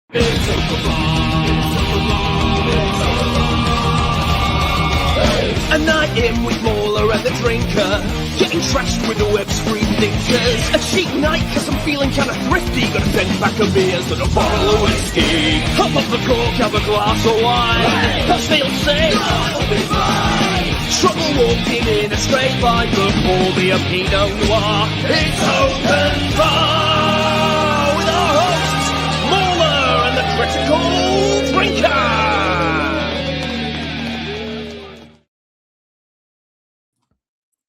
A night in with Mauler and the drinker, getting trashed with the web screen thinkers. A cheap night cause I'm feeling kinda thrifty, got a 10-pack of beers and a bottle of whiskey. Hop off the cork, have a glass of wine, as they'll say, I'll be fine. Trouble walking in a straight line before the Pinot Noir. It's Open Bar with our hosts, Mauler and the Critical Drinker.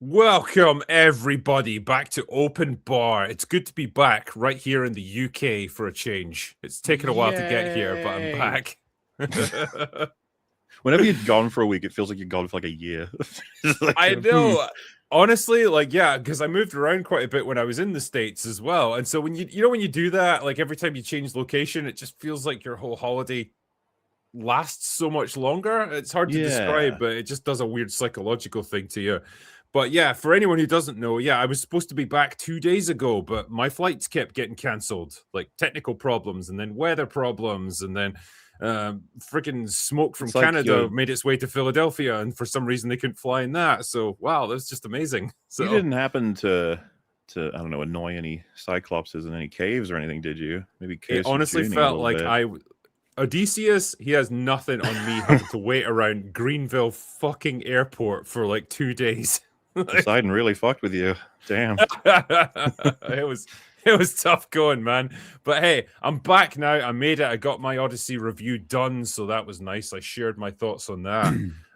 Welcome, everybody, back to Open Bar. It's good to be back right here in the UK for a change. It's taken a while to get here, but I'm back. Whenever you've gone for a week, it feels like you've gone for like a year. Like, I know. Honestly, like, yeah, because I moved around quite a bit when I was in the States as well. And so when when you do that, like every time you change location, it just feels like your whole holiday lasts so much longer. It's hard to describe, but it just does a weird psychological thing to you. But yeah, for anyone who doesn't know, yeah, I was supposed to be back 2 days ago, but my flights kept getting cancelled, like technical problems and then weather problems and then freaking smoke from Canada made its way to Philadelphia, and for some reason they couldn't fly in that. So wow, that's just amazing. So you didn't happen to I don't know, annoy any cyclopses in any caves or anything, did you? Maybe it honestly felt like Odysseus, he has nothing on me having to wait around Greenville fucking airport for like 2 days. Poseidon really fucked with you. Damn. It was tough going, man. But hey, I'm back now. I made it. I got my Odyssey review done, so that was nice. I shared my thoughts on that.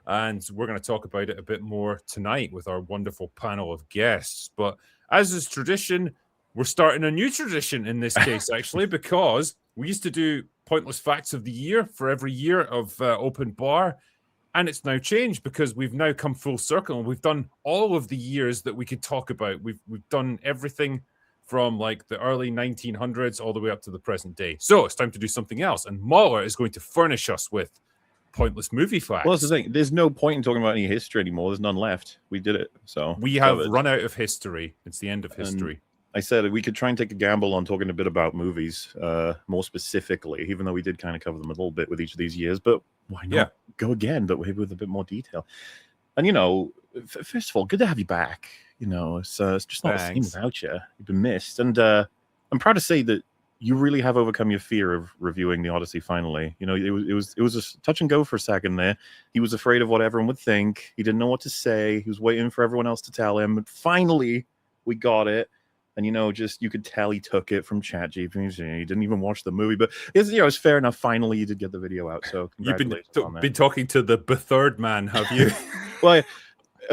And we're going to talk about it a bit more tonight with our wonderful panel of guests. But as is tradition, we're starting a new tradition in this case, actually, because we used to do Pointless Facts of the Year for every year of Open Bar. And it's now changed because we've now come full circle and we've done all of the years that we could talk about. We've done everything from like the early 1900s all the way up to the present day. So it's time to do something else. And Mauler is going to furnish us with pointless movie facts. Well, that's the thing. There's no point in talking about any history anymore. There's none left. We did it. So we have run out of history. It's the end of history. I said we could try and take a gamble on talking a bit about movies, more specifically, even though we did kind of cover them a little bit with each of these years. But why not go again, but maybe with a bit more detail? And, you know, first of all, good to have you back. You know, it's just not the same without you. You've been missed. And I'm proud to say that you really have overcome your fear of reviewing the Odyssey finally. You know, it was a touch and go for a second there. He was afraid of what everyone would think. He didn't know what to say. He was waiting for everyone else to tell him. But finally, we got it. And, you know, just you could tell he took it from ChatGPT. He didn't even watch the movie. But, it's fair enough. Finally, you did get the video out. So congratulations. You've been talking to the third man, have you? Well,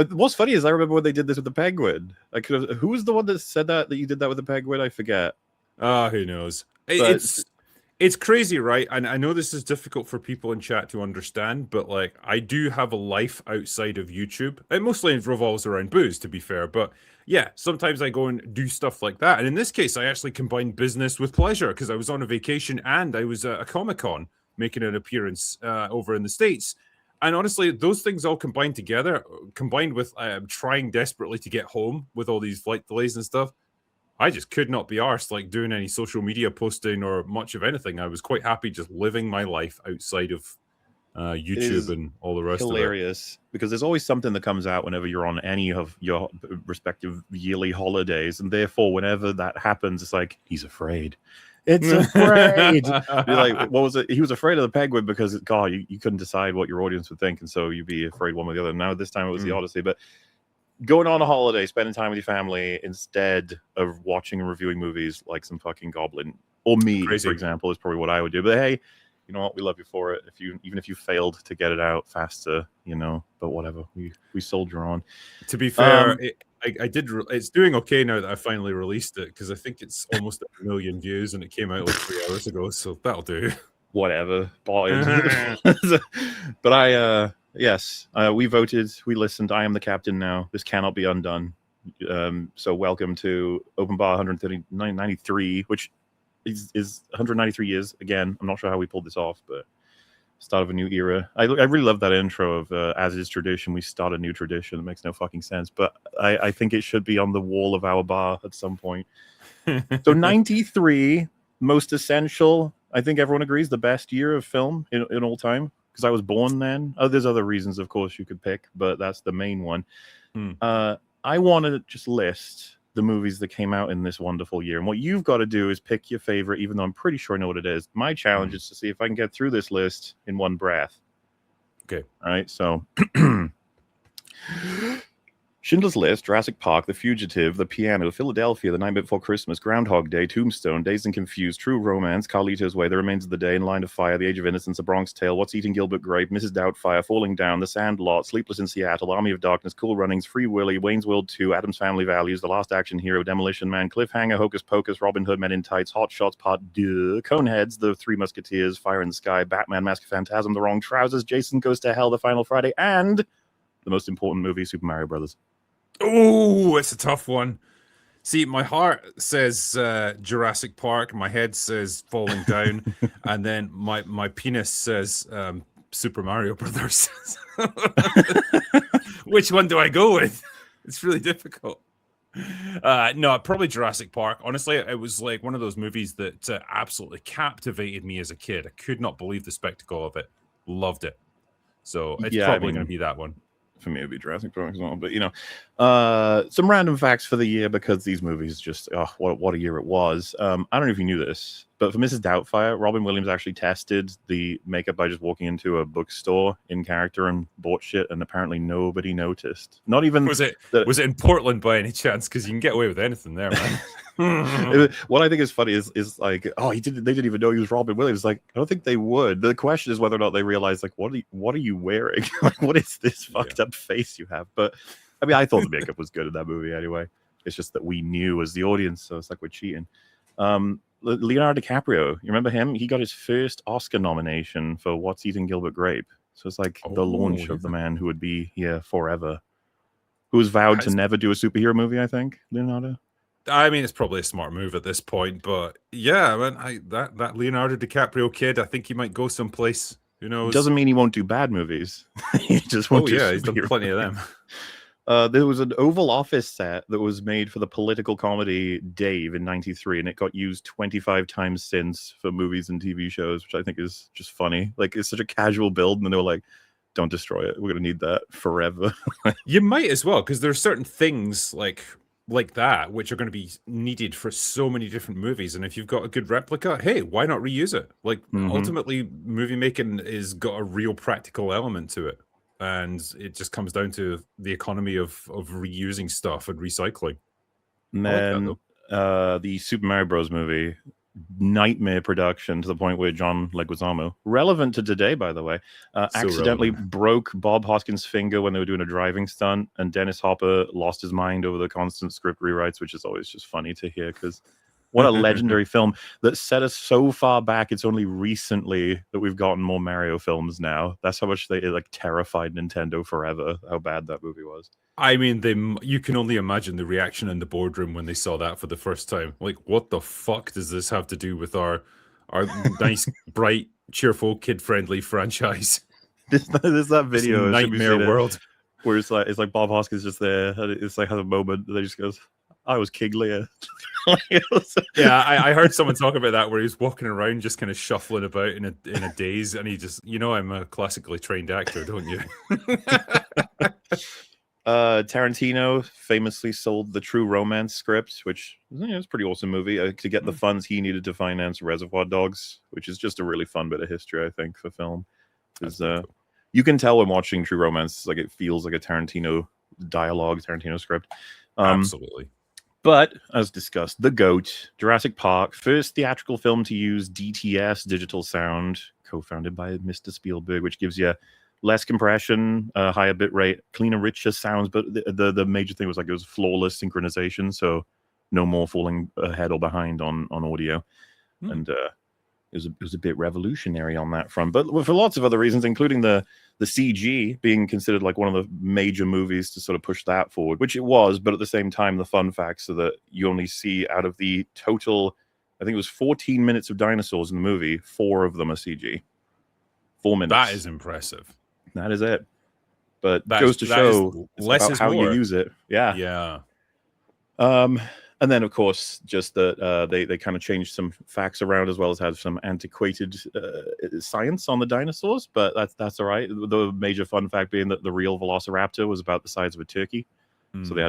what's funny is I remember when they did this with the Penguin. Who was the one that said that you did that with the Penguin? I forget. Who knows? It's crazy, right? And I know this is difficult for people in chat to understand, but like I do have a life outside of YouTube. It mostly revolves around booze, to be fair. But yeah, sometimes I go and do stuff like that. And in this case, I actually combined business with pleasure because I was on a vacation and I was at a Comic-Con making an appearance over in the States. And honestly, those things all combined together, combined with trying desperately to get home with all these flight delays and stuff, I just could not be arsed like doing any social media posting or much of anything. I was quite happy just living my life outside of YouTube and all the rest of it. Hilarious, because there's always something that comes out whenever you're on any of your respective yearly holidays, and therefore whenever that happens, it's like he's afraid. It's afraid. You're like, what was it? He was afraid of the Penguin because God, you couldn't decide what your audience would think, and so you'd be afraid one or the other. Now this time it was the Odyssey, but going on a holiday, spending time with your family instead of watching and reviewing movies like some fucking goblin or me, for example, is probably what I would do. But hey, you know what? We love you for it. Even if you failed to get it out faster, you know. But whatever, we soldier on. To be fair, I did. It's doing okay now that I finally released it because I think it's almost 1 million views and it came out like 3 hours ago. So that'll do. Whatever. But yes, we voted. We listened. I am the captain now. This cannot be undone. So welcome to Open Bar 193, which is 193 years. Again, I'm not sure how we pulled this off, but start of a new era. I really love that intro of as is tradition, we start a new tradition. It makes no fucking sense, but I think it should be on the wall of our bar at some point. So 93, most essential. I think everyone agrees the best year of film in all time, because I was born then. Oh, there's other reasons, of course, you could pick, but that's the main one. I want to just list the movies that came out in this wonderful year. And what you've got to do is pick your favorite, even though I'm pretty sure I know what it is. My challenge is to see if I can get through this list in one breath. Okay. All right. So Schindler's List, Jurassic Park, The Fugitive, The Piano, Philadelphia, The Night Before Christmas, Groundhog Day, Tombstone, Dazed and Confused, True Romance, Carlito's Way, The Remains of the Day, In Line of Fire, The Age of Innocence, A Bronx Tale, What's Eating Gilbert Grape, Mrs. Doubtfire, Falling Down, The Sandlot, Sleepless in Seattle, Army of Darkness, Cool Runnings, Free Willy, Wayne's World 2, Addams Family Values, The Last Action Hero, Demolition Man, Cliffhanger, Hocus Pocus, Robin Hood, Men in Tights, Hot Shots Part 2, Coneheads, The Three Musketeers, Fire in the Sky, Batman, Mask of Phantasm, The Wrong Trousers, Jason Goes to Hell, The Final Friday, and the most important movie, Super Mario Brothers. Oh, it's a tough one. See, my heart says Jurassic Park, my head says Falling Down, and then my penis says Super Mario Brothers. Which one do I go with? It's really difficult. No, probably Jurassic Park. Honestly, it was like one of those movies that absolutely captivated me as a kid. I could not believe the spectacle of it. Loved it. So it's probably going to be that one. For me, it'd be Jurassic Park as well. But, you know, some random facts for the year, because these movies just, what a year it was. I don't know if you knew this, but for Mrs. Doubtfire, Robin Williams actually tested the makeup by just walking into a bookstore in character and bought shit, and apparently nobody noticed. Not even... Was it in Portland by any chance? Because you can get away with anything there, man. What I think is funny is like, they didn't even know he was Robin Williams. Like, I don't think they would. The question is whether or not they realize, like, what are you wearing? Like, what is this fucked up face you have? But I mean, I thought the makeup was good in that movie anyway. It's just that we knew as the audience, so it's like we're cheating. Leonardo DiCaprio, you remember him? He got his first Oscar nomination for What's Eating Gilbert Grape. So it's like the launch of the man who would be here forever, who was vowed to never do a superhero movie, I think, Leonardo. I mean, it's probably a smart move at this point, but yeah, man, that Leonardo DiCaprio kid, I think he might go someplace. Who knows? Doesn't mean he won't do bad movies. He just won't. He's done plenty of them. There was an Oval Office set that was made for the political comedy Dave in '93, and it got used 25 times since for movies and TV shows, which I think is just funny. Like, it's such a casual build, and they were like, "Don't destroy it. We're gonna need that forever." You might as well, because there are certain things like that which are going to be needed for so many different movies, and if you've got a good replica, hey, why not reuse it? Like, ultimately, movie making is got a real practical element to it, and it just comes down to the economy of reusing stuff and recycling. And then the Super Mario Bros. Movie, nightmare production to the point where John Leguizamo, relevant to today, by the way, accidentally broke Bob Hoskins' finger when they were doing a driving stunt, and Dennis Hopper lost his mind over the constant script rewrites, which is always just funny to hear, because what a legendary film that set us so far back. It's only recently that we've gotten more Mario films now. That's how much they terrified Nintendo forever, how bad that movie was. I mean, you can only imagine the reaction in the boardroom when they saw that for the first time. Like, what the fuck does this have to do with our nice, bright, cheerful, kid-friendly franchise? There's that video, Nightmare World, where it's like Bob Hoskins just there. And it's like has a moment that he just goes, "I was King Lear." Yeah, I heard someone talk about that, where he was walking around just kind of shuffling about in a daze, and he just, I'm a classically trained actor, don't you? Tarantino famously sold the True Romance script, which is a pretty awesome movie, to get the funds he needed to finance Reservoir Dogs, which is just a really fun bit of history, I think, for film. Because you can tell when watching True Romance, like, it feels like a Tarantino dialogue, Tarantino script. Absolutely. But as discussed, the GOAT, Jurassic Park, first theatrical film to use DTS, digital sound, co-founded by Mr. Spielberg, which gives you less compression, higher bit rate, cleaner, richer sounds. But the major thing was, like, it was flawless synchronization, so no more falling ahead or behind on audio. And it was a bit revolutionary on that front. But for lots of other reasons, including the CG being considered like one of the major movies to sort of push that forward, which it was. But at the same time, the fun facts are that you only see, out of the total, I think it was 14 minutes of dinosaurs in the movie, 4 of them are CG. 4 minutes. That is impressive. That is it. But that goes to show less about how you use it. Yeah. Yeah. And then, of course, just that they kind of changed some facts around, as well as had some antiquated science on the dinosaurs. But that's all right. The major fun fact being that the real Velociraptor was about the size of a turkey, so they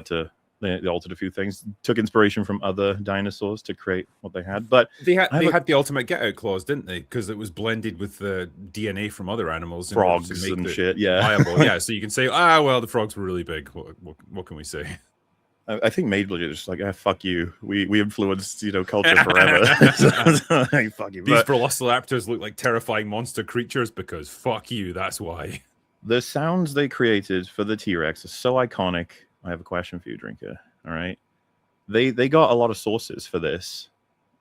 altered a few things, took inspiration from other dinosaurs to create what they had. But they had the ultimate get out clause, didn't they? Because it was blended with the DNA from other animals, frogs and shit. Yeah, viable. Yeah, so you can say, well, the frogs were really big. What can we say? I think Mabel is just like, fuck you. We influenced, culture forever. Like, fuck you. These velociraptors look like terrifying monster creatures because fuck you. That's why. The sounds they created for the T-Rex are so iconic. I have a question for you, Drinker. All right. They got a lot of sources for this.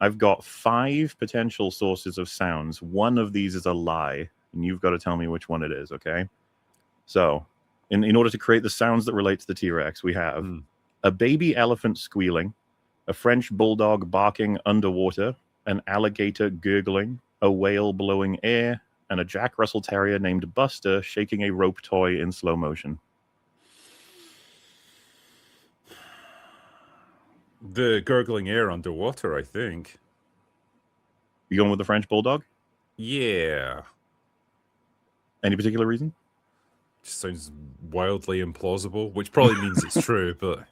I've got 5 potential sources of sounds. One of these is a lie, and you've got to tell me which one it is, okay? So, in order to create the sounds that relate to the T-Rex, we have a baby elephant squealing, a French bulldog barking underwater, an alligator gurgling, a whale blowing air, and a Jack Russell Terrier named Buster shaking a rope toy in slow motion. The gurgling air underwater, I think. You going with the French bulldog? Yeah. Any particular reason? Just sounds wildly implausible, which probably means it's true, but...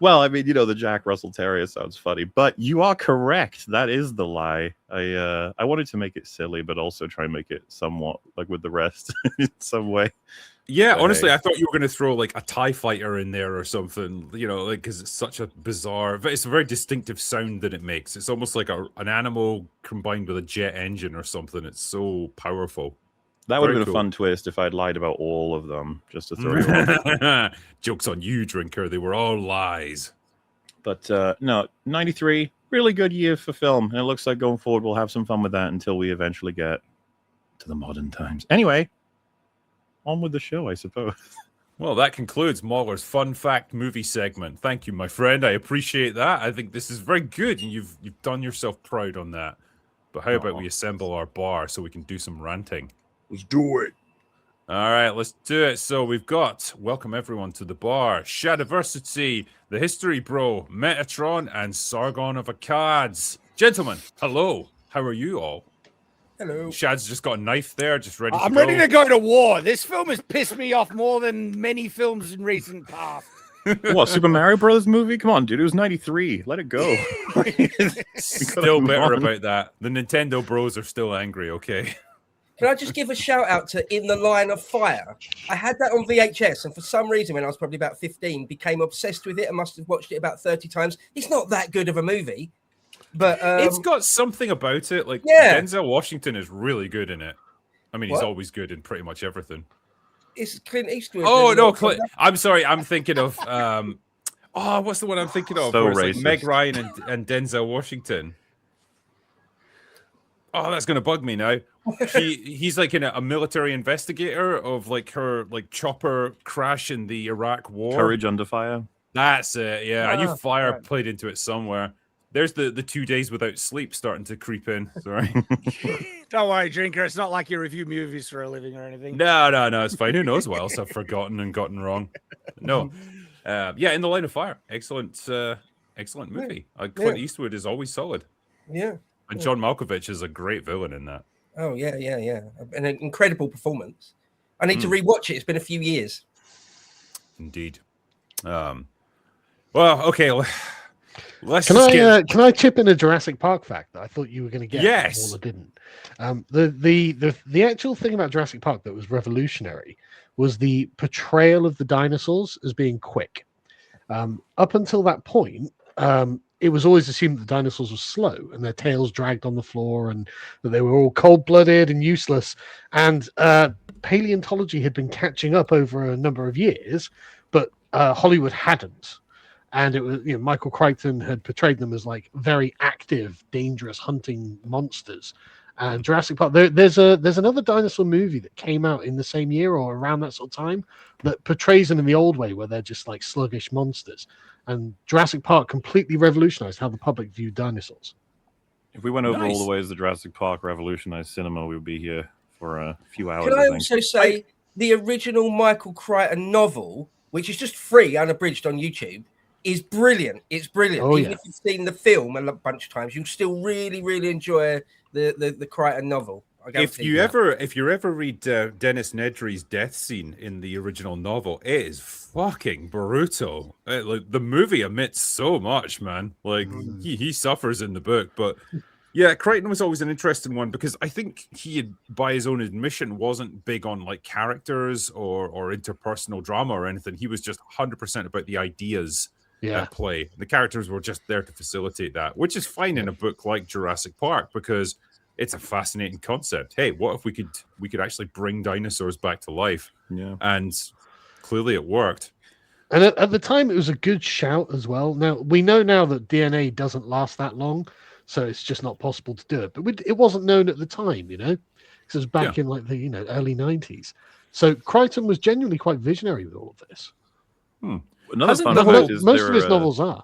Well, I mean, the Jack Russell Terrier sounds funny, but you are correct. That is the lie. I wanted to make it silly, but also try and make it somewhat like with the rest in some way. Yeah, honestly, I thought you were going to throw like a TIE fighter in there or something, because it's such a bizarre, it's a very distinctive sound that it makes. It's almost like an animal combined with a jet engine or something. It's so powerful. That would have been a fun twist if I'd lied about all of them, just to throw you off. Joke's on you, Drinker. They were all lies. But no, 93, really good year for film. And it looks like going forward, we'll have some fun with that until we eventually get to the modern times. Anyway, on with the show, I suppose. Well, that concludes Mauler's Fun Fact movie segment. Thank you, my friend. I appreciate that. I think this is very good, and you've done yourself proud on that. But how about we assemble our bar so we can do some ranting? Let's do it. All right, let's do it. So we've got, welcome everyone to the bar, Shadiversity, the History Bro, Metatron, and Sargon of Akkad's. Gentlemen, hello. How are you all? Hello. Shad's just got a knife there, just ready to I'm go. ready to go to war. This film has pissed me off more than many films in recent past. What, Super Mario Brothers movie? Come on, dude. It was 93. Let it go. Still bitter about that. The Nintendo bros are still angry, okay? Can I just give a shout out to In the Line of Fire? I had that on VHS, and for some reason, when I was probably about 15, became obsessed with it and must have watched it about 30 times. It's not that good of a movie, but it's got something about it. Like Denzel Washington is really good in it. I mean, he's always good in pretty much everything. It's Clint Eastwood. Oh no, I'm sorry. I'm thinking of what's the one I'm thinking of? So like Meg Ryan and Denzel Washington. Oh, that's gonna bug me now. He's like a military investigator of like her chopper crash in the Iraq War. Courage Under Fire. That's it. Yeah, I knew fire played into it somewhere. There's the 2 days without sleep starting to creep in. Sorry. Don't worry, Drinker. It's not like you review movies for a living or anything. No, it's fine. Who knows what else I've forgotten and gotten wrong? No. In the Line of Fire. Excellent movie. Clint Eastwood is always solid. Yeah. And John Malkovich is a great villain in that. Oh, yeah. An incredible performance. I need to rewatch it. It's been a few years. Indeed. Well, okay. Can I chip in a Jurassic Park fact that I thought you were going to get? Yes. Or didn't. The actual thing about Jurassic Park that was revolutionary was the portrayal of the dinosaurs as being quick. Up until that point, it was always assumed that the dinosaurs were slow and their tails dragged on the floor and that they were all cold-blooded and useless. And paleontology had been catching up over a number of years, but Hollywood hadn't. And it was, Michael Crichton had portrayed them as like very active, dangerous hunting monsters. And Jurassic Park, there's another dinosaur movie that came out in the same year or around that sort of time that portrays them in the old way, where they're just like sluggish monsters. And Jurassic Park completely revolutionized how the public viewed dinosaurs. If we went over all the ways that Jurassic Park revolutionized cinema, we would be here for a few hours. Can I also say the original Michael Crichton novel, which is just free, unabridged on YouTube, is brilliant. It's brilliant. Oh, Even yeah. if you've seen the film a bunch of times, you'll still really, really enjoy the Crichton novel. If you ever read Dennis Nedry's death scene in the original novel, it is fucking brutal. Like the movie omits so much, man. Like he suffers in the book, but yeah, Crichton was always an interesting one because I think he had, by his own admission, wasn't big on like characters or interpersonal drama or anything. He was just 100% about the ideas at play. The characters were just there to facilitate that, which is fine in a book like Jurassic Park because it's a fascinating concept. Hey, what if we could actually bring dinosaurs back to life? Yeah. And clearly it worked. And at the time, it was a good shout as well. Now, we know now that DNA doesn't last that long, so it's just not possible to do it. But it wasn't known at the time, because it was back in like the early 90s. So Crichton was genuinely quite visionary with all of this. Another fun fact is most of his novels are.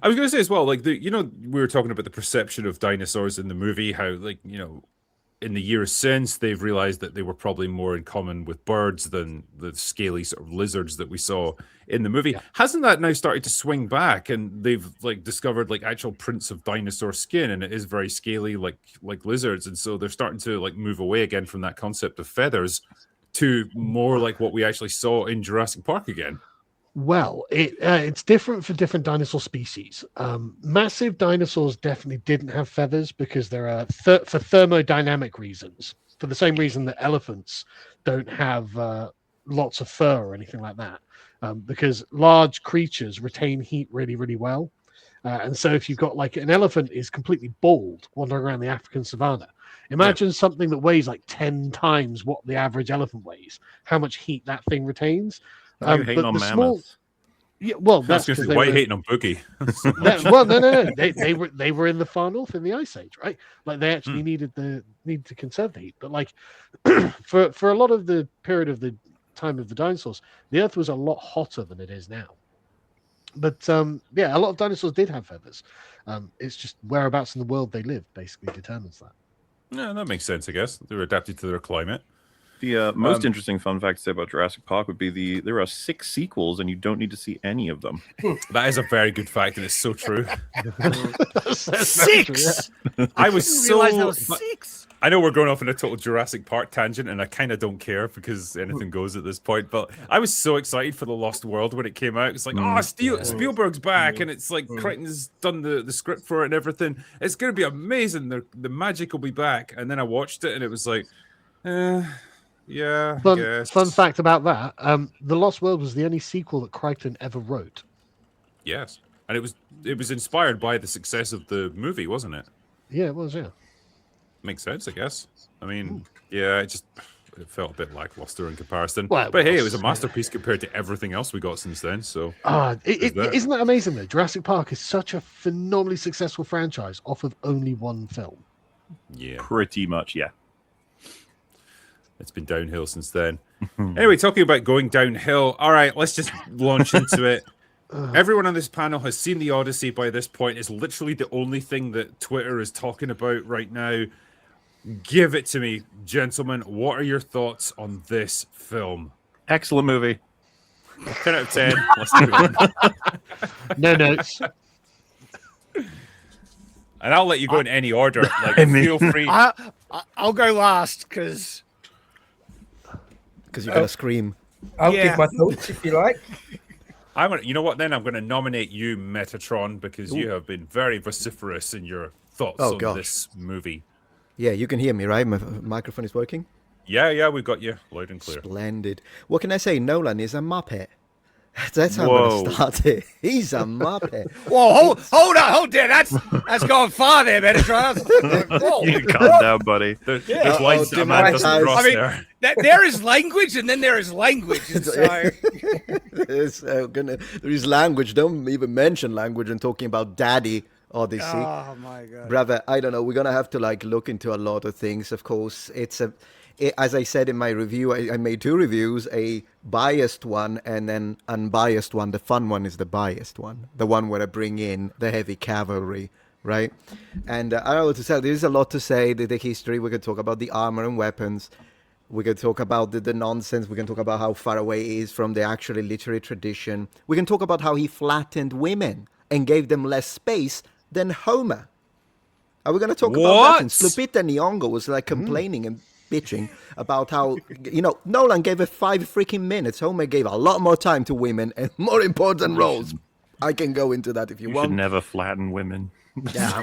I was going to say as well, like we were talking about the perception of dinosaurs in the movie, how in the years since they've realized that they were probably more in common with birds than the scaly sort of lizards that we saw in the movie. Hasn't that now started to swing back? And they've discovered actual prints of dinosaur skin, and it is very scaly, like lizards. And so they're starting to move away again from that concept of feathers to more like what we actually saw in Jurassic Park again. Well, it's different for different dinosaur species. Massive dinosaurs definitely didn't have feathers because there are for thermodynamic reasons. For the same reason that elephants don't have lots of fur or anything like that, because large creatures retain heat really, really well. And so, if you've got an elephant is completely bald wandering around the African savannah, imagine something that weighs 10 times what the average elephant weighs. How much heat that thing retains. You're hating on mammoths. Yeah, well, that's because why are you hating on Boogie? Well, no. They were in the far north in the Ice Age, right? They actually needed to conserve the heat. But for a lot of the period of the time of the dinosaurs, the Earth was a lot hotter than it is now. But a lot of dinosaurs did have feathers. It's just whereabouts in the world they live basically determines that. Yeah, that makes sense. I guess they were adapted to their climate. The most interesting fun fact to say about Jurassic Park would be there are 6 sequels, and you don't need to see any of them. That is a very good fact, and it's so true. That's 6. True, I was so. That was 6. I know we're going off on a total Jurassic Park tangent, and I kind of don't care because anything goes at this point. But I was so excited for The Lost World when it came out. It's Spielberg's back, and it's Crichton's done the script for it and everything. It's going to be amazing. The magic will be back. And then I watched it, and it was like, yeah. Fun fact about that: The Lost World was the only sequel that Crichton ever wrote. Yes, and it was inspired by the success of the movie, wasn't it? Yeah, it was. Yeah, makes sense, I guess. I mean, it felt a bit lackluster in comparison. Well, but hey, it was a masterpiece compared to everything else we got since then. So, isn't that amazing? Though Jurassic Park is such a phenomenally successful franchise off of only one film. Yeah, pretty much. Yeah. It's been downhill since then. Anyway, talking about going downhill. All right, let's just launch into it. Everyone on this panel has seen the Odyssey by this point. It's literally the only thing that Twitter is talking about right now. Give it to me, gentlemen. What are your thoughts on this film? Excellent movie. 10 out of 10. Let's move on. No notes. And I'll let you go in any order. Feel free. I'll go last because you're gonna scream. I'll give my thoughts if you like. You know what? Then I'm going to nominate you, Metatron, because you have been very vociferous in your thoughts on this movie. Yeah, you can hear me, right? My microphone is working. Yeah, we've got you loud and clear. Splendid. What can I say? Nolan is a muppet. That's how I'm going to start it. He's a muppet. Whoa, hold on. That's gone far there, Metatron. You need to calm down, buddy. There's lines that a man doesn't cross there. There is language, and then there is language. So... there is language. Don't even mention language and talking about Daddy Odyssey. Oh, my God. Brother, I don't know. We're going to have to look into a lot of things, of course. As I said in my review, I made 2 reviews, a biased one and an unbiased one. The fun one is the biased one, the one where I bring in the heavy cavalry, right? And I don't know what to say. There's a lot to say, the history. We could talk about the armor and weapons. We can talk about the nonsense. We can talk about how far away he is from the actual literary tradition. We can talk about how he flattened women and gave them less space than Homer. Are we going to talk about that? And Lupita Nyong'o was like complaining and bitching about how, Nolan gave her 5 freaking minutes. Homer gave a lot more time to women and more important roles. I can go into that if you want. You should never flatten women. Yeah,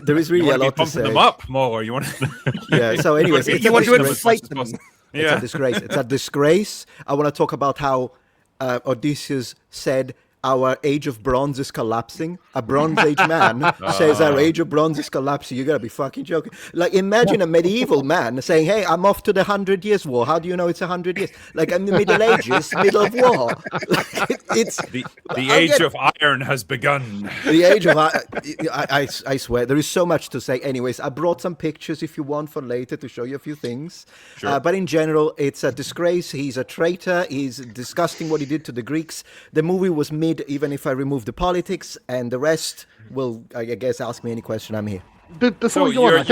there is really a lot to say. Them up more. You want to... So anyways, you want to inflate them. It's a disgrace. It's a disgrace. I want to talk about how Odysseus said our age of bronze is collapsing. A Bronze Age man says our age of bronze is collapsing. You gotta be fucking joking. Like, imagine a medieval man saying, "Hey, I'm off to the 100 Years' War." How do you know it's 100 years? Like, in the Middle Ages, middle of war. Like, it's the age of iron has begun. The age of I swear there is so much to say. Anyways, I brought some pictures if you want for later to show you a few things. Sure. But in general, it's a disgrace. He's a traitor. He's disgusting what he did to the Greeks. The movie was mid, even if I remove the politics, and the rest will, I guess, ask me any question. I'm here. But before you're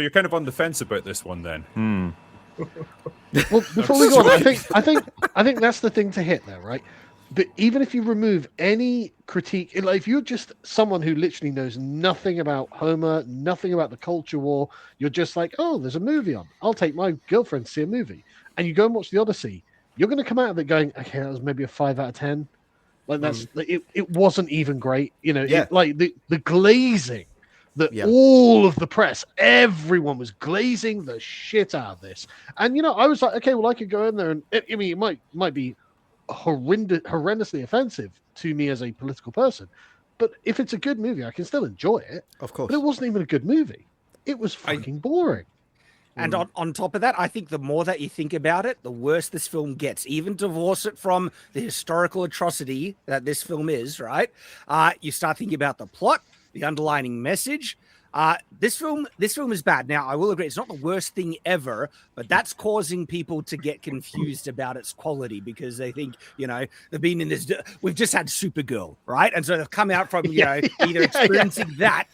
kind of on the fence about this one, then. Well, before we go on, I think that's the thing to hit there, right? But even if you remove any critique, like if you're just someone who literally knows nothing about Homer, nothing about the culture war, you're just like, oh, there's a movie on. I'll take my girlfriend to see a movie, and you go and watch the Odyssey. You're going to come out of it going, okay, that was maybe a 5 out of 10. Like that's it wasn't even great, like the glazing that all of the press, everyone was glazing the shit out of this. And I was like, okay, well, I could go in there and it might be horrendously offensive to me as a political person, but if it's a good movie, I can still enjoy it. Of course. But it wasn't even a good movie. It was fucking boring. And on top of that, I think the more that you think about it, the worse this film gets. Even divorce it from the historical atrocity that this film is, right? You start thinking about the plot, the underlining message. This film is bad. Now, I will agree, it's not the worst thing ever, but that's causing people to get confused about its quality because they think, they've been in this. We've just had Supergirl, right? And so they've come out from, either experiencing that,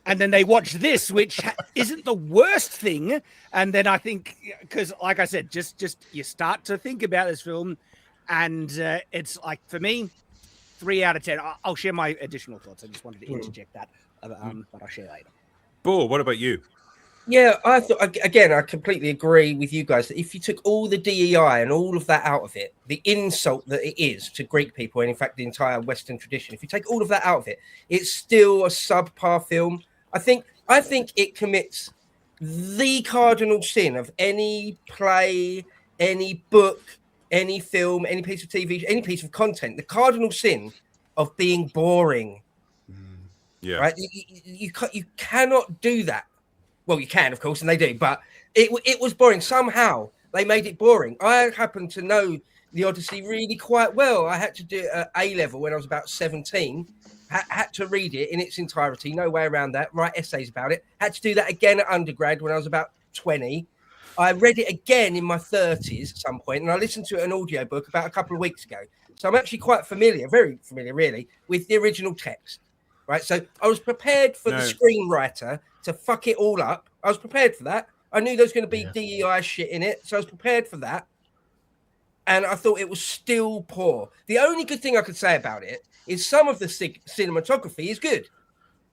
and then they watch this, which isn't the worst thing. And then I think, because like I said, just you start to think about this film, and it's like, for me, 3 out of 10. I'll share my additional thoughts. I just wanted to interject that. But I'll share later. Bo, what about you? Yeah, I thought, again, I completely agree with you guys that if you took all the DEI and all of that out of it, the insult that it is to Greek people, and in fact the entire Western tradition, if you take all of that out of it, it's still a subpar film. I think it commits the cardinal sin of any play, any book, any film, any piece of TV, any piece of content, the cardinal sin of being boring. Yeah. Right. You cannot do that. Well, you can, of course, and they do, but it was boring. Somehow they made it boring. I happen to know the Odyssey really quite well. I had to do it at A level when I was about 17. Had to read it in its entirety. No way around that. Write essays about it. Had to do that again at undergrad when I was about 20. I read it again in my 30s at some point, and I listened to an audiobook about a couple of weeks ago. So I'm actually quite familiar, very familiar, really, with the original text. Right, so I was prepared for the screenwriter to fuck it all up. I was prepared for that. I knew there was going to be DEI shit in it, so I was prepared for that. And I thought it was still poor. The only good thing I could say about it is some of the cinematography is good.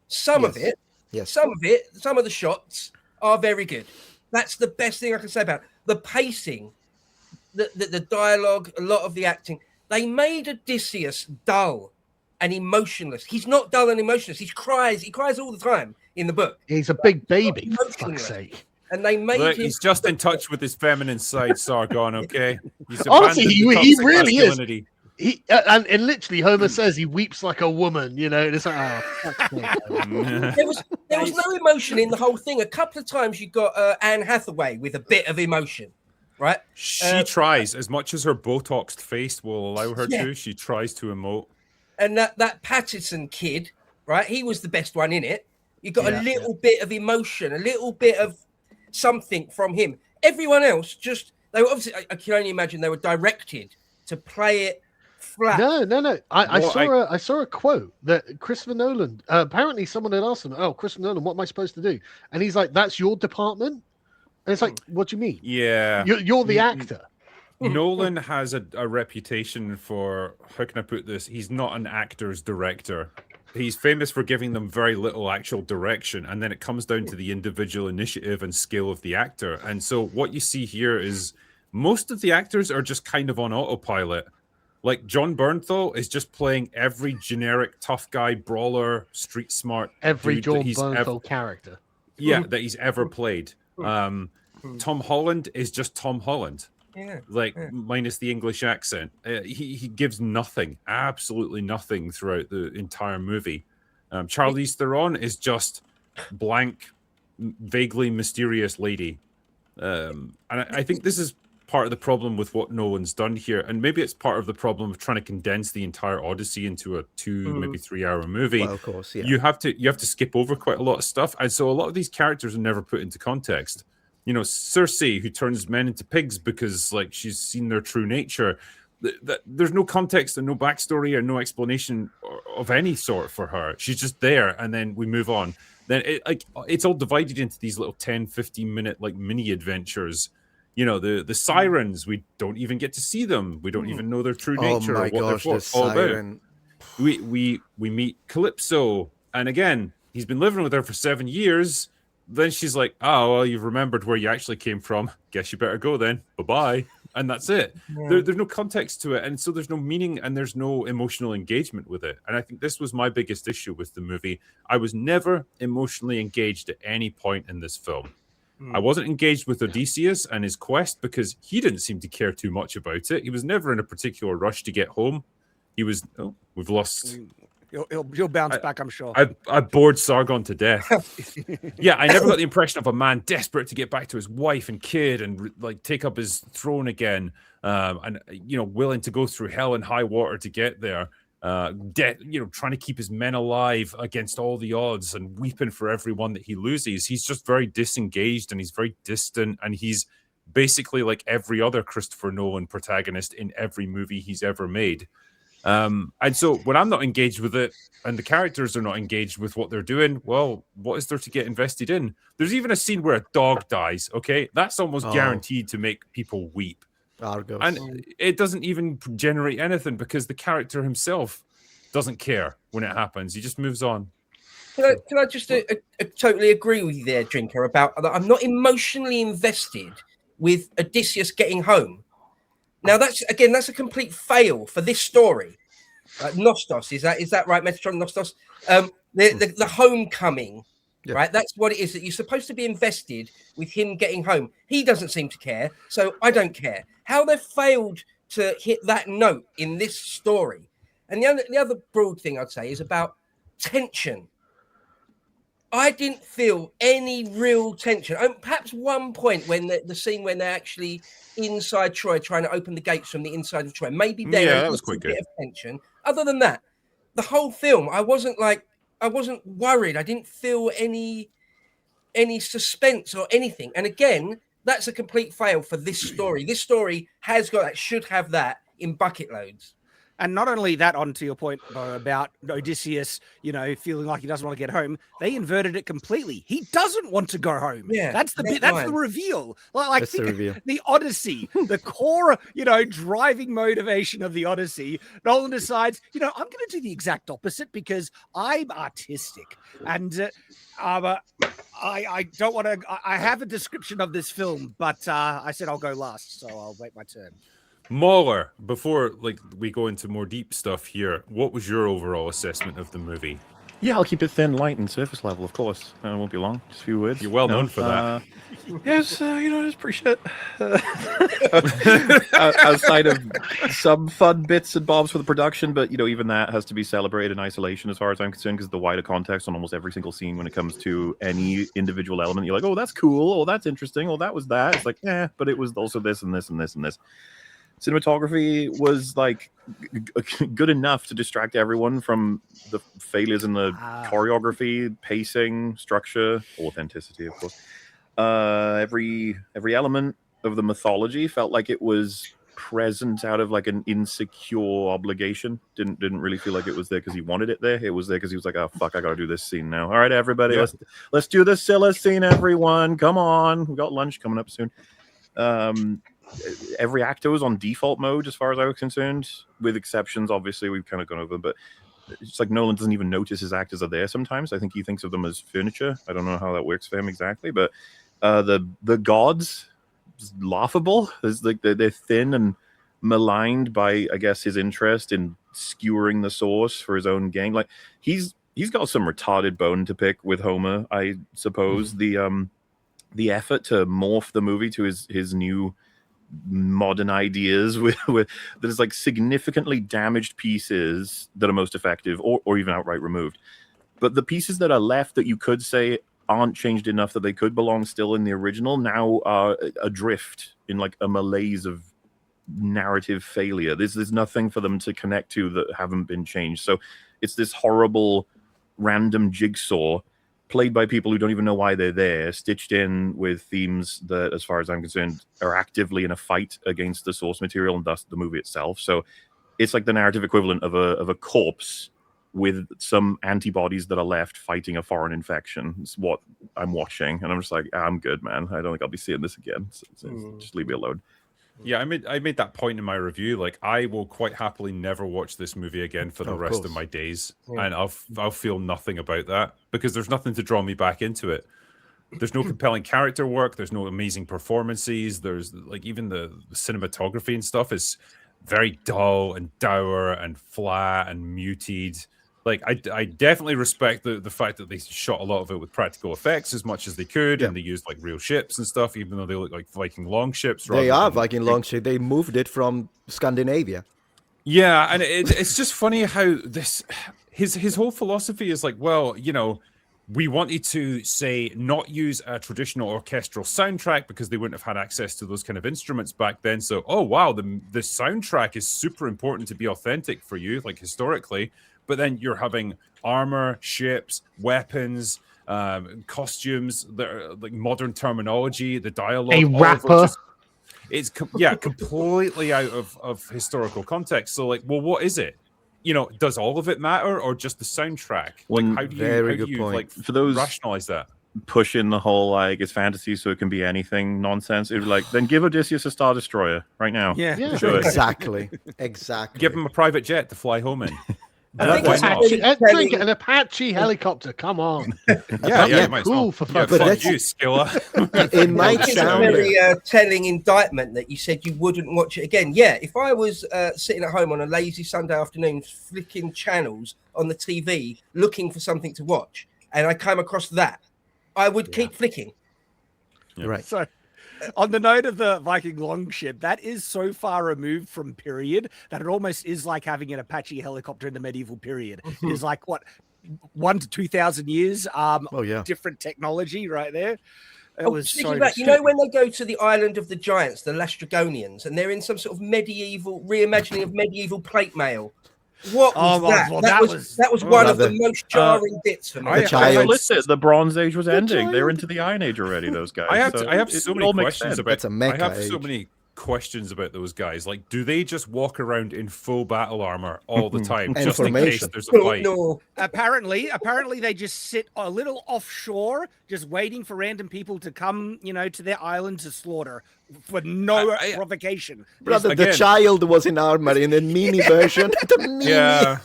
Some of it, some of the shots are very good. That's the best thing I can say about it. The pacing, the dialogue, a lot of the acting. They made Odysseus dull and emotionless. He's not dull and emotionless. He cries all the time in the book. He's a big baby, for fuck's sake. And they made him... He's just in touch with his feminine side, Sargon, okay? Honestly, he really is. And literally, Homer says he weeps like a woman, It's like, there was no emotion in the whole thing. A couple of times you got Anne Hathaway with a bit of emotion, right? She tries, as much as her Botoxed face will allow her to, she tries to emote. And that Patterson kid, right? He was the best one in it. You got a little bit of emotion, a little bit of something from him. Everyone else they were obviously, I can only imagine they were directed to play it flat. No. I saw a quote that Christopher Nolan, apparently someone had asked him, "Oh, Christopher Nolan, what am I supposed to do?" And he's like, "That's your department." And it's like, what do you mean? Yeah. You're the actor. Nolan has a reputation for, how can I put this? He's not an actor's director. He's famous for giving them very little actual direction, and then it comes down to the individual initiative and skill of the actor. And so what you see here is most of the actors are just kind of on autopilot. Like John Bernthal is just playing every generic tough guy, brawler, street smart Every dude John Bernthal character. Yeah, that he's ever played. Tom Holland is just Tom Holland. Minus the English accent. He gives nothing, absolutely nothing throughout the entire movie. Charlize Theron is just blank, vaguely mysterious lady. And I think this is part of the problem with what Nolan's done here, and maybe it's part of the problem of trying to condense the entire Odyssey into a 2, maybe 3-hour movie. Well, of course, yeah. You have to skip over quite a lot of stuff, and so a lot of these characters are never put into context. You know, Cersei, who turns men into pigs because like she's seen their true nature. There's no context and no backstory or no explanation of any sort for her. She's just there, and then we move on. Then it's all divided into these little 10-15 minute like mini adventures. You know, the sirens, we don't even get to see them. We don't even know their true nature or what they're all about. We meet Calypso, and again, he's been living with her for 7 years. Then she's like, "Oh, well, you've remembered where you actually came from. Guess you better go then. Bye-bye." And that's it. Yeah. There's no context to it, and so there's no meaning, and there's no emotional engagement with it. And I think this was my biggest issue with the movie. I was never emotionally engaged at any point in this film. I wasn't engaged with Odysseus and his quest because he didn't seem to care too much about it. He was never in a particular rush to get home. He was, we've lost... He'll bounce back, I'm sure. I bored Sargon to death. Yeah, I never got the impression of a man desperate to get back to his wife and kid and like take up his throne again, and willing to go through hell and high water to get there. Trying to keep his men alive against all the odds and weeping for everyone that he loses. He's just very disengaged and he's very distant, and he's basically like every other Christopher Nolan protagonist in every movie he's ever made. And so when I'm not engaged with it and the characters are not engaged with what they're doing, well, what is there to get invested in? There's even a scene where a dog dies, okay? That's almost guaranteed to make people weep. Argos. And it doesn't even generate anything because the character himself doesn't care when it happens. He just moves on. Can I just totally agree with you there, Drinker, about that I'm not emotionally invested with Odysseus getting home. Now that's a complete fail for this story. Nostos, is that right, Metatron? Nostos, the homecoming, yeah. Right? That's what it is. That you're supposed to be invested with him getting home. He doesn't seem to care, so I don't care. How they failed to hit that note in this story, and the other broad thing I'd say is about tension. I didn't feel any real tension. Perhaps one point when the scene when they're actually inside Troy trying to open the gates from the inside of Troy. Maybe there that was quite good. Bit of tension. Other than that, the whole film, I wasn't worried. I didn't feel any suspense or anything. And again, that's a complete fail for this story. This story should have that in bucket loads. And not only that, on to your point about Odysseus, feeling like he doesn't want to get home, they inverted it completely. He doesn't want to go home. Yeah, that's the reveal. That's the reveal. The Odyssey, the core, driving motivation of the Odyssey. Nolan decides, I'm going to do the exact opposite because I'm artistic. And I don't want to. I have a description of this film, but I said I'll go last, so I'll wait my turn. Mauler, before we go into more deep stuff here, what was your overall assessment of the movie? Yeah, I'll keep it thin, light, and surface level, of course. It won't be long, just a few words. You're well known for that. Yes, it's pretty shit. Outside of some fun bits and bobs for the production, but even that has to be celebrated in isolation as far as I'm concerned, because the wider context on almost every single scene when it comes to any individual element, you're like, oh, that's cool, oh, that's interesting, oh, that was that. It's like, but it was also this and this and this and this. Cinematography was good enough to distract everyone from the failures in the choreography, pacing, structure, authenticity, of course. Every element of the mythology felt like it was present out of like an insecure obligation. Didn't really feel like it was there because he wanted it there. It was there because he was like, oh fuck, I gotta do this scene now. All right, everybody, let's do the Scylla scene, everyone. Come on. We got lunch coming up soon. Every actor was on default mode as far as I was concerned, with exceptions, obviously, we've kind of gone over, but it's like Nolan doesn't even notice his actors are there sometimes. I think he thinks of them as furniture. I don't know how that works for him exactly, but the gods, laughable. There's like they're thin and maligned by, I guess, his interest in skewering the source for his own gain. Like he's got some retarded bone to pick with Homer, I suppose. The effort to morph the movie to his new modern ideas with there's like significantly damaged pieces that are most effective or even outright removed, but the pieces that are left that you could say aren't changed enough that they could belong still in the original now are adrift in like a malaise of narrative failure. There's nothing for them to connect to that haven't been changed, so it's this horrible random jigsaw played by people who don't even know why they're there, stitched in with themes that, as far as I'm concerned, are actively in a fight against the source material and thus the movie itself. So it's like the narrative equivalent of a corpse with some antibodies that are left fighting a foreign infection. It's what I'm watching, and I'm just like, I'm good, man. I don't think I'll be seeing this again. So just leave me alone. Yeah, I made that point in my review. Like, I will quite happily never watch this movie again for the rest of my days, and I'll feel nothing about that because there's nothing to draw me back into it. There's no compelling character work. There's no amazing performances. There's like even the cinematography and stuff is very dull and dour and flat and muted. Like I definitely respect the fact that they shot a lot of it with practical effects as much as they could, and they used like real ships and stuff, even though they look like Viking longships. They are Viking longships. They moved it from Scandinavia. Yeah, and it's just funny how his whole philosophy is like, well, you know, we wanted to say not use a traditional orchestral soundtrack because they wouldn't have had access to those kind of instruments back then. So, oh wow, the soundtrack is super important to be authentic for you, like historically. But then you're having armor, ships, weapons, costumes, like modern terminology, the dialogue. A rapper. It's completely out of historical context. So, like, well, what is it? You know, does all of it matter, or just the soundtrack? Like, how do you like for those rationalize that? Pushing the whole like it's fantasy, so it can be anything nonsense. It was like, then give Odysseus a Star Destroyer right now. Yeah. Sure. Exactly. Give him a private jet to fly home in. An Apache helicopter. Come on. Yeah, cool for fun. But that's you, Skilla. it might sound a very telling indictment that you said you wouldn't watch it again. Yeah, if I was sitting at home on a lazy Sunday afternoon, flicking channels on the TV, looking for something to watch, and I came across that, I would keep flicking. Yeah. right. So, on the note of the Viking longship, that is so far removed from period that it almost is like having an Apache helicopter in the medieval period. It is like, what, 1,000 to 2,000 years different technology right there. It was so about, you know, when they go to the island of the giants, the Lastragonians, and they're in some sort of medieval reimagining of medieval plate mail. What was that? Well, that was one of the most jarring bits for me. The Bronze Age was ending. They're into the Iron Age already. Those guys. I have so many questions about. That's a mecha I have so age. many questions about those guys. Like, do they just walk around in full battle armor all the time, just in case there's a fight? No. Apparently they just sit a little offshore, just waiting for random people to come, you know, to their island to slaughter for no provocation. Brother, the child was in armor in the mini version. The mini. Yeah.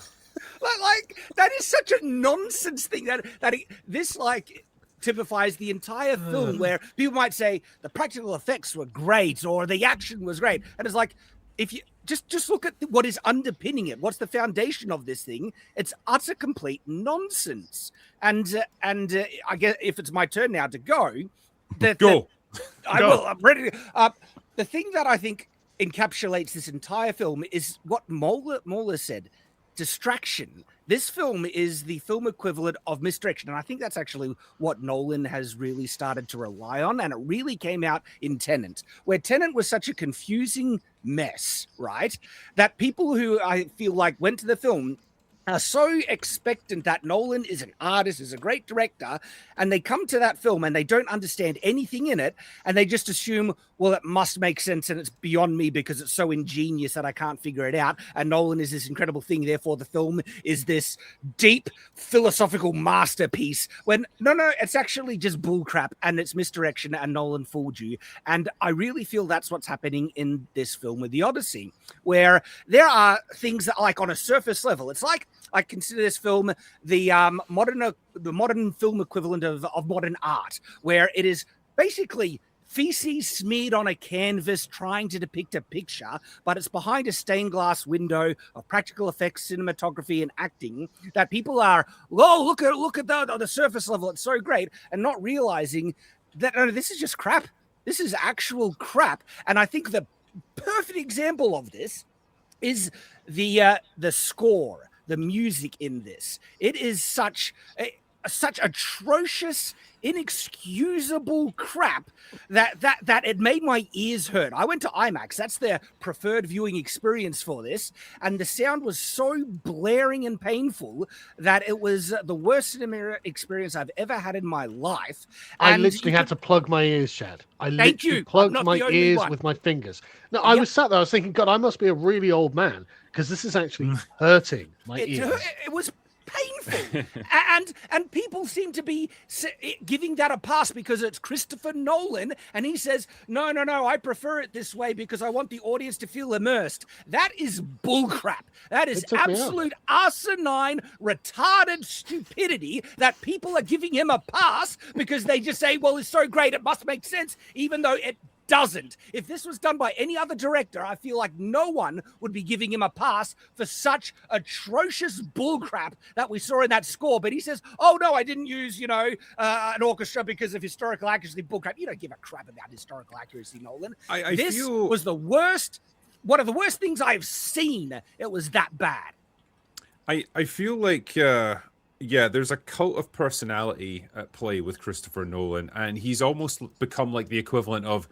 Like that is such a nonsense thing this typifies the entire film, where people might say the practical effects were great or the action was great, and it's like, if you just look at what is underpinning it, what's the foundation of this thing? It's utter complete nonsense. And I guess if it's my turn now to go, I'm ready. The thing that I think encapsulates this entire film is what Moeller said: distraction. This film is the film equivalent of misdirection, and I think that's actually what Nolan has really started to rely on, and it really came out in Tenet, where Tenet was such a confusing mess, right? That people who I feel like went to the film are so expectant that Nolan is an artist, is a great director, and they come to that film and they don't understand anything in it, and they just assume, well, it must make sense and it's beyond me because it's so ingenious that I can't figure it out, and Nolan is this incredible thing, therefore the film is this deep philosophical masterpiece, when no, it's actually just bullcrap and it's misdirection and Nolan fooled you. And I really feel that's what's happening in this film with the Odyssey, where there are things that, like, on a surface level, it's like, I consider this film the modern film equivalent of modern art, where it is basically feces smeared on a canvas trying to depict a picture, but it's behind a stained glass window of practical effects, cinematography, and acting that people are, oh, look at the surface level, it's so great, and not realizing that this is just crap. This is actual crap. And I think the perfect example of this is the score, the music in this. It is such atrocious, inexcusable crap that it made my ears hurt. I went to IMAX. That's their preferred viewing experience for this, and the sound was so blaring and painful that it was the worst cinema experience I've ever had in my life. I And literally had to plug my ears, Chad. I Thank literally you. plugged I'm not my the only ears one. with my fingers. No, I was sat there. I was thinking, God, I must be a really old man because this is actually hurting my ears. It was painful. and people seem to be giving that a pass because it's Christopher Nolan, and he says, no, I prefer it this way because I want the audience to feel immersed. That is bullcrap. That is absolute asinine, retarded stupidity that people are giving him a pass because they just say, well, it's so great, it must make sense, even though it doesn't. If this was done by any other director, I feel like no one would be giving him a pass for such atrocious bullcrap that we saw in that score. But he says, oh, no, I didn't use, an orchestra because of historical accuracy. Bullcrap. You don't give a crap about historical accuracy, Nolan. This was the worst, one of the worst things I've seen. It was that bad. I feel like... there's a cult of personality at play with Christopher Nolan, and he's almost become like the equivalent of,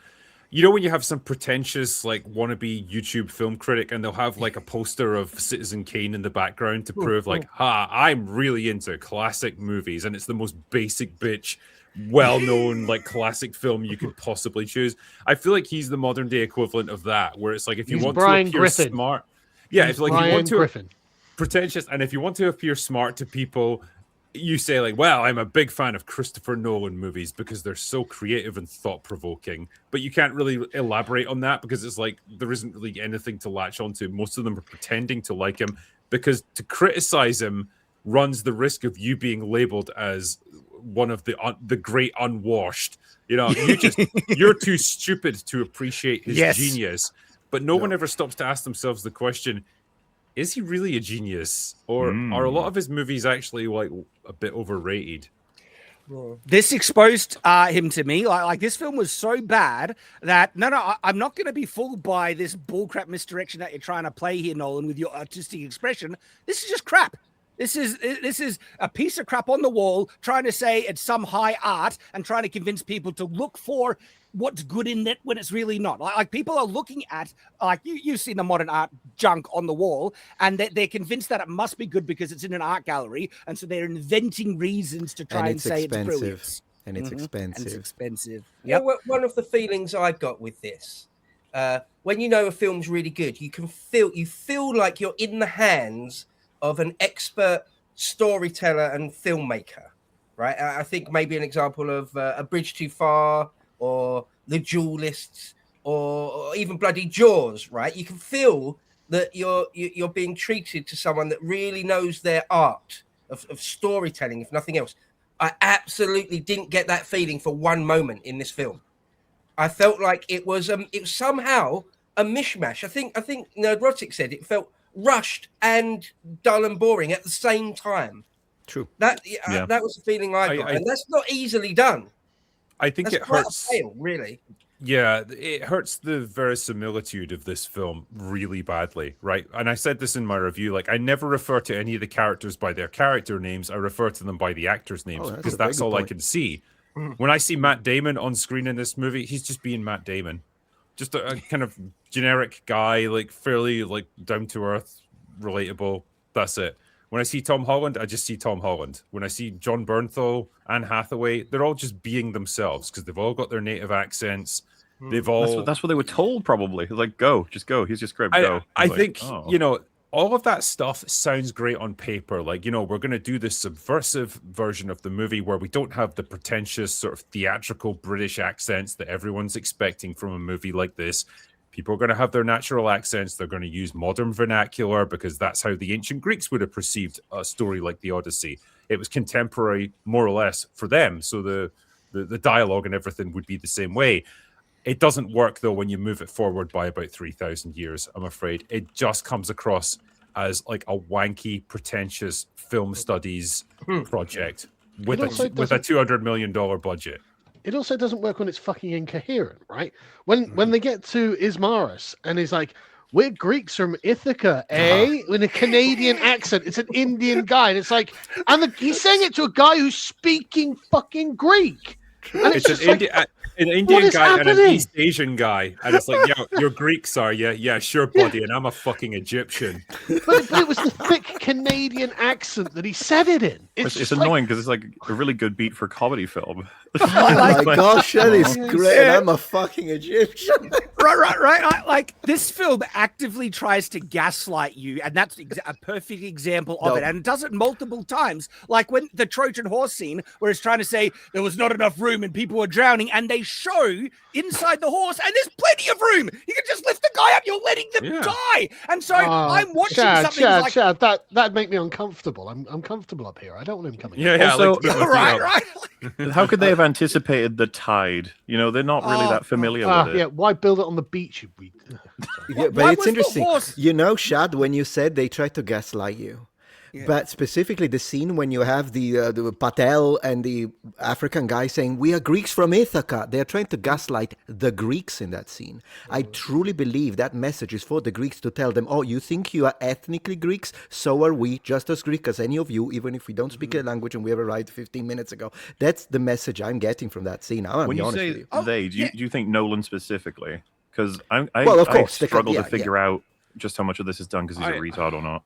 when you have some pretentious, like, wannabe YouTube film critic, and they'll have like a poster of Citizen Kane in the background to prove, like, I'm really into classic movies, and it's the most basic bitch, well-known, like, classic film you could possibly choose. I feel like he's the modern day equivalent of that, where it's like, if you want to appear smart, if like you want to pretentious, and if you want to appear smart to people, you say, like, well, I'm a big fan of Christopher Nolan movies because they're so creative and thought-provoking, but you can't really elaborate on that because it's like there isn't really anything to latch onto. Most of them are pretending to like him, because to criticize him runs the risk of you being labeled as one of the great unwashed. You're too stupid to appreciate his genius. But no one ever stops to ask themselves the question, is he really a genius, or are a lot of his movies actually like a bit overrated? This exposed him to me. Like this film was so bad that I'm not going to be fooled by this bullcrap misdirection that you're trying to play here, Nolan, with your artistic expression. This is just crap. This is a piece of crap on the wall trying to say it's some high art and trying to convince people to look for what's good in it when it's really not. Like people are looking at, like you've seen the modern art junk on the wall, and they're convinced that it must be good because it's in an art gallery, and so they're inventing reasons to try and say it's brilliant. And it's expensive. And it's expensive. Yep. One of the feelings I got with this, when a film's really good, you feel like you're in the hands of an expert storyteller and filmmaker, right? I think maybe an example of A Bridge Too Far, or The Duelists, or even bloody Jaws, right? You can feel that you're being treated to someone that really knows their art of storytelling, if nothing else. I absolutely didn't get that feeling for one moment in this film. I felt like it was somehow a mishmash. I think Nerdrotic said it felt rushed and dull and boring at the same time. True. That was the feeling I got, and that's not easily done. I think it hurts. Fail, really. Yeah, it hurts the verisimilitude of this film really badly, right? And I said this in my review, like, I never refer to any of the characters by their character names. I refer to them by the actors' names, because that's all I can see. When I see Matt Damon on screen in this movie, he's just being Matt Damon. Just a kind of generic guy, like fairly like down to earth, relatable. That's it. When I see Tom Holland, I just see Tom Holland. When I see John Bernthal, Anne Hathaway, they're all just being themselves because they've all got their native accents. They've all... That's what they were told, probably. Like, just go. Here's your script, go. I think, you know, all of that stuff sounds great on paper. Like, you know, we're going to do this subversive version of the movie where we don't have the pretentious sort of theatrical British accents that everyone's expecting from a movie like this. People are going to have their natural accents. They're going to use modern vernacular because that's how the ancient Greeks would have perceived a story like the Odyssey. It was contemporary, more or less, for them. So the dialogue and everything would be the same way. It doesn't work, though, when you move it forward by about 3,000 years, I'm afraid. It just comes across as like a wanky, pretentious film studies project with a $200 million budget. It also doesn't work when it's fucking incoherent, right? When they get to Ismaris and he's like, we're Greeks from Ithaca, eh? In a Canadian accent. It's an Indian guy. And it's like, he's saying it to a guy who's speaking fucking Greek. And it's just an Indian guy and an East Asian guy, and it's like, yeah, you're Greeks, are you? Yeah, sure, buddy, and I'm a fucking Egyptian. But it was the thick Canadian accent that he said it in. It's annoying because it's like a really good beat for a comedy film. Oh my gosh, that is great. Yeah. I'm a fucking Egyptian. Right. Like, this film actively tries to gaslight you, and that's a perfect example of it. And it does it multiple times. Like when the Trojan horse scene, where it's trying to say there was not enough room and people were drowning, and they show inside the horse, and there's plenty of room. You can just lift the guy up. You're letting them die. And so I'm watching something like Chad, that'd make me uncomfortable. I'm comfortable up here. I don't want him coming. Yeah. Also, right. How could they have anticipated the tide? You know, they're not really that familiar with it. Yeah, why build it on the beach? Yeah, but it's interesting. You know, Shad, when you said they tried to gaslight you. Yeah. But specifically the scene when you have the Patel and the African guy saying, we are Greeks from Ithaca. They're trying to gaslight the Greeks in that scene. I truly believe that message is for the Greeks to tell them, oh, you think you are ethnically Greeks? So are we, just as Greek as any of you, even if we don't speak a language and we have arrived 15 minutes ago. That's the message I'm getting from that scene. When you say they, do you think Nolan specifically? Because I struggle to figure out just how much of this is done because he's a retard or not.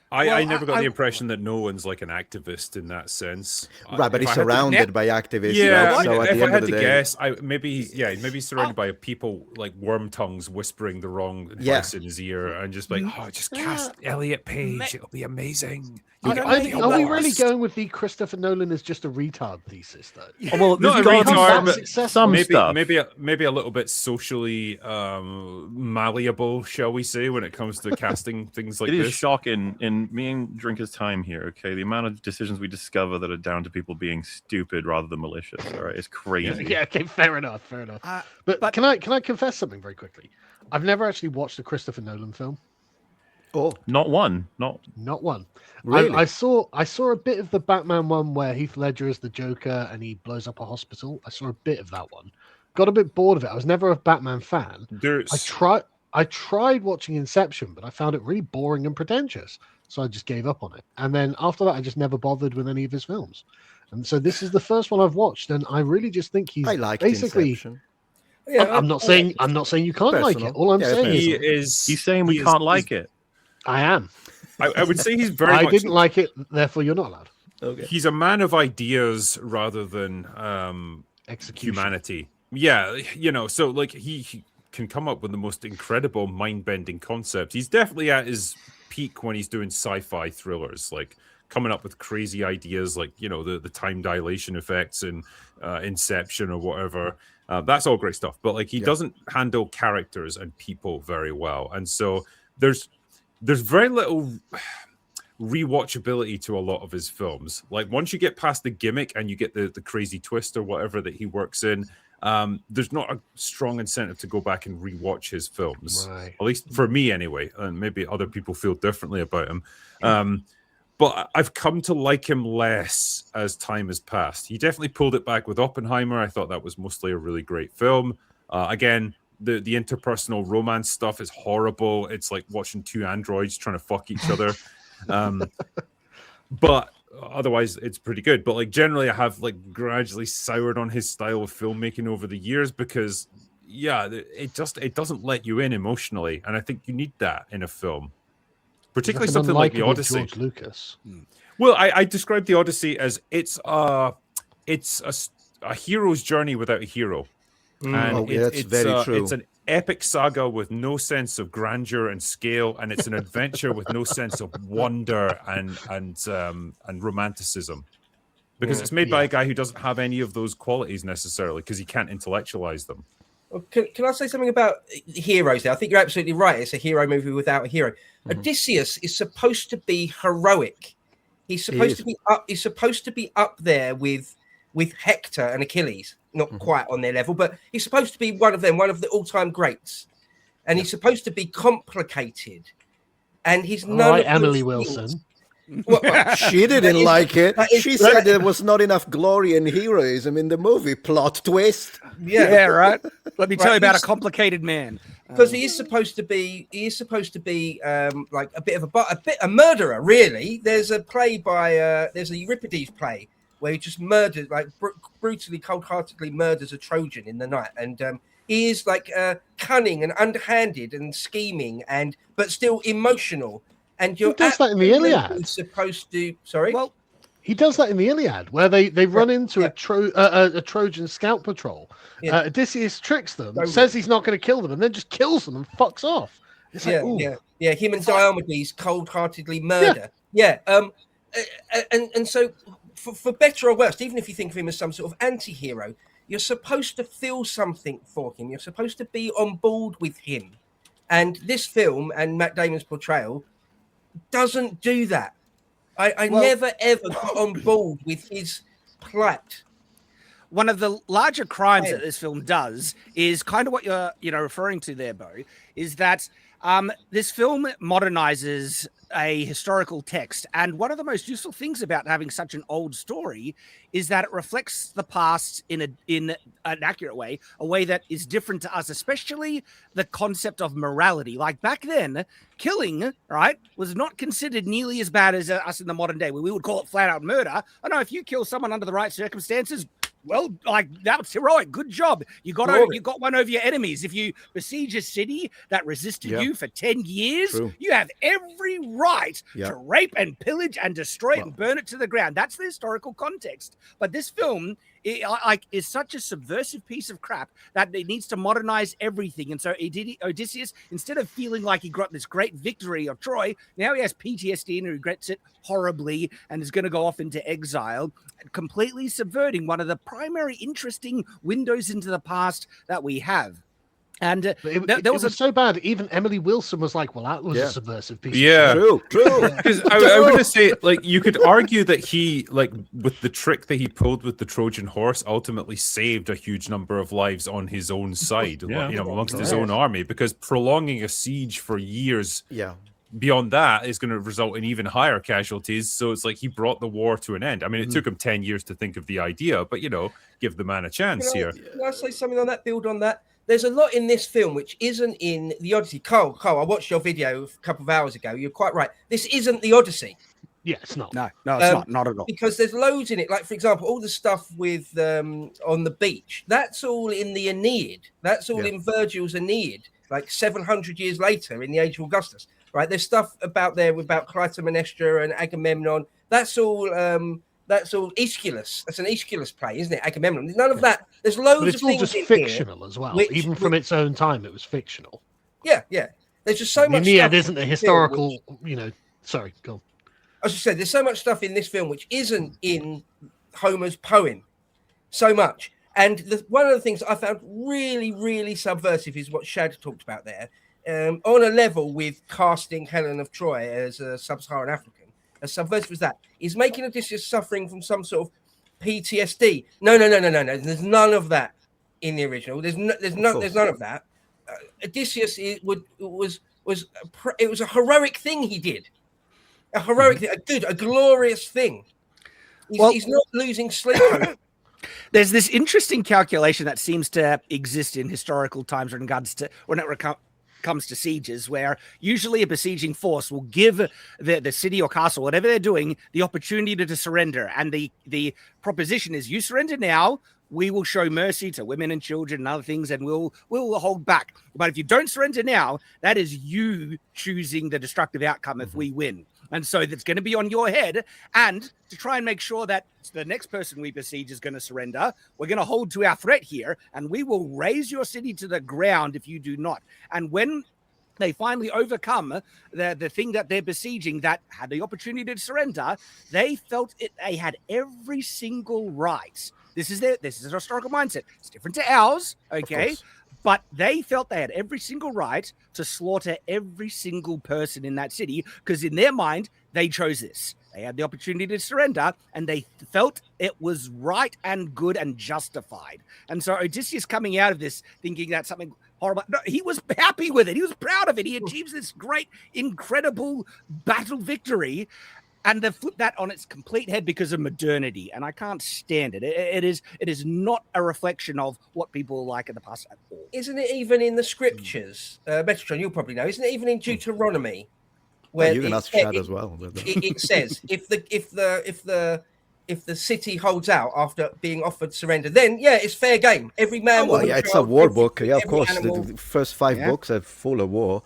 I never got the impression that Nolan's like an activist in that sense. Right, but he's surrounded by activists. Yeah, so if I had to guess, maybe he's surrounded by people like worm tongues whispering the wrong advice in his ear and just like, just cast Elliot Page. It'll be amazing. Are we really going with the Christopher Nolan is just a retard thesis, though? Well, not a retard, but some stuff. Maybe a little bit socially malleable, shall we say, when it comes to casting things like this. It is shocking in me and Drinker's time here, okay? The amount of decisions we discover that are down to people being stupid rather than malicious, all right? It's crazy. Yeah, okay, fair enough. But can I confess something very quickly? I've never actually watched a Christopher Nolan film. Oh, not one. Not one. Really? I saw a bit of the Batman one where Heath Ledger is the Joker and he blows up a hospital. I saw a bit of that one. Got a bit bored of it. I was never a Batman fan. I tried watching Inception, but I found it really boring and pretentious. So I just gave up on it. And then after that, I just never bothered with any of his films. And so this is the first one I've watched, and I really just think he's basically. Inception. Yeah, I'm not saying you can't like it. All I'm saying is he's saying we can't like it. I am. I would say he's very. I didn't like it, therefore you're not allowed. Okay. He's a man of ideas rather than humanity. Yeah, so like he can come up with the most incredible mind-bending concepts. He's definitely at his peak when he's doing sci-fi thrillers, like coming up with crazy ideas, like the time dilation effects in Inception or whatever. That's all great stuff, but like he doesn't handle characters and people very well, and so there's very little rewatchability to a lot of his films. Like once you get past the gimmick and you get the crazy twist or whatever that he works in, there's not a strong incentive to go back and rewatch his films. Right. At least for me anyway, and maybe other people feel differently about him. But I've come to like him less as time has passed. He definitely pulled it back with Oppenheimer. I thought that was mostly a really great film. Again, the interpersonal romance stuff is horrible. It's like watching two androids trying to fuck each other. But otherwise it's pretty good. But like generally I have like gradually soured on his style of filmmaking over the years because it doesn't let you in emotionally, and I think you need that in a film, particularly something like the Odyssey. George Lucas. Well, I described the Odyssey as it's a hero's journey without a hero. And that's very true. It's an epic saga with no sense of grandeur and scale, and it's an adventure with no sense of wonder and romanticism, because it's made by a guy who doesn't have any of those qualities necessarily, because he can't intellectualize them. Well, can I say something about heroes there? I think you're absolutely right. It's a hero movie without a hero. Odysseus is supposed to be heroic. He's supposed to be up. He's supposed to be up there with Hector and Achilles. Not quite on their level, but he's supposed to be one of them, one of the all-time greats. And he's supposed to be complicated. And he's none of Emily those Wilson. things. Well, She didn't like it. She said there was not enough glory and heroism in the movie. Plot twist. Yeah, right. Let me tell you about a complicated man. Because he is supposed to be like a bit of a murderer, really. There's a play by there's a Euripides play where he just murders, like brutally, cold-heartedly murders a Trojan in the night, and he is like cunning and underhanded and scheming, but still emotional. And you're does that in the Iliad. Supposed to, sorry. Well, he does that in the Iliad, where they run into a Trojan scout patrol. Yeah. Odysseus tricks them, says he's not going to kill them, and then just kills them and fucks off. It's like, yeah. Him and Diomedes cold-heartedly murder. Yeah. And so, for better or worse, even if you think of him as some sort of anti-hero, you're supposed to feel something for him. You're supposed to be on board with him. And this film and Matt Damon's portrayal doesn't do that. I never, ever got on board with his plight. One of the larger crimes that this film does is kind of what you're referring to there, Bo, is that this film modernizes a historical text. And one of the most useful things about having such an old story is that it reflects the past in an accurate way, a way that is different to us, especially the concept of morality. Like back then, killing, right, was not considered nearly as bad as us in the modern day, where we would call it flat out murder. I know if you kill someone under the right circumstances, well, like that's heroic. Good job. You got one over your enemies. If you besiege a city that resisted you for 10 years, you have every right to rape and pillage and destroy it and burn it to the ground. That's the historical context. But this film is such a subversive piece of crap that it needs to modernize everything. And so Odysseus, instead of feeling like he got this great victory of Troy, now he has PTSD and he regrets it horribly and is going to go off into exile, completely subverting one of the primary interesting windows into the past that we have. And it was so bad. Even Emily Wilson was like, "Well, that was a subversive piece." True. Because I was going to say, like, you could argue that he, like, with the trick that he pulled with the Trojan horse, ultimately saved a huge number of lives on his own side, amongst his own army, because prolonging a siege for years. Beyond that is going to result in even higher casualties. So it's like he brought the war to an end. I mean, it took him 10 years to think of the idea, but give the man a chance here. Can I say something on that? Build on that. There's a lot in this film which isn't in the Odyssey. Carl, I watched your video a couple of hours ago. You're quite right. This isn't the Odyssey. Yeah, it's not. No, it's not at all. Because there's loads in it. Like, for example, all the stuff with on the beach. That's all in the Aeneid. That's all in Virgil's Aeneid. Like 700 years later in the Age of Augustus. Right? There's stuff about Clytemnestra and Agamemnon. That's all Aeschylus. That's an Aeschylus play, isn't it? Agamemnon. There's none of that. There's loads but it's of all things just in fictional here, as well. Even from its own time, it was fictional. Yeah. There's just so much. Aeneid isn't a historical. Sorry, go on. As I said, there's so much stuff in this film which isn't in Homer's poem. So much. And one of the things I found really, really subversive is what Shad talked about there. On a level with casting Helen of Troy as a sub-Saharan African, as subversive as that, is making Odysseus suffering from some sort of PTSD. No. There's none of that in the original. There's none of that. Odysseus was a heroic thing he did, a heroic thing, a glorious thing. He's not losing sleep over it. There's this interesting calculation that seems to exist in historical times in regards to when it comes to sieges, where usually a besieging force will give the city or castle, whatever they're doing, the opportunity to surrender. And the proposition is, you surrender now, we will show mercy to women and children and other things, and we'll hold back. But if you don't surrender now, that is you choosing the destructive outcome if we win. And so that's going to be on your head. And to try and make sure that the next person we besiege is going to surrender, we're going to hold to our threat here, and we will raise your city to the ground if you do not. And when they finally overcome the thing that they're besieging that had the opportunity to surrender, they felt they had every single right. This is their historical mindset. It's different to ours, okay? But they felt they had every single right to slaughter every single person in that city, because in their mind, they chose this. They had the opportunity to surrender, and they felt it was right and good and justified. And so Odysseus coming out of this thinking that something horrible. No, he was happy with it. He was proud of it. He achieves this great, incredible battle victory. And they flip that on its complete head because of modernity, and I can't stand it. It is not a reflection of what people like in the past at all. Isn't it even in the scriptures? Metatron, you'll probably know. Isn't it even in Deuteronomy? Where you can ask Chad as well. It says if the city holds out after being offered surrender, then it's fair game. Every man. Well, it's a war book. Yeah, of course. The first 5 books are full of war.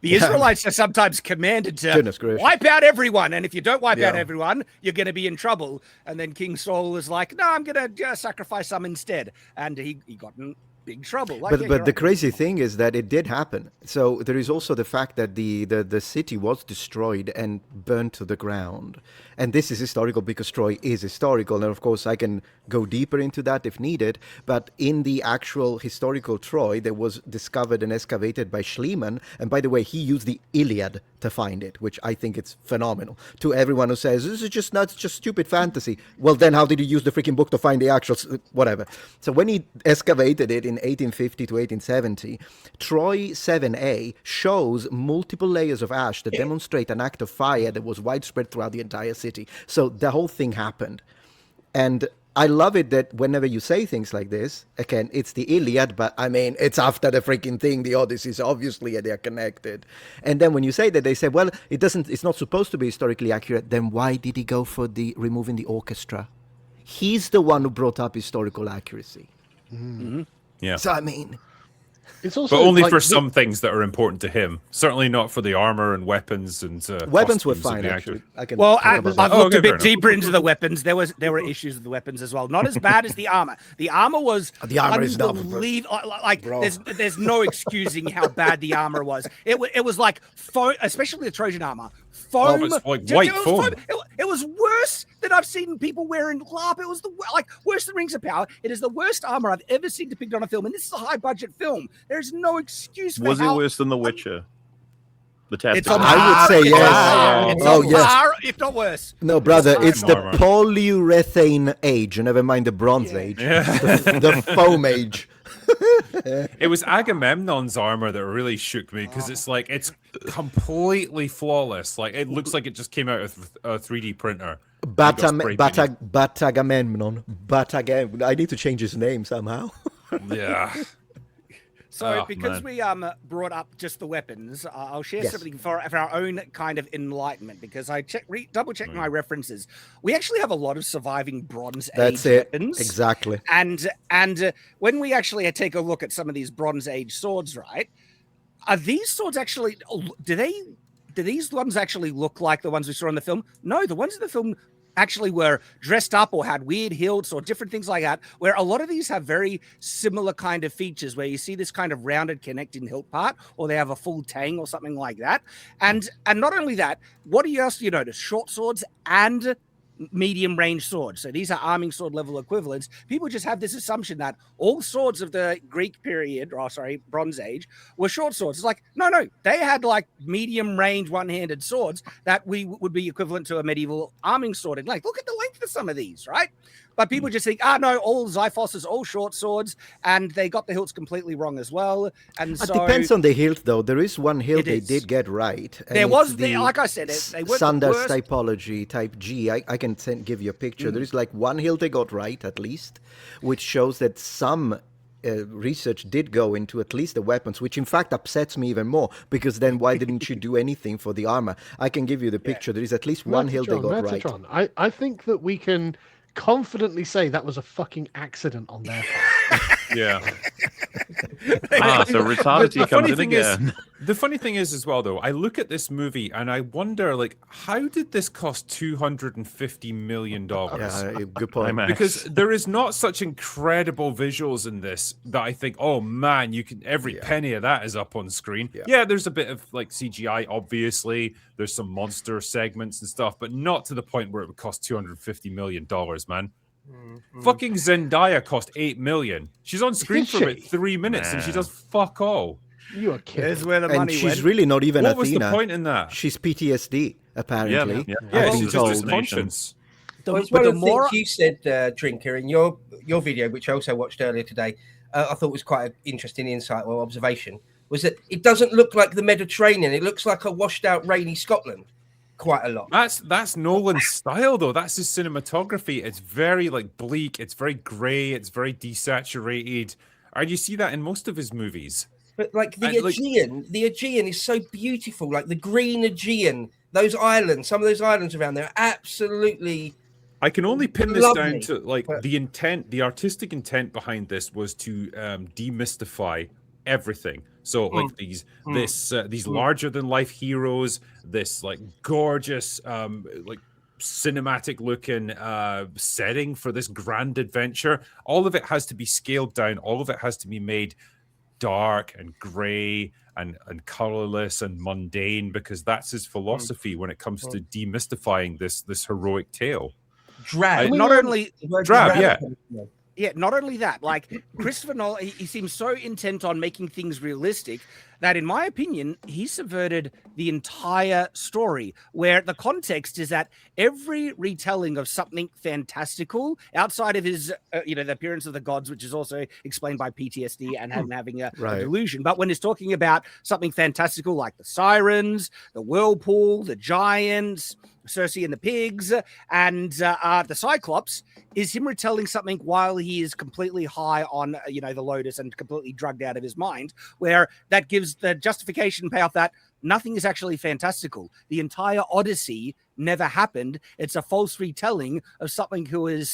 The Israelites are sometimes commanded to wipe out everyone. And if you don't wipe out everyone, you're going to be in trouble. And then King Saul was like, no, I'm going to sacrifice some instead. And he got in big trouble. But the crazy thing is that it did happen. So there is also the fact that the city was destroyed and burned to the ground. And this is historical because Troy is historical. And of course, I can go deeper into that if needed. But in the actual historical Troy, that was discovered and excavated by Schliemann. And by the way, he used the Iliad to find it, which I think it's phenomenal. To everyone who says, this is just nuts, just stupid fantasy. Well, then how did he use the freaking book to find the actual, whatever. So when he excavated it in 1850 to 1870, Troy 7a shows multiple layers of ash that demonstrate an act of fire that was widespread throughout the entire city. So the whole thing happened. And I love it that whenever you say things like this, again, it's the Iliad, but I mean, it's after the freaking thing, the Odyssey, so obviously they're connected. And then when you say that, they say, well, it's not supposed to be historically accurate. Then why did he go for removing the orchestra? He's the one who brought up historical accuracy. Mm-hmm. Yeah. So, I mean, it's also but only for some things that are important to him. Certainly not for the armor and weapons and weapons were fine. Actually, I've looked a bit deeper into the weapons. There were issues with the weapons as well. Not as bad as the armor. The armor was unbelievable. Like there's no excusing how bad the armor was. It was like foam, especially the Trojan armor. Foam, like white foam. It was worse than I've seen people wearing LARP. It was worse than Rings of Power. It is the worst armor I've ever seen depicted on a film, and this is a high budget film. There's no excuse for Was it worse than The Witcher? The test. I would say yes. If not worse. No, brother, it's the polyurethane age. Never mind the Bronze Age. The foam age. It was Agamemnon's armor that really shook me because it's like it's completely flawless. Like it looks like it just came out of a 3D printer. Batagamemnon. I need to change his name somehow. Yeah. So because we brought up just the weapons, I'll share something for our own kind of enlightenment, because I double-checked my references. We actually have a lot of surviving Bronze Age weapons. Exactly. And when we actually take a look at some of these Bronze Age swords, right, are these swords actually, do these ones actually look like the ones we saw in the film? No, the ones in the film actually were dressed up or had weird hilts or different things like that, where a lot of these have very similar kind of features where you see this kind of rounded connecting hilt part, or they have a full tang or something like that. And not only that, what else do you notice? Short swords and medium range swords. So these are arming sword level equivalents. People just have this assumption that all swords of the Greek period, Bronze Age, were short swords. It's like, no, they had like medium range one-handed swords that would be equivalent to a medieval arming sword. And like, look at the length of some of these, right? But people just think, no, all Xiphos is all short swords, and they got the hilts completely wrong as well. And so it depends on the hilt, though. There is one hilt they did get right. There was, like I said, they were Sanders typology type G. I can give you a picture. There is like one hilt they got right, at least, which shows that some research did go into at least the weapons, which in fact upsets me even more, because then why didn't you do anything for the armor? I can give you the picture. There is at least one hilt they got right. I think that we can confidently say that was a fucking accident on their part. Yeah. So retardity comes in is, again. the funny thing is as well, though, I look at this movie and I wonder, like, how did this cost $250 million? Yeah, good point. Because there is not such incredible visuals in this that I think, oh man, you can every penny of that is up on screen. Yeah, there's a bit of like CGI, obviously. There's some monster segments and stuff, but not to the point where it would cost $250 million, man. Fucking Zendaya cost $8 million. She's on screen for about 3 minutes and she does fuck all. You are kidding. There's where the And money she's went. really not even What Athena. was the point in that? She's PTSD, apparently. Yeah, I've been she's just his told. conscience. Well, it's but one the of the more- things you said, Drinker, in your video, which I also watched earlier today, I thought was quite an interesting insight or observation, was that it doesn't look like the Mediterranean. It looks like a washed-out, rainy Scotland quite a lot. That's Nolan's style, though. That's his cinematography. It's very like bleak. It's very grey. It's very desaturated. And you see that in most of his movies. But like the Aegean is so beautiful. Like the green Aegean, those islands, some of those islands around there, are absolutely. I can only pin this Lovely, down to like the intent, the artistic intent behind this was to demystify everything. So like these larger than life heroes, this like gorgeous like cinematic looking setting for this grand adventure. All of it has to be scaled down. All of it has to be made dark and gray and colorless and mundane, because that's his philosophy when it comes to demystifying this heroic tale. Drab. Not only Drab, yeah. not only that, like Christopher Nolan, he seems so intent on making things realistic that, in my opinion, he subverted the entire story, where the context is that every retelling of something fantastical outside of his, the appearance of the gods, which is also explained by PTSD and having a delusion. But when he's talking about something fantastical like the sirens, the whirlpool, the giants, Cersei and the pigs, and the Cyclops, is him retelling something while he is completely high on, the Lotus and completely drugged out of his mind, where that gives the justification payoff that nothing is actually fantastical. The entire Odyssey never happened. It's a false retelling of something who is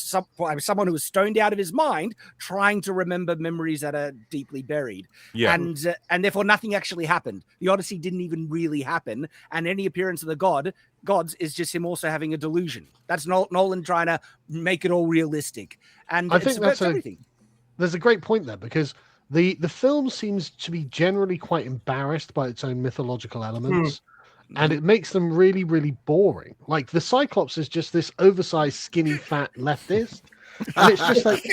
someone who is stoned out of his mind, trying to remember memories that are deeply buried. Yeah. And therefore nothing actually happened. The Odyssey didn't even really happen. And any appearance of the gods is just him also having a delusion. That's Nolan trying to make it all realistic. And I think that's everything. There's a great point there, because the film seems to be generally quite embarrassed by its own mythological elements. And it makes them really, really boring. Like the Cyclops is just this oversized, skinny, fat leftist. And it's just like,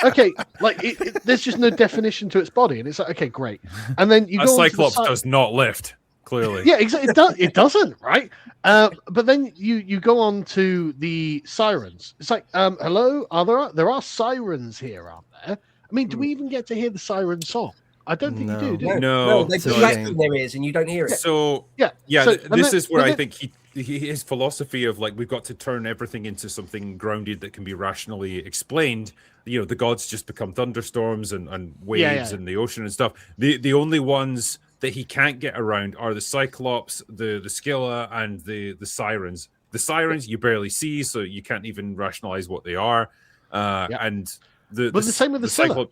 okay, like there's just no definition to its body. And it's like, okay, great. And then you go on Cyclops does not lift, clearly. Yeah, exactly. It doesn't, right? But then you go on to the sirens. It's like, hello, there are sirens here, aren't there? I mean, do we even get to hear the siren song? I don't think you do you? No, they put black in their ears and you don't hear it. So this is where I think his philosophy of like, we've got to turn everything into something grounded that can be rationally explained. The gods just become thunderstorms and waves in the ocean and stuff. The only ones that he can't get around are the Cyclops, the Scylla, and the sirens. The sirens you barely see, so you can't even rationalize what they are. And the same with the Scylla.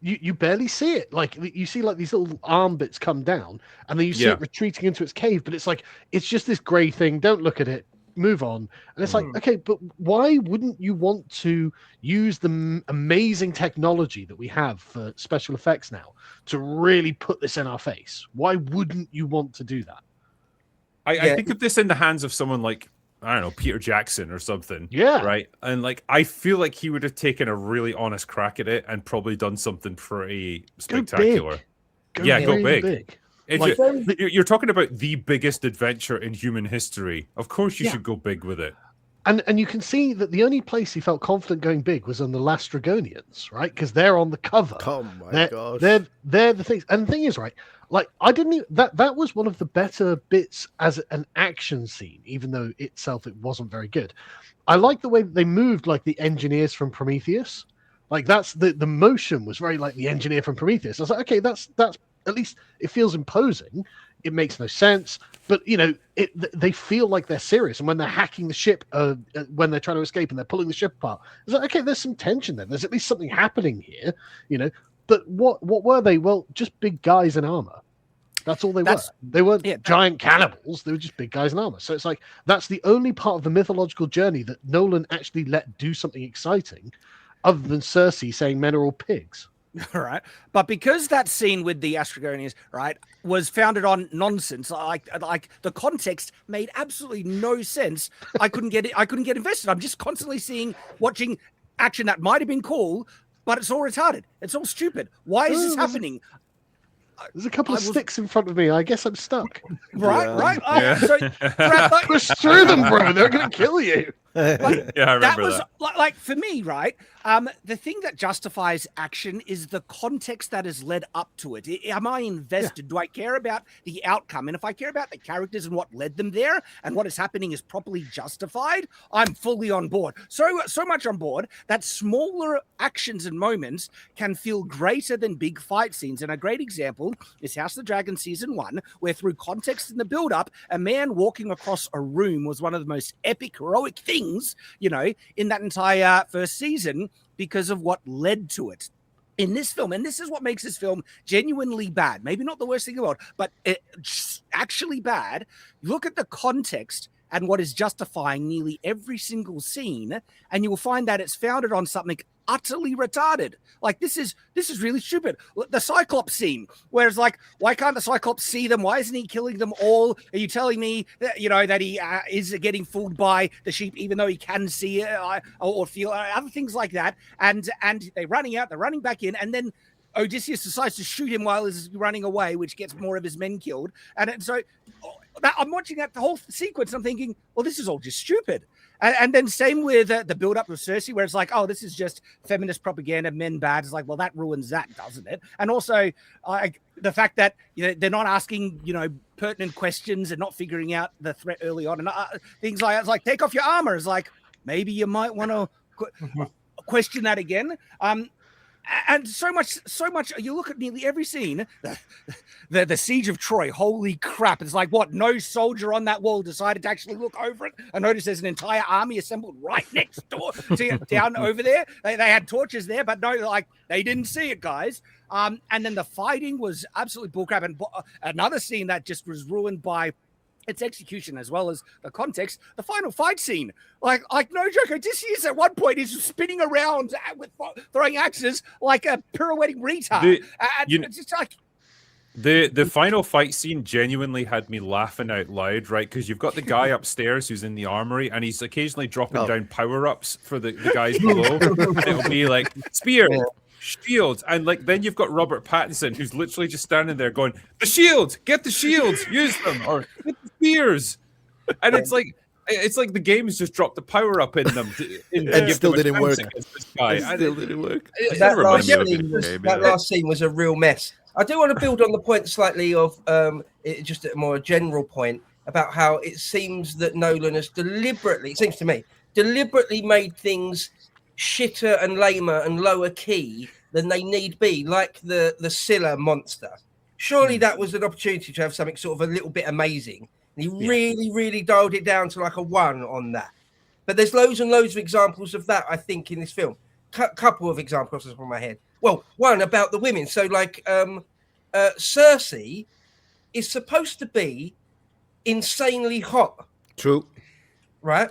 You barely see it. Like you see like these little arm bits come down, and then you see it retreating into its cave, but it's like it's just this grey thing. Don't look at it. Move on. And it's like, okay, but why wouldn't you want to use the amazing technology that we have for special effects now to really put this in our face? Why wouldn't you want to do that? I think of this in the hands of someone like, I don't know, Peter Jackson or something. Yeah. Right. And like, I feel like he would have taken a really honest crack at it and probably done something pretty spectacular. Go big. You're talking about the biggest adventure in human history. Of course you should go big with it. And you can see that the only place he felt confident going big was on the Last Dragonians, right? Because they're on the cover. Oh my gosh. They're the things. And the thing is, right, like I didn't even, that was one of the better bits as an action scene, even though it wasn't very good. I like the way that they moved like the engineers from Prometheus. Like that's the motion was very like the engineer from Prometheus. I was like, okay, that's at least it feels imposing. it makes no sense. But they feel like they're serious, and when they're hacking the ship, when they're trying to escape and they're pulling the ship apart, it's like, okay, there's some tension there. There's at least something happening here, But what were they? Well, just big guys in armor. That's all they were. They weren't giant cannibals. They were just big guys in armor. So it's like that's the only part of the mythological journey that Nolan actually let do something exciting, other than Cersei saying men are all pigs. All right, but because that scene with the Astragonians, right, was founded on nonsense, like the context made absolutely no sense. I couldn't get it. I couldn't get invested. I'm just constantly watching action that might have been cool, but it's all retarded. It's all stupid. Why is this happening? There's a couple of sticks in front of me. I guess I'm stuck. Right. Yeah. Push through them, bro. They're going to kill you. I remember that was like for me, right? The thing that justifies action is the context that has led up to it. Am I invested? Do I care about the outcome? And if I care about the characters and what led them there and what is happening is properly justified, I'm fully on board. So much on board that smaller actions and moments can feel greater than big fight scenes. And a great example is House of the Dragon Season 1, where through context in the build-up, a man walking across a room was one of the most epic, heroic things, in that entire first season because of what led to it. In this film, and this is what makes this film genuinely bad, maybe not the worst thing in the world, but it's actually bad. Look at the context and what is justifying nearly every single scene, and you will find that it's founded on something utterly retarded. Like this is really stupid. The Cyclops scene, where it's like, why can't the Cyclops see them? Why isn't he killing them all? Are you telling me that that he is getting fooled by the sheep, even though he can see or feel other things like that? And they're running out, they're running back in, and then Odysseus decides to shoot him while he's running away, which gets more of his men killed. And so I'm watching that the whole sequence. I'm thinking, well, this is all just stupid. And then same with the build-up of Cersei, where it's like, oh, this is just feminist propaganda, men bad. It's like, well, that ruins that, doesn't it? And also the fact that they're not asking pertinent questions and not figuring out the threat early on, and things like that. It's like, take off your armor. It's like, maybe you might want to question that again. And so much. You look at nearly every scene. The siege of Troy. Holy crap! It's like what? No soldier on that wall decided to actually look over it. I noticed there's an entire army assembled right next door down over there. They had torches there, but no, like they didn't see it, guys. And then the fighting was absolutely bullcrap. And another scene that just was ruined by its execution as well as the context. The final fight scene, like no joke, Odysseus at one point is spinning around with throwing axes like a pirouetting retard. It's just like the final fight scene genuinely had me laughing out loud, right? Because you've got the guy upstairs who's in the armory, and he's occasionally dropping down power-ups for the guys below. And it'll be like spear. Shields, and then you've got Robert Pattinson who's literally just standing there going, the shields, get the shields, use them, or get the spears, and it's like the game's just dropped the power up in them and still didn't work. That last scene was a real mess. I do want to build on the point slightly of just a more general point about how it seems that Nolan has deliberately made things shitter and lamer and lower key than they need be, like the Scylla monster. Surely that was an opportunity to have something sort of a little bit amazing. And he really dialed it down to like a 1 on that. But there's loads and loads of examples of that, I think, in this film. Couple of examples off the top of my head. Well, one about the women. So like Cersei is supposed to be insanely hot. True. Right?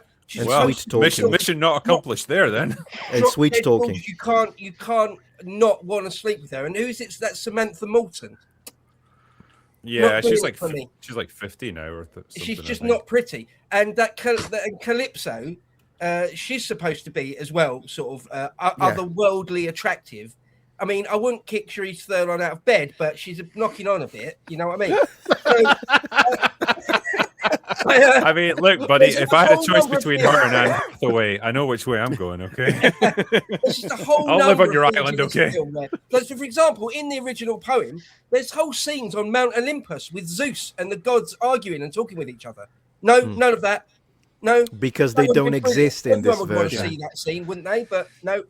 Mission not accomplished there then. And sweet talking. You can't not want to sleep with her. And who's it? That's Samantha Moulton. Yeah, she's like 50 now or something. She's just not pretty. And that Calypso, she's supposed to be as well, sort of otherworldly attractive. I mean, I wouldn't kick Charlize Theron out of bed, but she's knocking on a bit. You know what I mean? I mean, look, buddy, if I had a choice between her and Anne Hathaway, I know which way I'm going, okay? I'll live on your island, okay? Because, for example, in the original poem, there's whole scenes on Mount Olympus with Zeus and the gods arguing and talking with each other. No, none of that. No. Because they don't exist in this version. Would see that scene, wouldn't they? But no.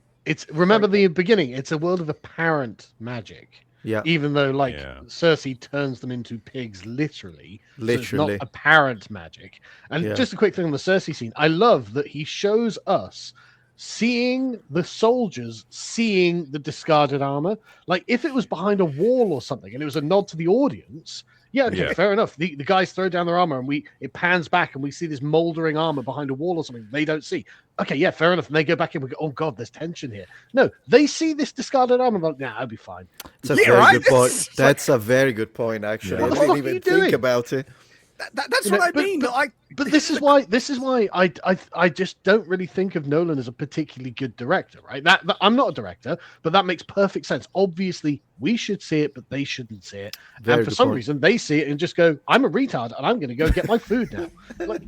Remember the beginning, it's a world of apparent magic. Yeah. Even though, like, Yeah. Cersei turns them into pigs, literally. So it's Literally. not apparent magic. And Yeah. just a quick thing on the Cersei scene. I love that he shows us seeing the soldiers seeing the discarded armor. Like, if it was behind a wall or something and it was a nod to the audience, yeah, okay, Yeah. fair enough. The guys throw down their armor and it pans back and we see this moldering armor behind a wall or something they don't see. Okay, yeah, fair enough. And they go back and we go, oh god, there's tension here. No, they see this discarded armor. Like, nah, I'll be fine. It's a Yeah, very right? good point. It's That's a very good point, actually. Yeah. I What the fuck didn't are you even think doing? about it. That's You what know, I mean. Like, But this is why I just don't really think of Nolan as a particularly good director, right? That I'm not a director, but that makes perfect sense. Obviously, we should see it, but they shouldn't see it. Very and for good some point. reason, they see it and just go, "I'm a retard, and I'm going to go get my food now." Like,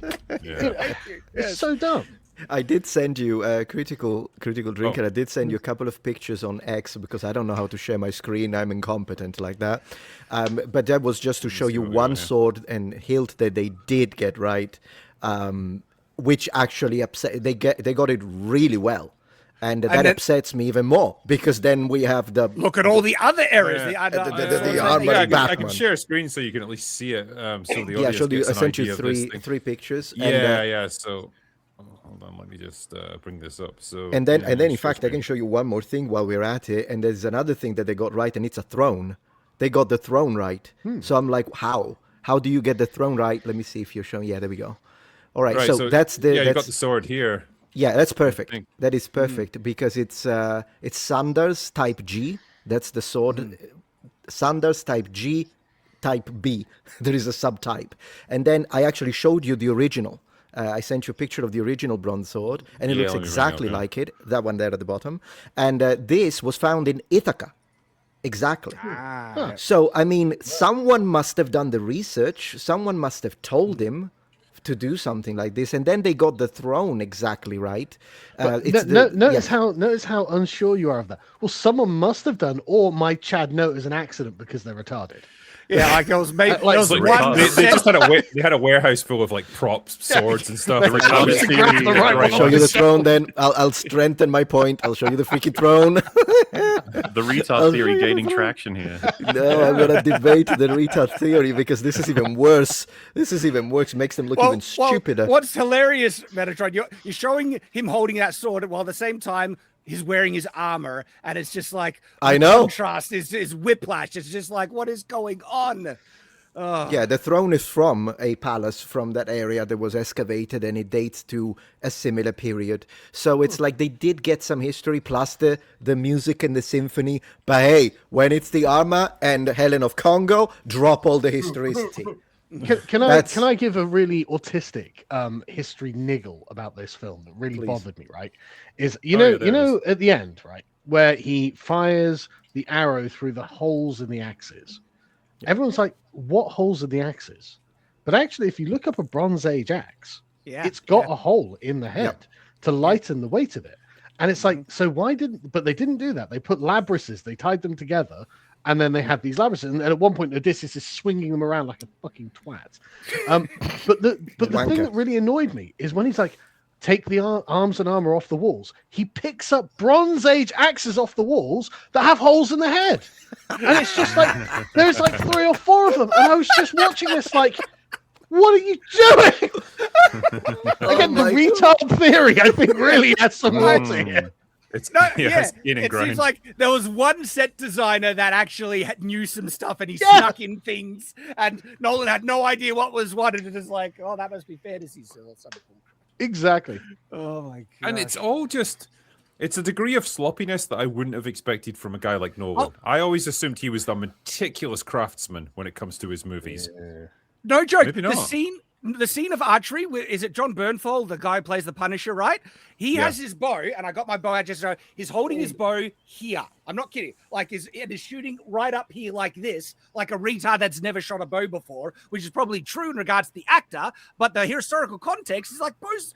Yeah. it's so dumb. I did send you critical drinker. I did send you a couple of pictures on X because I don't know how to share my screen. I'm incompetent like that. But that was just to show you one sword and hilt that they did get right, which actually upset. They got it really well, and that then- upsets me even more because then we have the look at all the other errors. Yeah. The The armor Yeah, back I can one. share a screen so you can at least see it. So the yeah. audience I gets an sent you idea of this thing. three pictures. Yeah, and, yeah. So hold on, let me just bring this up. So And then, yeah, in share fact, I screen. can show you one more thing while we're at it. And there's another thing that they got right, and it's a throne. They got the throne right. So I'm like, how? How do you get the throne right? Let me see if you're showing. Yeah, there we go. All right. Right, So that's the. yeah. You got That's, the sword here. yeah, that's perfect. think. That is perfect because it's Sanders type G. That's the sword. Sanders type G, type B. There is a subtype, and then I actually showed you the original. I sent you a picture of the original bronze sword, and it Yeah, looks let me bring it up, exactly yeah. like it. That one there at the bottom, and this was found in Ithaca. Exactly. So, I mean, someone must have done the research. Someone must have told him to do something like this, and then they got the throne exactly right. Notice how unsure you are of that. Well, someone must have done, or my Chad note is an accident because they're retarded. Yeah, like it was made. Like, There was it's Like, one they set- just had they had a warehouse full of like props, swords, and stuff. They retarded grabbed the right I'll one. show you the throne. Then I'll strengthen my point. I'll show you the freaking throne. The retard theory gaining traction here. No, I'm gonna debate the retard theory because this is even worse. This is even worse. It makes them look even stupider. What's hilarious, Metatron, you're showing him holding that sword while at the same time he's wearing his armor, and it's just like I the know. contrast is whiplash. It's just like, what is going on? Yeah, the throne is from a palace from that area that was excavated, and it dates to a similar period. So it's like they did get some history plus the music and the symphony. But hey, when it's the armor and Helen of Congo, drop all the historicity. Can I give a really autistic history niggle about this film that really bothered me? Right, is you know at the end, right, where he fires the arrow through the holes in the axes. Everyone's like, what holes in the axes? But actually, if you look up a Bronze Age axe, it's got a hole in the head to lighten the weight of it. And it's like, so why didn't? But they didn't do that. They put labrises. They tied them together. And then they had these labrises, and at one point Odysseus is swinging them around like a fucking twat. But the thing that really annoyed me is when he's like, take the arms and armor off the walls. He picks up Bronze Age axes off the walls that have holes in the head, and it's just like there's like 3 or 4 of them, and I was just watching this like, what are you doing? Again, the retard theory I think really has some roots here. It's It ingrained. seems like there was one set designer that actually knew some stuff, and he snuck in things, and Nolan had no idea what was what, and it was like, oh, that must be fantasy or something. Exactly. Oh my god! And it's all just. It's a degree of sloppiness that I wouldn't have expected from a guy like Nolan. I always assumed he was the meticulous craftsman when it comes to his movies. No joke. Maybe The not. scene of archery, is it John Bernthal, the guy who plays the Punisher, right? He has his bow, and I got my bow out just so he's holding his bow here. I'm not kidding. Like he's shooting right up here like this, like a retard that's never shot a bow before, which is probably true in regards to the actor, but the historical context is like bows.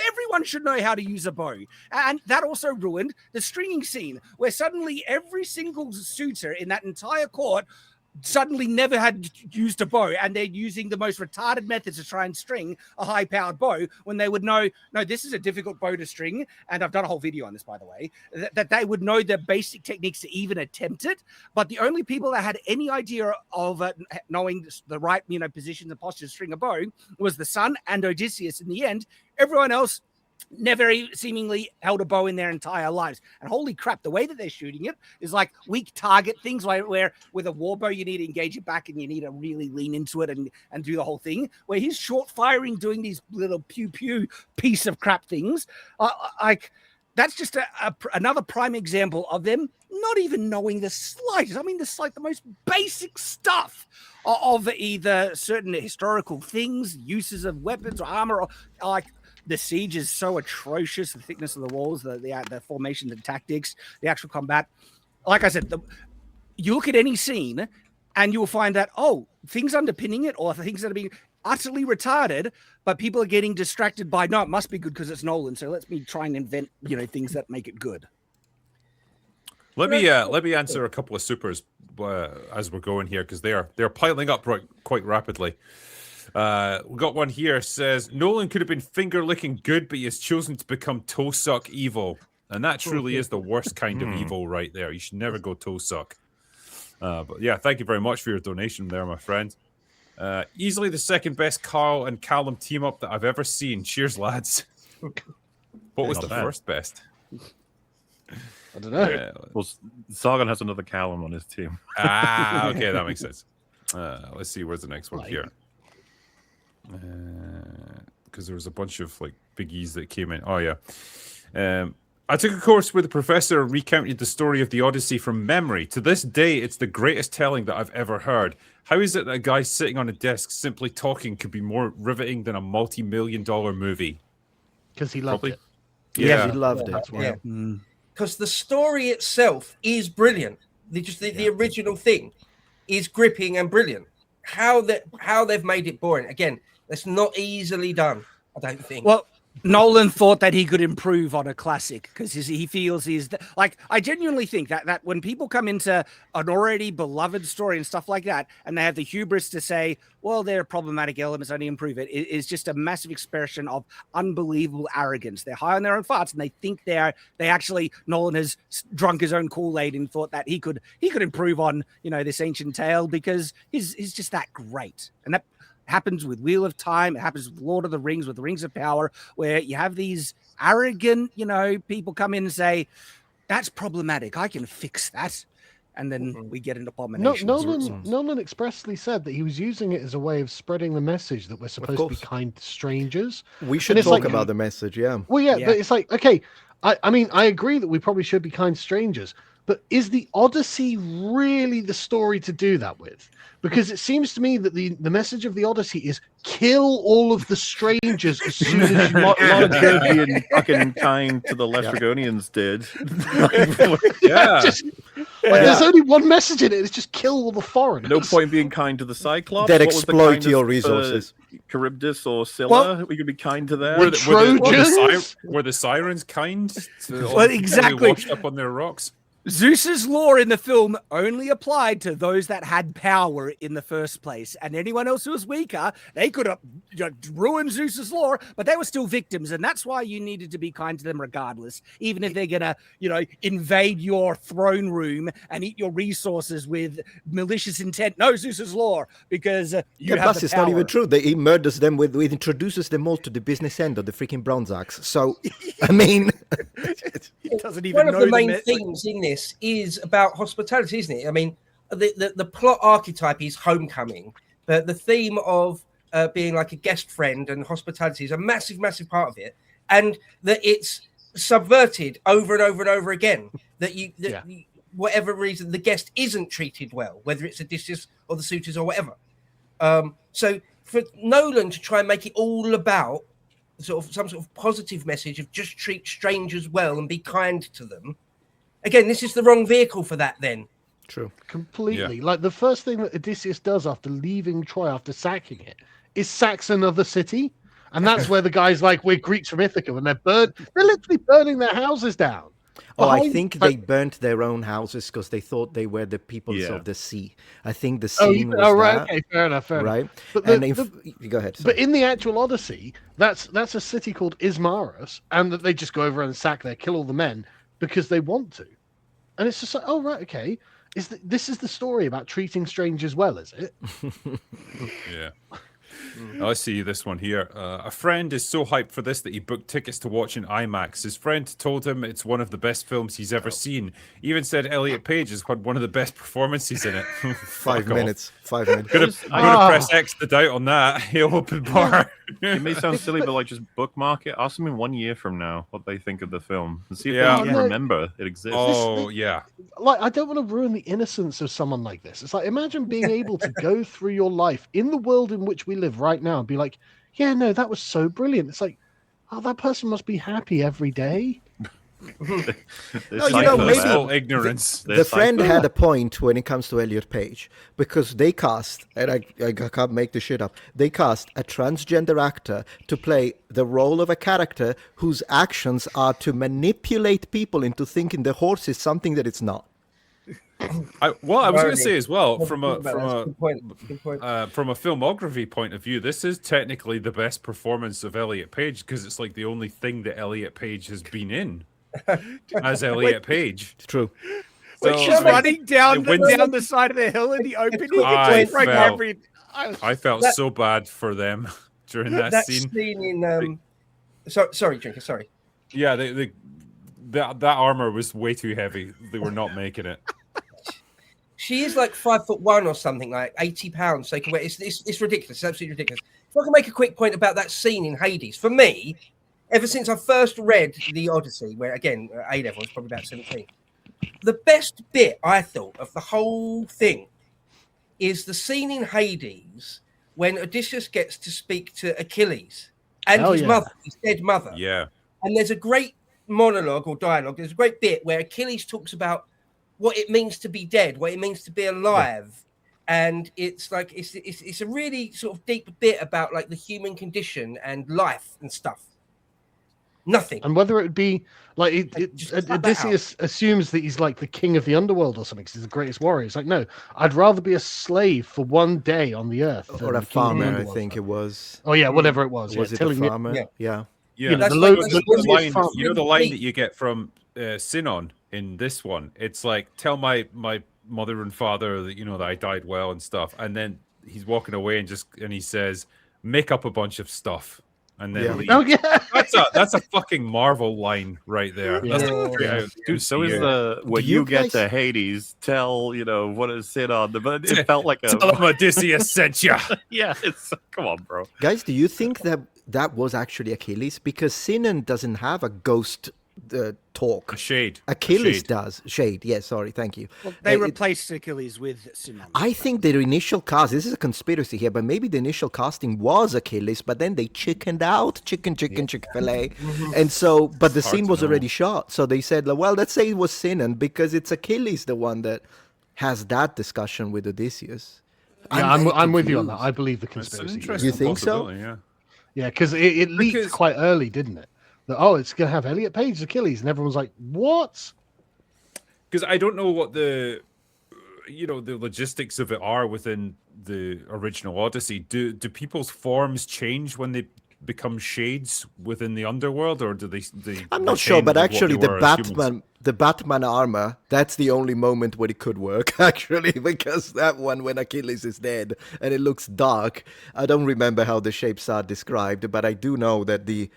Everyone should know how to use a bow. And that also ruined the stringing scene where suddenly every single suitor in that entire court suddenly never had used a bow, and they're using the most retarded methods to try and string a high-powered bow when they would know, no, this is a difficult bow to string, and I've done a whole video on this, by the way, that they would know the basic techniques to even attempt it. But the only people that had any idea of knowing the right, positions and postures to string a bow was the son and Odysseus in the end. Everyone else never seemingly held a bow in their entire lives. And holy crap, the way that they're shooting it is like weak target things, where with a war bow you need to engage your back and you need to really lean into it and do the whole thing, where he's short firing doing these little pew pew piece of crap things. Like that's just another prime example of them not even knowing the slightest. I mean, this is like the most basic stuff of either certain historical things, uses of weapons or armor, or like the siege is so atrocious, the thickness of the walls, the formation, the tactics, the actual combat. Like I said, you look at any scene and you'll find that, things underpinning it or things that are being utterly retarded, but people are getting distracted by, no, it must be good because it's Nolan, so let's try and invent, things that make it good. Let me answer a couple of supers as we're going here, because they're piling up quite rapidly. We got one here, says Nolan could have been finger licking good, but he has chosen to become toe suck evil, and that truly is the worst kind of evil right there. You should never go toe suck. But yeah, thank you very much for your donation there, my friend. Easily the second best Carl and Callum team up that I've ever seen. Cheers, lads. What was the first best? I don't know. Well, Sargon has another Callum on his team. Okay, that makes sense. Let's see, where's the next one here? Because there was a bunch of like biggies that came in. Oh yeah. I took a course where the professor recounted the story of the Odyssey from memory. To this day, it's the greatest telling that I've ever heard. How is it that a guy sitting on a desk simply talking could be more riveting than a multi-million-dollar movie? Because he loved it. Yeah, he loved it. Yeah. Because the story itself is brilliant. The original thing is gripping and brilliant. How they've made it boring. Again, that's not easily done, I don't think. Well, Nolan thought that he could improve on a classic because he feels I genuinely think that when people come into an already beloved story and stuff like that, and they have the hubris to say, well, there are problematic elements, only improve it, is just a massive expression of unbelievable arrogance. They're high on their own farts, and they think Nolan has drunk his own Kool-Aid and thought that he could improve on, this ancient tale because he's just that great. And that happens with Wheel of Time. It happens with Lord of the Rings, with the Rings of Power, where you have these arrogant, people come in and say, that's problematic. I can fix that. And then we get into abominations. Nolan expressly said that he was using it as a way of spreading the message that we're supposed to be kind to strangers. We should talk about the message, yeah. Well, yeah, but it's like, okay, I mean, I agree that we probably should be kind to strangers, but is the Odyssey really the story to do that with? Because it seems to me that the message of the Odyssey is kill all of the strangers as soon as you lot of good being fucking kind to the Lestragonians did. There's only one message in it. It's just kill all the foreigners. No point being kind to the Cyclops. That exploit your resources. Charybdis or Scylla, we could be kind to them. Were the sirens kind? Well, exactly. Washed up on their rocks. Zeus's law in the film only applied to those that had power in the first place, and anyone else who was weaker, they could have ruined Zeus's law, but they were still victims, and that's why you needed to be kind to them regardless, even if they're gonna, invade your throne room and eat your resources with malicious intent. No, Zeus's law, because you have plus the it's power. not even true. He murders them with introduces them all to the business end of the freaking Bronze Axe. So, I mean, it doesn't even one of the main themes in this is about hospitality, isn't it? I mean, the plot archetype is homecoming, but the theme of being like a guest friend and hospitality is a massive, massive part of it, and that it's subverted over and over and over again. That whatever reason the guest isn't treated well, whether it's Odysseus or the suitors or whatever. So for Nolan to try and make it all about some sort of positive message of just treat strangers well and be kind to them. Again, this is the wrong vehicle for that then. True. Completely. Like the first thing that Odysseus does after leaving Troy, after sacking it, is sacks another city. And that's where the guy's like, we're Greeks from Ithaca, and they're literally burning their houses down. Oh, I think they burnt their own houses because they thought they were the peoples Yeah. of the sea. I think the Oh, scene was right. that, Okay, fair enough. right? But And if go ahead. But in the actual Odyssey, that's a city called Ismaros, and that they just go over and sack there, kill all the men because they want to. And it's just like, oh right, okay. This is the story about treating strangers well, is it? Yeah. Oh, I see this one here. A friend is so hyped for this that he booked tickets to watch in IMAX. His friend told him it's one of the best films he's ever seen. He even said Elliot Page has had one of the best performances in it. 5 minutes. 5 minutes. Gonna press X to doubt on that. He'll open bar. It may sound silly, but like just bookmark it. Ask them in 1 year from now what they think of the film, and see if Yeah. they even remember it exists. Oh yeah. Like, I don't want to ruin the innocence of someone like this. It's like, imagine being able to go through your life in the world in which we live right now and be like, yeah, no, that was so brilliant. It's like, oh, that person must be happy every day. No, you know, maybe Blissful ignorance. the friend had a point when it comes to Elliot Page, because they cast, and I can't make this shit up, they cast a transgender actor to play the role of a character whose actions are to manipulate people into thinking the horse is something that it's not. I was going to say as well, Good from a point. from a filmography point of view, this is technically the best performance of Elliot Page because it's like the only thing that Elliot Page has been in as Elliot Page. It's true. When she's running down the side of the hill in the opening, I felt so bad for them during that scene. in sorry, Drinker, sorry. Yeah, that armor was way too heavy. They were not making it. She is like 5'1" or something, like 80 pounds. So it's ridiculous. It's absolutely ridiculous. If I can make a quick point about that scene in Hades, for me, ever since I first read the Odyssey, where again A level was probably about 17, the best bit I thought of the whole thing is the scene in Hades when Odysseus gets to speak to Achilles and mother, his dead mother. Yeah, and there's a great monologue or dialogue. There's a great bit where Achilles talks about what it means to be dead, what it means to be alive, and it's like it's a really sort of deep bit about like the human condition and life and stuff. Nothing. And whether it be like Odysseus assumes that he's like the king of the underworld or something because he's the greatest warrior. It's like, no, I'd rather be a slave for one day on the earth. Or a farmer, I think it was. Oh yeah, whatever it was. Was it a farmer? Yeah. You know, the line that you get from Sinon in this one. It's like, tell my mother and father that that I died well and stuff, and then he's walking away and he says, make up a bunch of stuff. And then leave. Oh, yeah. That's a fucking Marvel line right there. Yeah. Dude, so is the when you get to Hades, tell what is Sinon, but it felt like tell him Odysseus sent you. Yeah, it's come on, bro. Guys, do you think that was actually Achilles? Because Sinon doesn't have a ghost talk. A shade. Achilles does. Shade. Yeah, sorry. Thank you. Well, they replaced Achilles with Sinon. I think their initial cast, this is a conspiracy here, but maybe the initial casting was Achilles, but then they chickened out, Chick-fil-A. And so, but the scene was already shot. So they said, well, let's say it was Sinon because it's Achilles, the one that has that discussion with Odysseus. Yeah, I'm with you on that. I believe the conspiracy. You think so? Yeah, because it leaked quite early, didn't it? That, it's going to have Elliot Page Achilles, and everyone's like, what? Because I don't know what the logistics of it are within the original Odyssey. Do people's forms change when they become shades within the underworld, or do they I'm not sure, but actually the Batman armor, that's the only moment where it could work, actually, because that one when Achilles is dead and it looks dark, I don't remember how the shapes are described, but I do know that the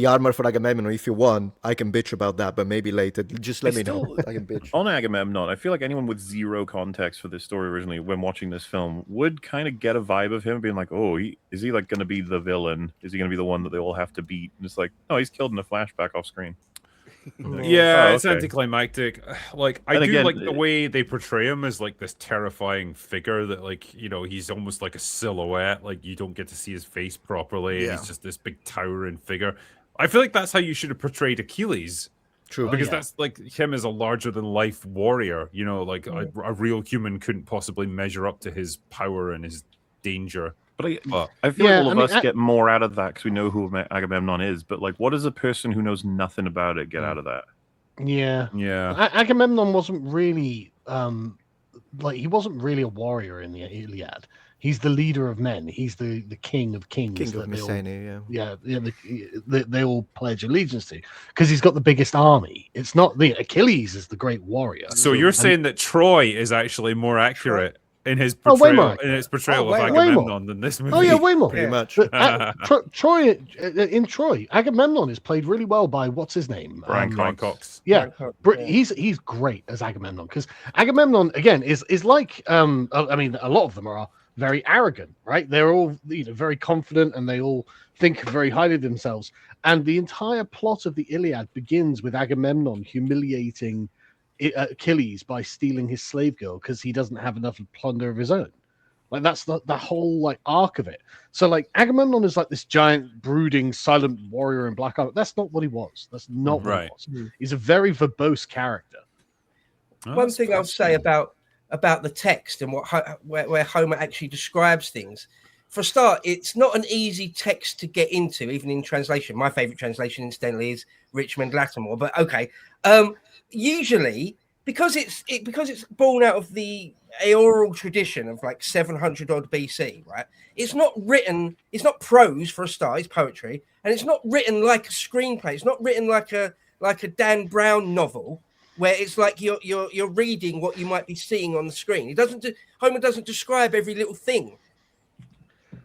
armor for Agamemnon, if you want, I can bitch about that, but maybe later. Just let me know. I can bitch. On Agamemnon, I feel like anyone with zero context for this story originally, when watching this film, would kind of get a vibe of him being like, oh, is he like going to be the villain? Is he going to be the one that they all have to beat? And it's like, no, he's killed in a flashback off screen. Yeah, it's anticlimactic. Like, I do like the way they portray him as like this terrifying figure that, like, he's almost like a silhouette. Like, you don't get to see his face properly. He's just this big towering figure. I feel like that's how you should have portrayed Achilles. True. Because that's like him as a larger than life warrior. Like a real human couldn't possibly measure up to his power and his danger. But I feel like all of us get more out of that because we know who Agamemnon is. But like, what does a person who knows nothing about it get out of that? Yeah. Agamemnon wasn't really he wasn't really a warrior in the Iliad. He's the leader of men. He's the king of kings. King of Mycenae, they all pledge allegiance to, because he's got the biggest army. It's not Achilles is the great warrior. So you're saying that Troy is actually more accurate in his portrayal, of Agamemnon than this movie? Oh yeah, way more. Pretty much. Troy in Troy, Agamemnon is played really well by what's his name? Brian Cox. Yeah, he's great as Agamemnon, because Agamemnon again is like I mean, a lot of them are very arrogant, right? They're all very confident, and they all think very highly of themselves. And the entire plot of the Iliad begins with Agamemnon humiliating Achilles by stealing his slave girl because he doesn't have enough plunder of his own. Like that's the whole like arc of it. So like Agamemnon is like this giant, brooding, silent warrior in black armor. That's not what he was. That's not what he was. He's a very verbose character. One thing I'll say about the text and where Homer actually describes things. For a start, it's not an easy text to get into, even in translation. My favorite translation, incidentally, is Richmond Lattimore. But okay, usually because it's born out of the oral tradition of like 700 odd BC, right? It's not written. It's not prose for a start. It's poetry, and it's not written like a screenplay. It's not written like a Dan Brown novel, where it's like you're reading what you might be seeing on the screen. Homer doesn't describe every little thing,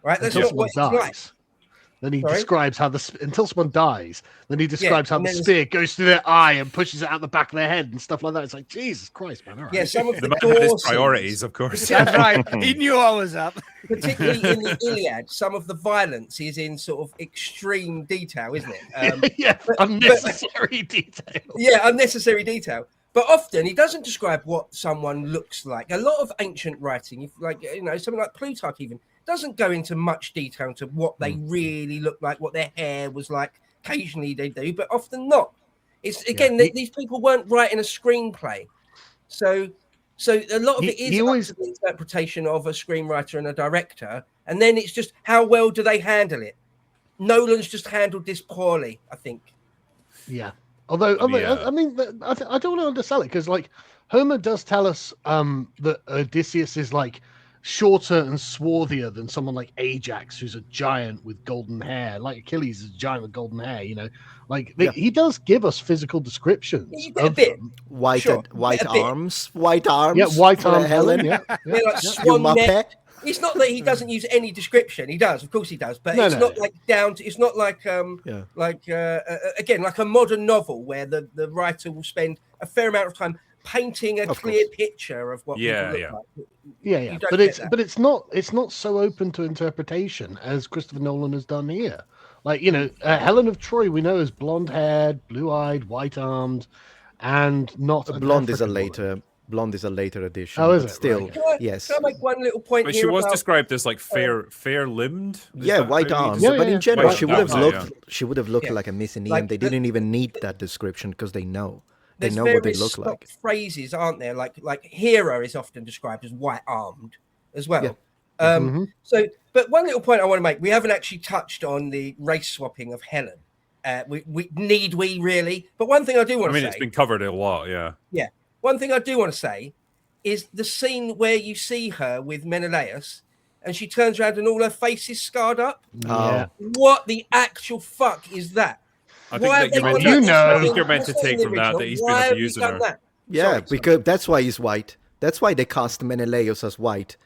right? That's not what it's like. Then he describes how until someone dies, then he describes how the spear goes through their eye and pushes it out the back of their head and stuff like that. It's like, Jesus Christ, man. All right. Yeah, some of the man had his priorities, of course. That's right. He knew I was up. Particularly in the Iliad, some of the violence is in sort of extreme detail, isn't it? Unnecessary detail. Yeah, unnecessary detail. But often he doesn't describe what someone looks like. A lot of ancient writing, something like Plutarch even, doesn't go into much detail into what they really look like, what their hair was like. Occasionally they do, but often not. It's again, these people weren't writing a screenplay. So a lot of it is up to the interpretation of a screenwriter and a director. And then it's just how well do they handle it? Nolan's just handled this poorly, I think. Yeah. Although, I mean, I don't want to undersell it, because like Homer does tell us that Odysseus is like shorter and swarthier than someone like Ajax, who's a giant with golden hair. Like Achilles is a giant with golden hair. He does give us physical descriptions. A bit. White arms. Yeah, white arms. Helen. Yeah, like swan neck. It's not that he doesn't use any description. He does, of course he does, but it's not like down to. It's not like again, like a modern novel where the writer will spend a fair amount of time painting a clear picture of what people look like. Yeah. But it's not so open to interpretation as Christopher Nolan has done here. Like Helen of Troy, we know is blonde-haired, blue-eyed, white-armed, and not blonde is a later addition. Oh, is it? Still, right. yes. Can I make one little point? But here she was about, described as like fair-limbed. White arms. Yeah, but in general, she would have looked. Yeah. She would have looked like a Miss Indian. They didn't even need that description because they know. They know what what they look like. Phrases, aren't there? Like Hero is often described as white-armed as well. Yeah. So, but one little point I want to make: we haven't actually touched on the race swapping of Helen. We really? But one thing I do want to say. It's been covered a lot. Yeah. Yeah. One thing I do want to say is the scene where you see her with Menelaus and she turns around and all her face is scarred up. Yeah. What the actual fuck is that? I think you're meant to take from that he's been abusing her. Yeah, because that's why he's white. That's why they cast Menelaus as white.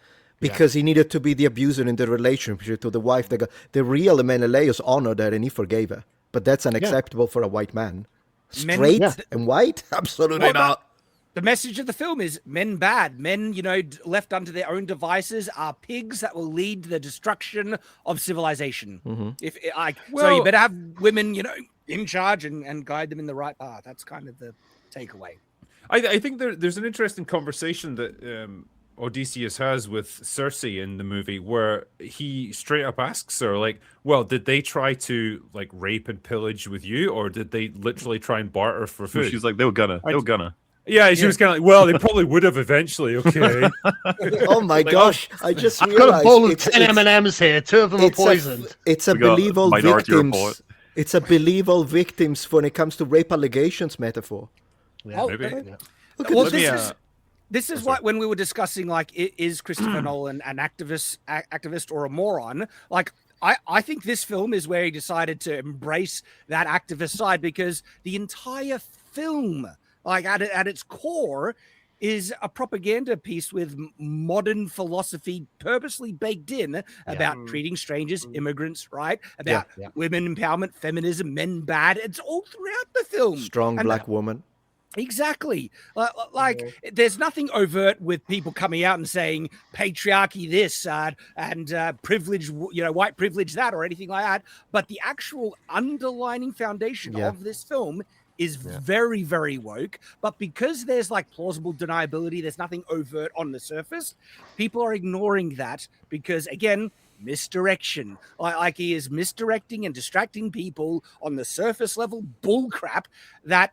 Because he needed to be the abuser in the relationship to the wife. The real Menelaus honored her and he forgave her. But that's unacceptable for a white man. Straight and white? Absolutely not. The message of the film is men bad. Men, left unto their own devices are pigs that will lead to the destruction of civilization. Mm-hmm. So you better have women, in charge and guide them in the right path. That's kind of the takeaway. I think there's an interesting conversation that Odysseus has with Circe in the movie, where he straight up asks her, like, well, did they try to like rape and pillage with you, or did they literally try and barter for food? She's like, they were gonna. Yeah, she was kind of like, well, they probably would have eventually. Okay. Oh my gosh! I just I've realized got a bowl of 10 M&Ms here. 2 of them are poisoned. It's a believe all victims. It's a believe all victims when it comes to rape allegations metaphor. Yeah, Oh, maybe. yeah. Well, let me, this is what when we were discussing like is Christopher Nolan an activist or a moron? Like I think this film is where he decided to embrace that activist side, because the entire film, like at its core, is a propaganda piece with modern philosophy purposely baked in about treating strangers, immigrants, right? About women empowerment, feminism, men bad. It's all throughout the film. Strong black woman. Exactly. Like there's nothing overt with people coming out and saying patriarchy this and privilege, white privilege that, or anything like that. But the actual underlining foundation of this film is very, very woke. But because there's like plausible deniability, there's nothing overt on the surface, people are ignoring that because, again, misdirection. Like he is misdirecting and distracting people on the surface level bullcrap that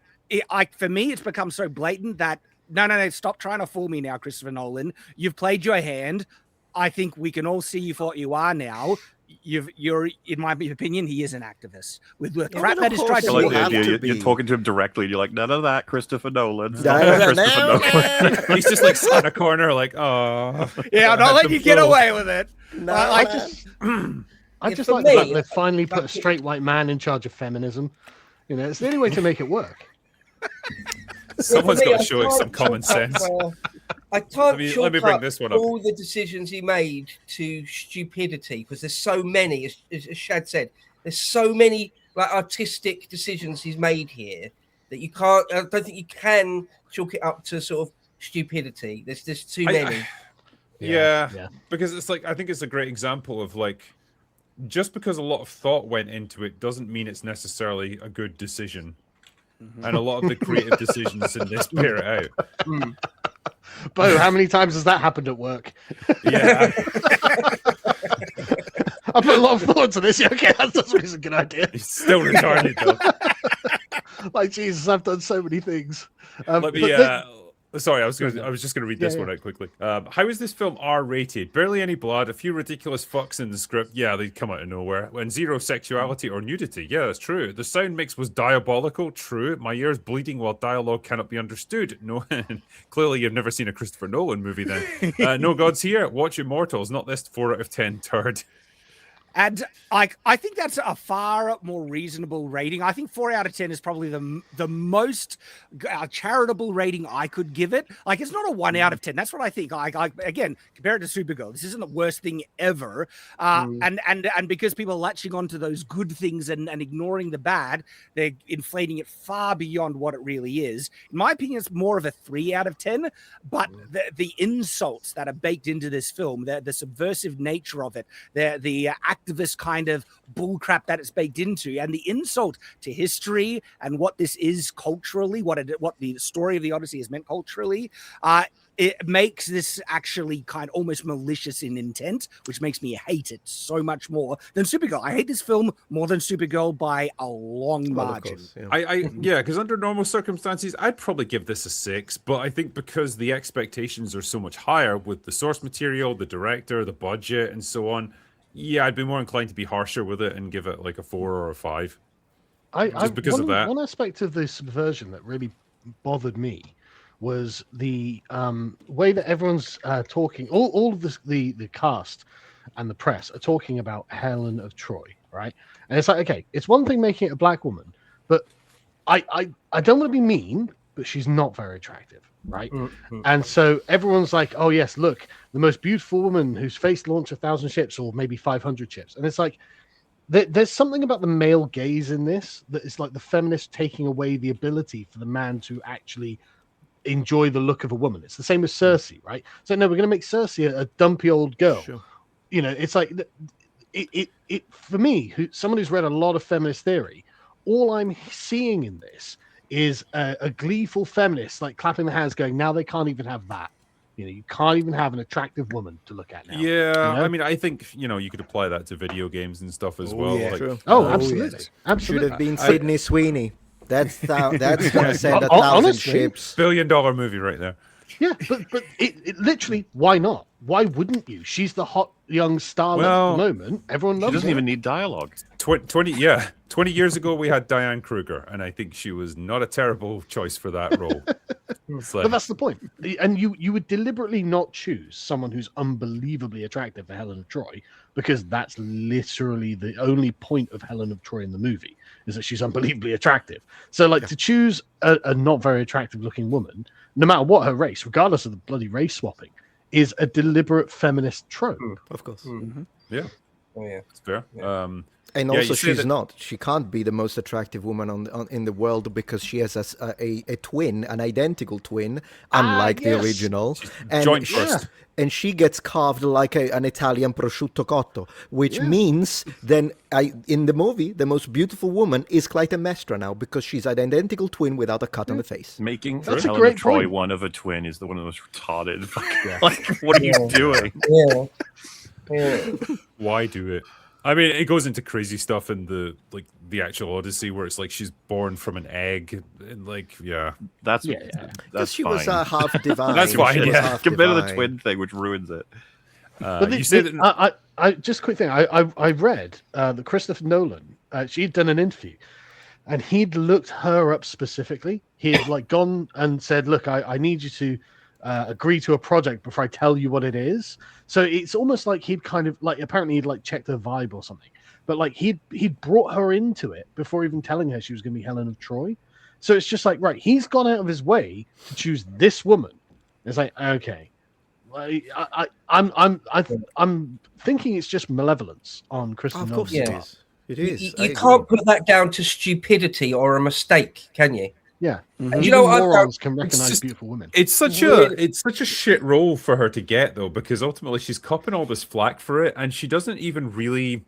for me, it's become so blatant that no, stop trying to fool me now, Christopher Nolan. You've played your hand. I think we can all see you for what you are now. You're, in my opinion, he is an activist with the crap that is tried to. I like the idea. You're talking to him directly. And you're like, none of that, Christopher Nolan. Christopher Nolan. He's just like sat in a corner, like, oh, yeah, I'm not letting you get away with it. No, I just like the fact they finally put a straight white man in charge of feminism. It's the only way to make it work. Someone's got to show it some common sense. I can't let me bring this one up. all the decisions he made to stupidity, because there's so many, as Shad said, there's so many like artistic decisions he's made here that you can't. I don't think you can chalk it up to sort of stupidity. There's just too many. Because it's like I think it's a great example of like just because a lot of thought went into it doesn't mean it's necessarily a good decision. And a lot of the creative decisions in this bear it out. Bo, how many times has that happened at work? Yeah. I put a lot of thought into this. Yeah, okay, that's a good idea. He's still retarded, though. Like, Jesus, I've done so many things. Let me... Sorry, I was just going to read this one out quickly. How is this film R-rated? Barely any blood, a few ridiculous fucks in the script. Yeah, they come out of nowhere. And zero sexuality or nudity. Yeah, that's true. The sound mix was diabolical. True. My ears bleeding while dialogue cannot be understood. No, clearly you've never seen a Christopher Nolan movie then. No gods here. Watch Immortals. Not this 4 out of 10 turd. And I think that's a far more reasonable rating. I think 4 out of 10 is probably the most charitable rating I could give it. Like, it's not a 1 out of 10. That's what I think. Again, compare it to Supergirl. This isn't the worst thing ever. And because people are latching onto those good things and ignoring the bad, they're inflating it far beyond what it really is. In my opinion, it's more of a 3 out of 10. But the insults that are baked into this film, the subversive nature of it, the activist kind of bullcrap that it's baked into, and the insult to history and what this is culturally, what the story of the Odyssey has meant culturally, it makes this actually kind of almost malicious in intent, which makes me hate it so much more than Supergirl. I hate this film more than Supergirl by a long margin. Course, yeah. Because under normal circumstances, I'd probably give this a 6, but I think because the expectations are so much higher with the source material, the director, the budget, and so on, yeah, I'd be more inclined to be harsher with it and give it like a 4 or a 5. Just because of that. One aspect of this subversion that really bothered me was the way that everyone's talking. All of the cast and the press are talking about Helen of Troy, right? And it's like, okay, it's one thing making it a black woman, but I don't want to be mean, but she's not very attractive, right? And so everyone's like, oh yes, look, the most beautiful woman whose face launched 1,000 ships or maybe 500 ships. And it's like, there's something about the male gaze in this that is like the feminist taking away the ability for the man to actually enjoy the look of a woman. It's the same with Cersei, right? So no, we're going to make Cersei a dumpy old girl. Sure. It's like it for me, someone who's read a lot of feminist theory, all I'm seeing in this is a gleeful feminist like clapping their hands, going, "Now they can't even have that." You can't even have an attractive woman to look at now. Yeah, I mean, I think you could apply that to video games and stuff as well. Yeah. Like, absolutely. Should have been Sydney Sweeney. That's going to send 1,000 ships. $1 billion movie right there. Yeah, but it literally, why not? Why wouldn't you? She's the hot young starlet at the moment. Everyone loves her. She doesn't even need dialogue. 20 years ago we had Diane Kruger, and I think she was not a terrible choice for that role. But that's the point. And you would deliberately not choose someone who's unbelievably attractive for Helen of Troy, because that's literally the only point of Helen of Troy in the movie, is that she's unbelievably attractive. So like to choose a not very attractive looking woman, no matter what her race, regardless of the bloody race swapping, is a deliberate feminist trope. Of course. Yeah. Oh yeah, It's fair. Yeah. And Yeah, also, you say she's that- not. She can't be the most attractive woman in the world, because she has a twin, an identical twin, unlike the yes. original. And joint she, first. and she gets carved like an Italian prosciutto cotto, which means then in the movie, the most beautiful woman is Clytemnestra now, because she's an identical twin without a cut on the face. Making That's a Helen great of Troy point. one of a twin is one of the most retarded. Like, what are you doing? yeah, yeah. Why do it? I mean, it goes into crazy stuff in the actual Odyssey, where it's like she's born from an egg, and That's Because that's she fine. was half divine. That's fine, She was yeah. half Compared to the divine. twin thing, which ruins it. But you say that. I just a quick thing. I read that Christopher Nolan, she'd done an interview, and he'd looked her up specifically. He'd like gone and said, "Look, I need you to agree to a project before I tell you what it is." So it's almost like he'd kind of like, apparently he'd like checked her vibe or something, but like he'd brought her into it before even telling her she was going to be Helen of Troy. So it's just like, right, he's gone out of his way to choose this woman. It's like, okay, I'm thinking it's just malevolence on Kristen Of course Nolan's it part. is. It is. You I agree. can't put that down to stupidity or a mistake, can you? Yeah, And you know what I've morons found? can recognize just- beautiful women. It's such Really? a shit role for her to get, though, because ultimately she's copping all this flack for it, and she doesn't even really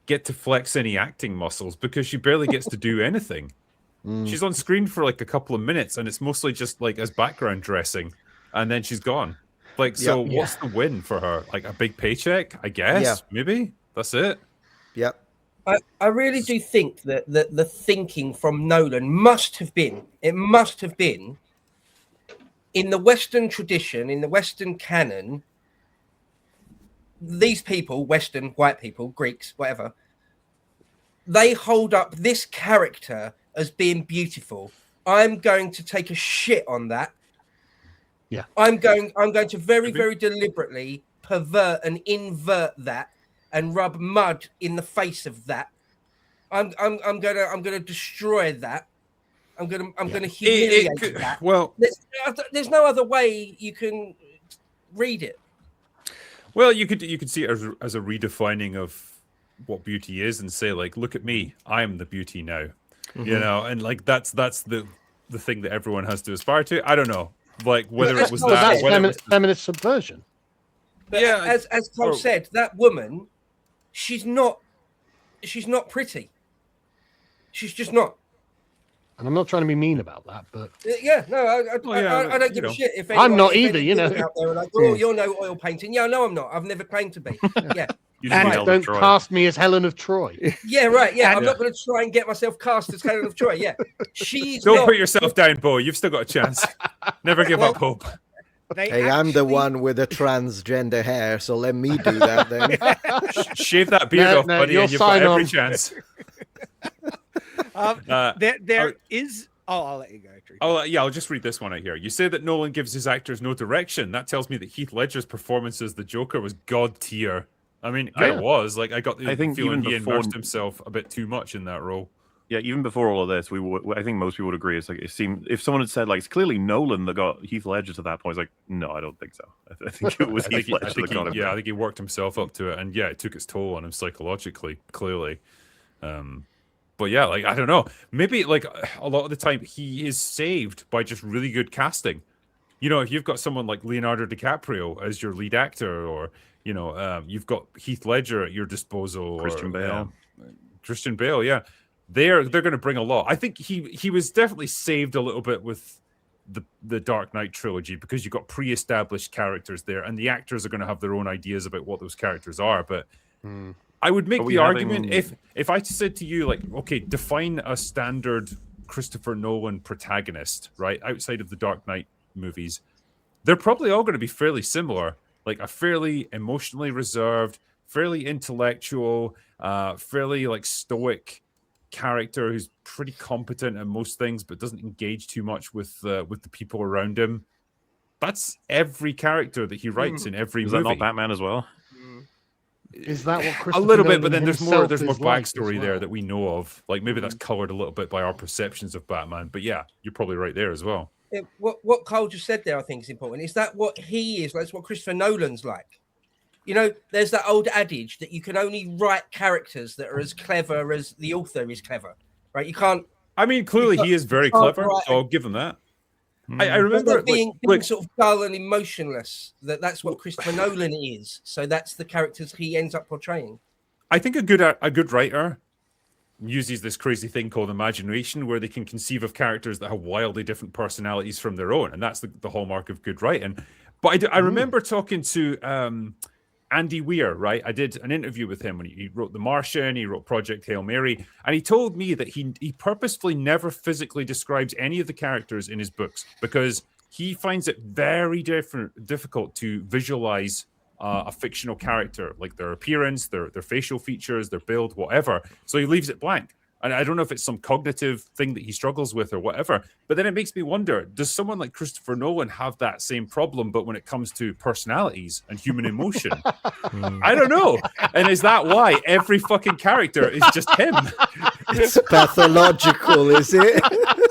get to flex any acting muscles because she barely gets to do anything. She's on screen for like a couple of minutes, and it's mostly just like as background dressing, and then she's gone. Like, so Yeah. what's the win for her? Like a big paycheck, I guess. Yeah. Maybe that's it. Yep. I really do think that the thinking from Nolan must have been in the Western tradition, in the Western canon, these people, Western, white people, Greeks, whatever, they hold up this character as being beautiful. I'm going to take a shit on that. Yeah. I'm going to very, very deliberately pervert and invert that and rub mud in the face of that. I'm gonna destroy that. I'm gonna humiliate that. Well, There's no other way you can read it. well, you could see it as a redefining of what beauty is, and say like, look at me, I'm the beauty now. You know, and like that's the thing that everyone has to aspire to. I don't know, like whether it was But that, That's whether it was feminist subversion. But Yeah, as Cole said, that woman, she's not pretty. She's just not. And I'm not trying to be mean about that, but Yeah, no, I don't you give know. a shit if I'm not if either, any you know. women out there are like, oh, you're no oil painting. Yeah, no, I'm not. I've never claimed to be. Yeah, You just and need Helen of don't Troy. cast me as Helen of Troy. yeah, right. Yeah, I'm And- not going to try and get myself cast as Helen of Troy. Yeah, she's Don't not. put yourself down, Bo. You've still got a chance. Never give up hope. Hey, I'm the one with the transgender hair, so let me do that then. Shave that beard No, off, no, buddy, you'll and you've got sign every on. chance. There is. Oh, I'll let you go. Drew. I'll just read this one out here. You say that Nolan gives his actors no direction. That tells me that Heath Ledger's performance as the Joker was god tier. I mean, it kind of was. Like, I got the I think feeling even he before- immersed himself a bit too much in that role. Yeah, even before all of this, I think most people would agree. It's like, it seemed, if someone had said like it's clearly Nolan that got Heath Ledger to that point, it's like, no, I don't think so. I think it was Heath Ledger that got him. I think he worked himself up to it, and yeah, it took its toll on him psychologically, clearly. But yeah, like, I don't know. Maybe like a lot of the time he is saved by just really good casting. You know, if you've got someone like Leonardo DiCaprio as your lead actor, or you know, you've got Heath Ledger at your disposal, Christian Bale. Christian Bale, yeah, they're going to bring a lot. I think he was definitely saved a little bit with the Dark Knight trilogy, because you've got pre-established characters there, and the actors are going to have their own ideas about what those characters are. But I would make Are we the argument, having- if I said to you, like, okay, define a standard Christopher Nolan protagonist, right, outside of the Dark Knight movies, they're probably all going to be fairly similar, like a fairly emotionally reserved, fairly intellectual, fairly like stoic character who's pretty competent at most things, but doesn't engage too much with the people around him. That's every character that he writes in every movie. Is that not Batman as well? Is that what Christopher a little bit, Nolan but then there's more himself is like backstory as there well? that we know of. Like maybe that's colored a little bit by our perceptions of Batman. But yeah, you're probably right there as well. What Cole just said there, I think is important. Is that what he is? That's what Christopher Nolan's like. You know, there's that old adage that you can only write characters that are as clever as the author is clever, right? You can't. I mean, clearly he is very clever, so I'll give him that. I remember being sort of dull and emotionless. That's what Christopher Nolan is. So that's the characters he ends up portraying. I think a good writer uses this crazy thing called imagination, where they can conceive of characters that have wildly different personalities from their own, and that's the hallmark of good writing. But I remember talking to Andy Weir, right? I did an interview with him when he wrote The Martian, he wrote Project Hail Mary, and he told me that he purposefully never physically describes any of the characters in his books because he finds it very difficult to visualize a fictional character, like their appearance, their facial features, their build, whatever. So he leaves it blank. And I don't know if it's some cognitive thing that he struggles with or whatever, but then it makes me wonder, does someone like Christopher Nolan have that same problem, but when it comes to personalities and human emotion? I don't know. And is that why every fucking character is just him? It's pathological, is it?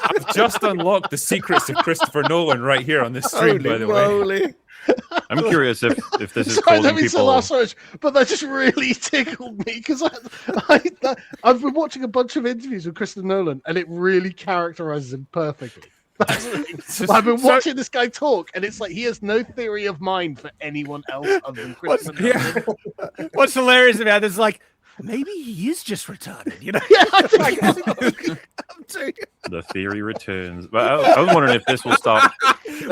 I've just unlocked the secrets of Christopher Nolan right here on this stream, by the way. I'm curious if this is Sorry, causing people. But that just really tickled me because I've been watching a bunch of interviews with Christopher Nolan, and it really characterizes him perfectly. I've been watching this guy talk, and it's like he has no theory of mind for anyone else other than Christopher Nolan. What's hilarious about this is like, maybe he is just retarded, you know? Yeah, I think The theory returns. But I was wondering if this will stop.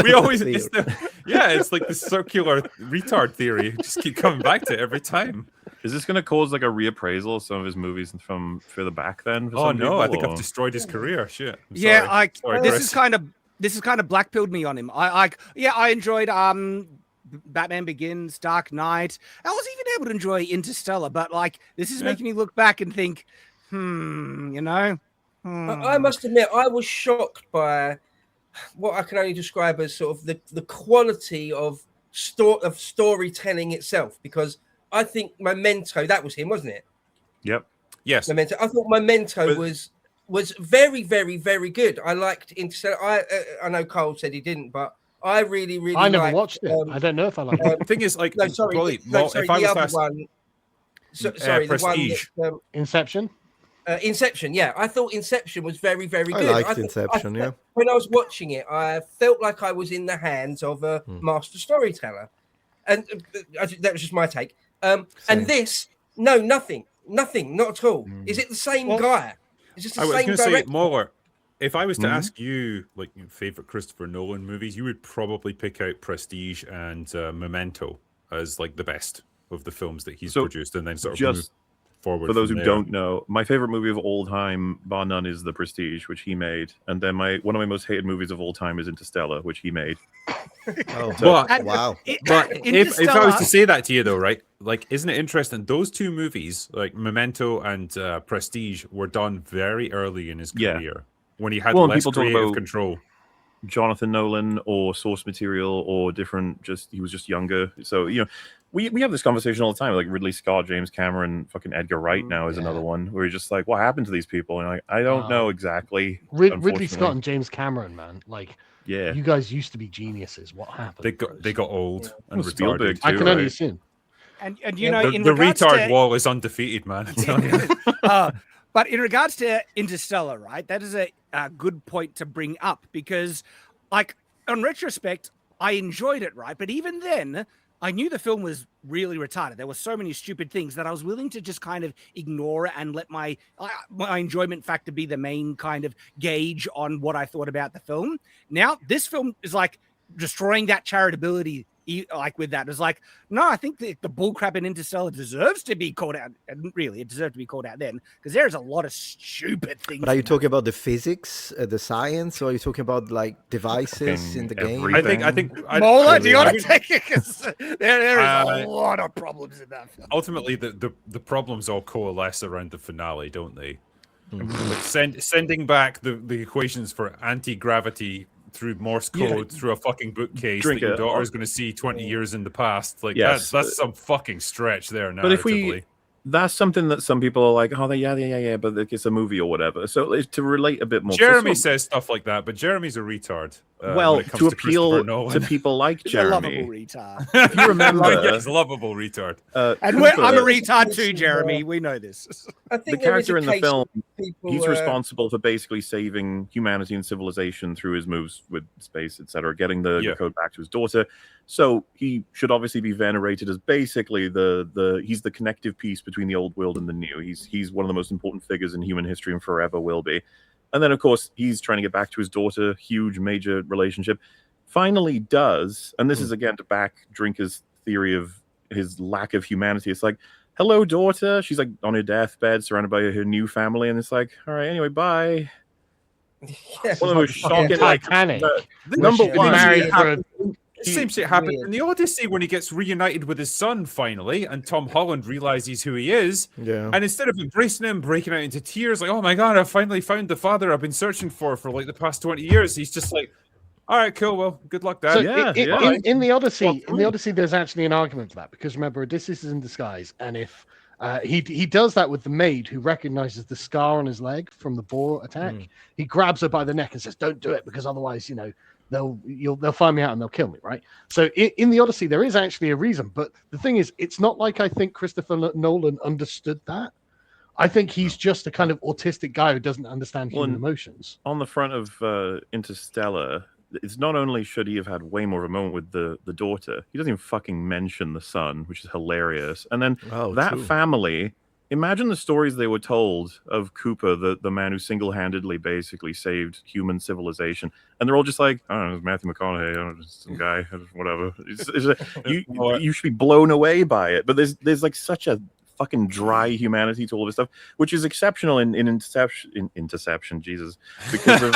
We always, it's like the circular retard theory. Just keep coming back to it every time. Is this going to cause like a reappraisal of some of his movies from further back then? Oh no, I think I've destroyed his career. Shit. Yeah, sorry, this Chris. is kind of blackpilled me on him. I enjoyed Batman Begins, Dark Knight. I was even able to enjoy Interstellar, but like this is making me look back and think, you know. I must admit, I was shocked by what I can only describe as sort of the quality of storytelling itself, because I think Memento, that was him, wasn't it? Yep. Yes. Memento. I thought Memento was very, very, very good. I liked Interstellar. I know Cole said he didn't, but I really, really. I never watched it. I don't know if I like it. The thing is, like, no, sorry, if I was the to other ask, one. Sorry, the one. Prestige. Inception. Inception, yeah. I thought Inception was very, very good. I liked Inception, yeah. When I was watching it, I felt like I was in the hands of a master storyteller. And that was just my take. And this, no, nothing, not at all. Is it the same guy? Is it the same going to say, director? Moller, if I was to ask you, like, your favorite Christopher Nolan movies, you would probably pick out Prestige and Memento as, like, the best of the films that he's produced, and then sort of move forward. For those who there. don't know, my favorite movie of all time, bar none, is The Prestige, which he made, and then one of my most hated movies of all time is Interstellar, which he made. Wow. But if I was to say that to you, though, right? Like, isn't it interesting? Those two movies, like Memento and Prestige, were done very early in his career when he had less creative control. Jonathan Nolan or source material or different, he was just younger. So, you know, we have this conversation all the time, like Ridley Scott, James Cameron, fucking Edgar Wright now is another one where you're just like, what happened to these people? And I don't know exactly. Ridley Scott and James Cameron, man, like, yeah, you guys used to be geniuses. What happened? They got old and Spielberg retarded. too, I can only assume. And you know, in the regards retard to, wall is undefeated, man. I'm telling you. but in regards to Interstellar, right? That is a good point to bring up because, like, on retrospect, I enjoyed it, right? But even then, I knew the film was really retarded. There were so many stupid things that I was willing to just kind of ignore it and let my enjoyment factor be the main kind of gauge on what I thought about the film. Now, this film is like destroying that charitability like with that. It's like, no, I think the bullcrap in Interstellar deserves to be called out. And really, it deserved to be called out then, because there's a lot of stupid things. But are you talking about the physics, the science, or are you talking about like devices in the game? I think Mola, do you want to take it? Because there is a lot of problems in that film. Ultimately, the problems all coalesce around the finale, don't they? Like sending back the equations for anti-gravity through Morse code through a fucking bookcase that your daughter is going to see 20 years in the past. Like that's some fucking stretch there. But if that's something that some people are like, oh, but it's a movie or whatever. So to relate a bit more, Jeremy says stuff like that, but Jeremy's a retard. Well, to appeal to people like Jeremy, a lovable retard. If you remember, he's a lovable retard. And I'm a retard too, Jeremy. We know this. I think the character in the film, he's responsible for basically saving humanity and civilization through his moves with space, etc., getting the code back to his daughter. So he should obviously be venerated as basically he's the connective piece between the old world and the new. He's one of the most important figures in human history and forever will be. And then, of course, he's trying to get back to his daughter, huge, major relationship. Finally does, and this is, again, to back Drinker's theory of his lack of humanity. It's like, hello, daughter. She's, like, on her deathbed, surrounded by her new family, and it's like, all right, anyway, bye. One of the most shocking, Titanic. Number one. Married for The same shit happened in the Odyssey when he gets reunited with his son finally, and Tom Holland realizes who he is. Yeah. And instead of embracing him, breaking out into tears, like, oh my God, I finally found the father I've been searching for like the past 20 years. He's just like, all right, cool. Well, good luck, Dad. So in the Odyssey, there's actually an argument for that, because remember, Odysseus is in disguise, and if he does that with the maid who recognizes the scar on his leg from the boar attack, he grabs her by the neck and says, "Don't do it, because otherwise, they'll find me out and they'll kill me," right? So in the Odyssey, there is actually a reason, but the thing is, it's not like I think Christopher Nolan understood that. I think he's just a kind of autistic guy who doesn't understand human emotions. On the front of Interstellar, it's not only should he have had way more of a moment with the daughter, he doesn't even fucking mention the son, which is hilarious. And then family, imagine the stories they were told of Cooper, the man who single-handedly basically saved human civilization. And they're all just like, I don't know, it's Matthew McConaughey, I don't know, just some guy, whatever. You should be blown away by it. But there's like such a fucking dry humanity to all this stuff, which is exceptional in Interception, Jesus. Because of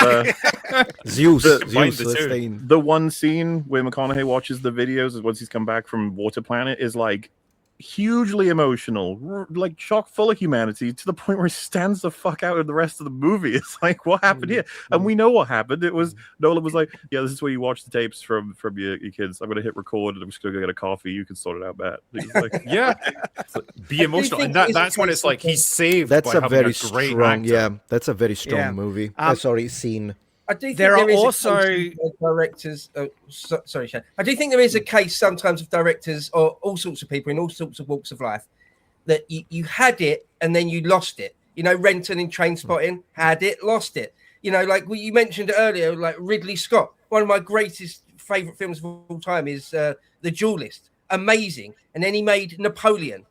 Zeus, the one scene where McConaughey watches the videos once he's come back from Water Planet is like hugely emotional, like chock full of humanity, to the point where he stands the fuck out of the rest of the movie. It's like, what happened here? And we know what happened. It was Nolan was like, yeah, this is where you watch the tapes from your kids. I'm gonna hit record and I'm just gonna go get a coffee. You can sort it out, Matt. Like, yeah, be emotional, and that's when it's like he's saved. That's by a very a great strong, actor. that's a very strong movie. Scene. I do think there are also directors. Sorry, Shane. I do think there is a case sometimes of directors or all sorts of people in all sorts of walks of life that you had it and then you lost it. Renton in Trainspotting had it, lost it. Like you mentioned earlier, like Ridley Scott. One of my greatest favorite films of all time is The Duelist. Amazing, and then he made Napoleon.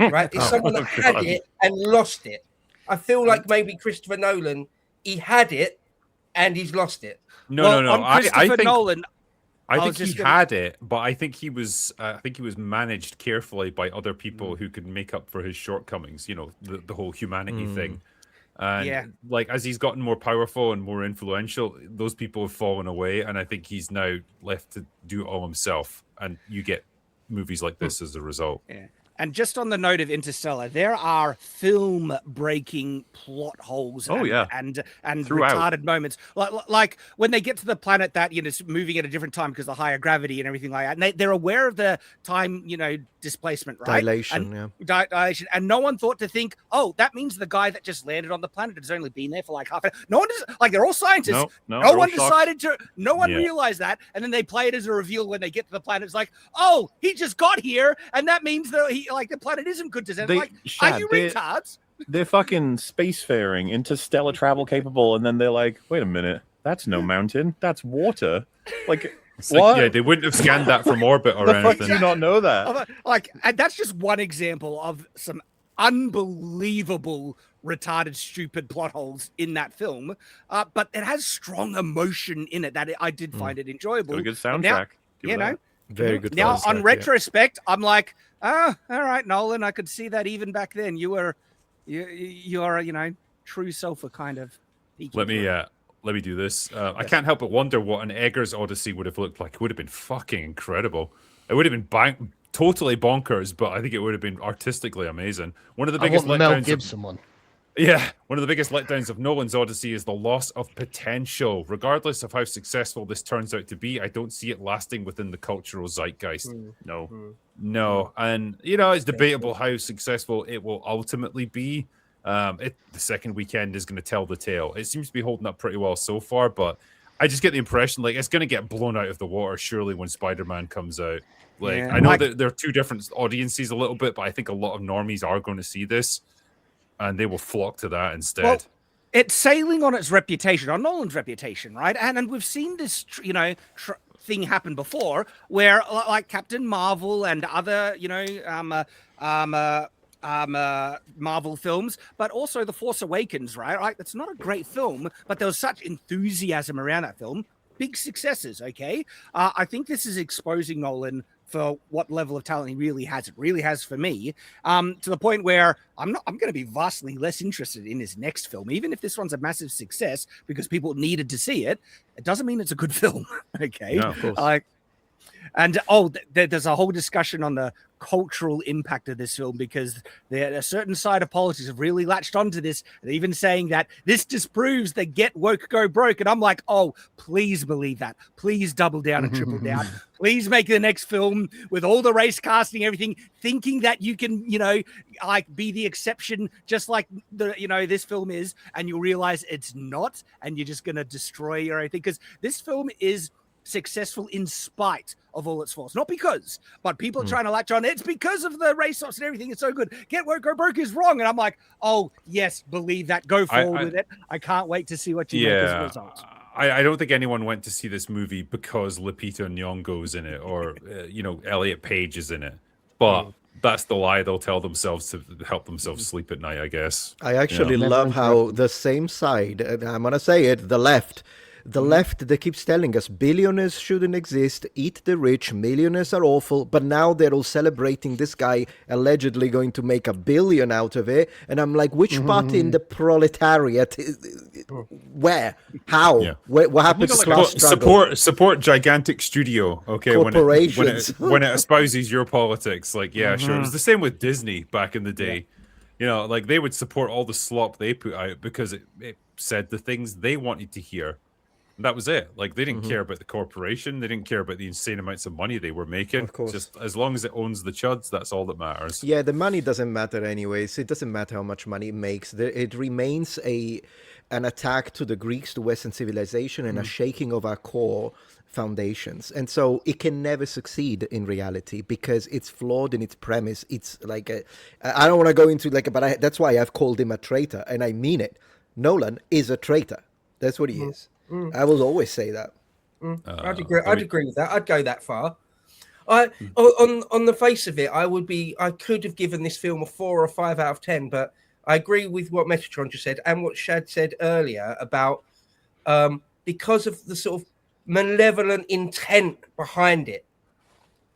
Right, it's someone that had it and lost it. I feel like maybe Christopher Nolan, he had it and he's lost it. No. I think Nolan. I think he had it, but I think he was managed carefully by other people who could make up for his shortcomings. The whole humanity thing. And like as he's gotten more powerful and more influential, those people have fallen away, and I think he's now left to do it all himself. And you get movies like this as a result. Yeah. And just on the note of Interstellar, there are film-breaking plot holes and retarded moments. Like when they get to the planet that is moving at a different time because of higher gravity and everything like that. And they're aware of the time, displacement, right? Dilation. And no one thought to think, oh, that means the guy that just landed on the planet has only been there for like half an hour. No one is like, they're all scientists. No one decided to. No one realized that, and then they play it as a reveal when they get to the planet. It's like, oh, he just got here, and that means that the planet isn't good to send. Like, are you retards? They're fucking spacefaring, interstellar travel capable, and then they're like, wait a minute, that's no mountain, that's water. Like, what? Like, they wouldn't have scanned that from orbit or anything. Fuck do you not know that? And that's just one example of some unbelievable, retarded, stupid plot holes in that film. But it has strong emotion in it that I did find it enjoyable. Got a good soundtrack. Very good. Now, concept, on yeah. retrospect, I'm like, all right, Nolan, I could see that even back then. Your true self were kind of peeking Let through. me do this. I can't help but wonder what an Eggers Odyssey would have looked like. It would have been fucking incredible. It would have been totally bonkers, but I think it would have been artistically amazing. One of the biggest want the Mel letdowns. Gibson one. Yeah, one of the biggest letdowns of Nolan's Odyssey is the loss of potential. Regardless of how successful this turns out to be, I don't see it lasting within the cultural zeitgeist. No. And, it's debatable how successful it will ultimately be. The second weekend is going to tell the tale. It seems to be holding up pretty well so far, but I just get the impression like it's going to get blown out of the water surely when Spider-Man comes out. I know that there are two different audiences a little bit, but I think a lot of normies are going to see this. And they will flock to that instead. Well, it's sailing on its reputation, on Nolan's reputation, right? And we've seen this, thing happen before, where like Captain Marvel and other, Marvel films, but also The Force Awakens, right? Like, it's not a great film, but there was such enthusiasm around that film. Big successes, okay? I think this is exposing Nolan for what level of talent he really has. It really has for me, to the point where I'm going to be vastly less interested in his next film, even if this one's a massive success because people needed to see it. It doesn't mean it's a good film, okay? No, of course. And there's a whole discussion on the cultural impact of this film because a certain side of politics have really latched onto this, and even saying that this disproves the get woke, go broke. And I'm like, oh, please believe that. Please double down and triple down. Please make the next film with all the race casting, everything, thinking that you can, be the exception, just like this film is, and you'll realize it's not, and you're just going to destroy your own thing because this film is successful in spite of all its faults, not because, but people are trying to latch on. It's because of the race ops and everything. It's so good. Get woke, go broke is wrong, and I'm like, oh yes, believe that. Go forward with it. I can't wait to see what you make as a result. I don't think anyone went to see this movie because Lupita Nyong'o's in it or Elliot Page is in it, but that's the lie they'll tell themselves to help themselves sleep at night, I guess. I actually love how the same side, and I'm gonna say it, the left, that keeps telling us billionaires shouldn't exist, eat the rich, millionaires are awful, but now they're all celebrating this guy allegedly going to make $1 billion out of it. And I'm like, which party in the proletariat? Where? How? Yeah. What happened to class struggle? Support gigantic studio, okay? Corporations. When it espouses your politics, sure. It was the same with Disney back in the day. Yeah. They would support all the slop they put out because it said the things they wanted to hear. That was it. They didn't care about the corporation. They didn't care about the insane amounts of money they were making. Of course. Just as long as it owns the chuds, that's all that matters. Yeah, the money doesn't matter anyways. It doesn't matter how much money it makes. It remains an attack to the Greeks, to Western civilization, and a shaking of our core foundations. And so it can never succeed in reality because it's flawed in its premise. It's I don't want to go into but that's why I've called him a traitor, and I mean it. Nolan is a traitor. That's what he is. I will always say that. I'd agree with that. I'd go that far. On the face of it, I could have given this film a 4 or 5 out of 10, but I agree with what Metatron just said and what Shad said earlier about because of the sort of malevolent intent behind it.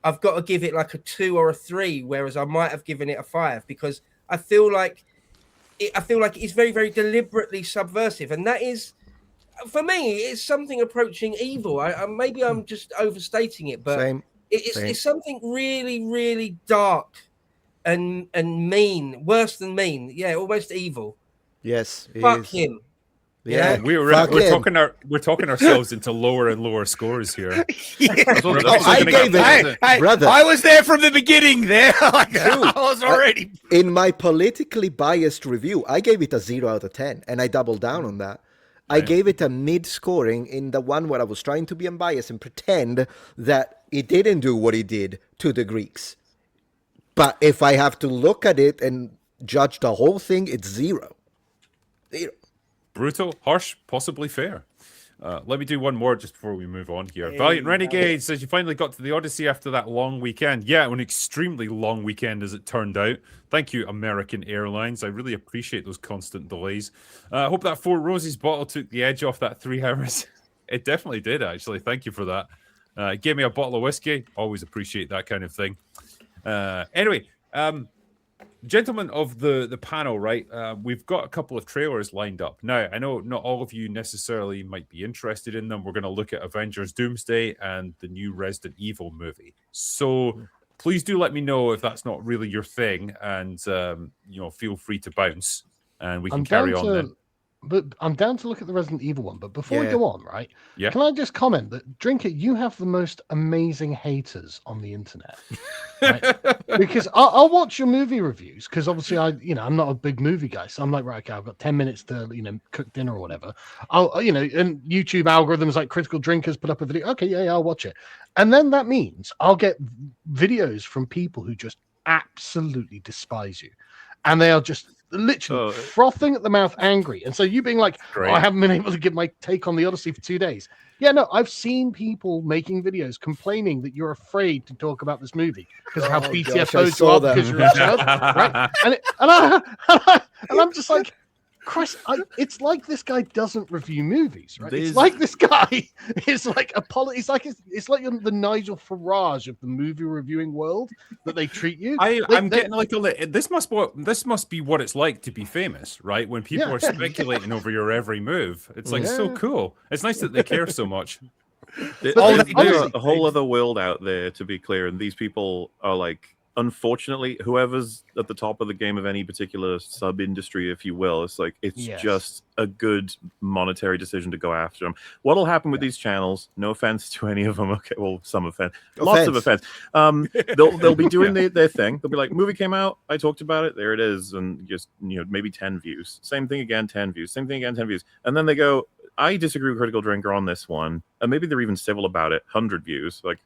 I've got to give it like a 2 or a 3, whereas I might have given it a 5 because I feel like it's very, very deliberately subversive, and that is. For me, it's something approaching evil. Maybe I'm just overstating it, but it's something really, really dark and mean, worse than mean. Yeah, almost evil. Yes, fuck him. Yeah, we're talking ourselves into lower and lower scores here. I gave it, brother. I was there from the beginning. There, I was already in my politically biased review. I gave it a 0 out of 10, and I doubled down on that. I gave it a mid-scoring in the one where I was trying to be unbiased and pretend that it didn't do what it did to the Greeks. But if I have to look at it and judge the whole thing, it's 0. Brutal, harsh, possibly fair. Let me do one more just before we move on here. Valiant Renegade says you finally got to the Odyssey after that long weekend. Yeah, an extremely long weekend as it turned out. Thank you, American Airlines. I really appreciate those constant delays. I hope that 4 Roses bottle took the edge off that 3 hours. It definitely did, actually. Thank you for that. Give me a bottle of whiskey. Always appreciate that kind of thing. Anyway, gentlemen of the panel, right? We've got a couple of trailers lined up. Now, I know not all of you necessarily might be interested in them. We're going to look at Avengers Doomsday and the new Resident Evil movie. So please do let me know if that's not really your thing, and feel free to bounce, and we can carry on then. But I'm down to look at the Resident Evil one. But before we go on, right? Yeah. Can I just comment that, Drinker, you have the most amazing haters on the internet. Right? Because I'll watch your movie reviews, because obviously I'm not a big movie guy, so I'm like, right, okay, I've got 10 minutes to cook dinner or whatever. And YouTube algorithms like Critical Drinkers put up a video. Okay, yeah, I'll watch it. And then that means I'll get videos from people who just absolutely despise you, and they are just literally frothing at the mouth, angry. And so you being like, I haven't been able to give my take on the Odyssey for 2 days. Yeah, no, I've seen people making videos complaining that you're afraid to talk about this movie because of how BTFOs you are because you're a child, right? And I'm just like, Christ, it's like this guy doesn't review movies, right? It's like this guy is like it's like the Nigel Farage of the movie reviewing world that they treat you. I'm getting like this must be what it's like to be famous, right? When people are speculating over your every move, it's like so cool. It's nice that they care so much. There's a whole other world out there, to be clear, and these people are like, unfortunately, whoever's at the top of the game of any particular sub-industry, if you will, it's like just a good monetary decision to go after them. What'll happen with these channels, no offense to any of them, okay, well, some offense, lots of offense. They'll be doing their thing. They'll be like, movie came out, I talked about it, there it is, and just maybe 10 views. Same thing again, 10 views. Same thing again, 10 views. And then they go, I disagree with Critical Drinker on this one, and maybe they're even civil about it. 100 views, like.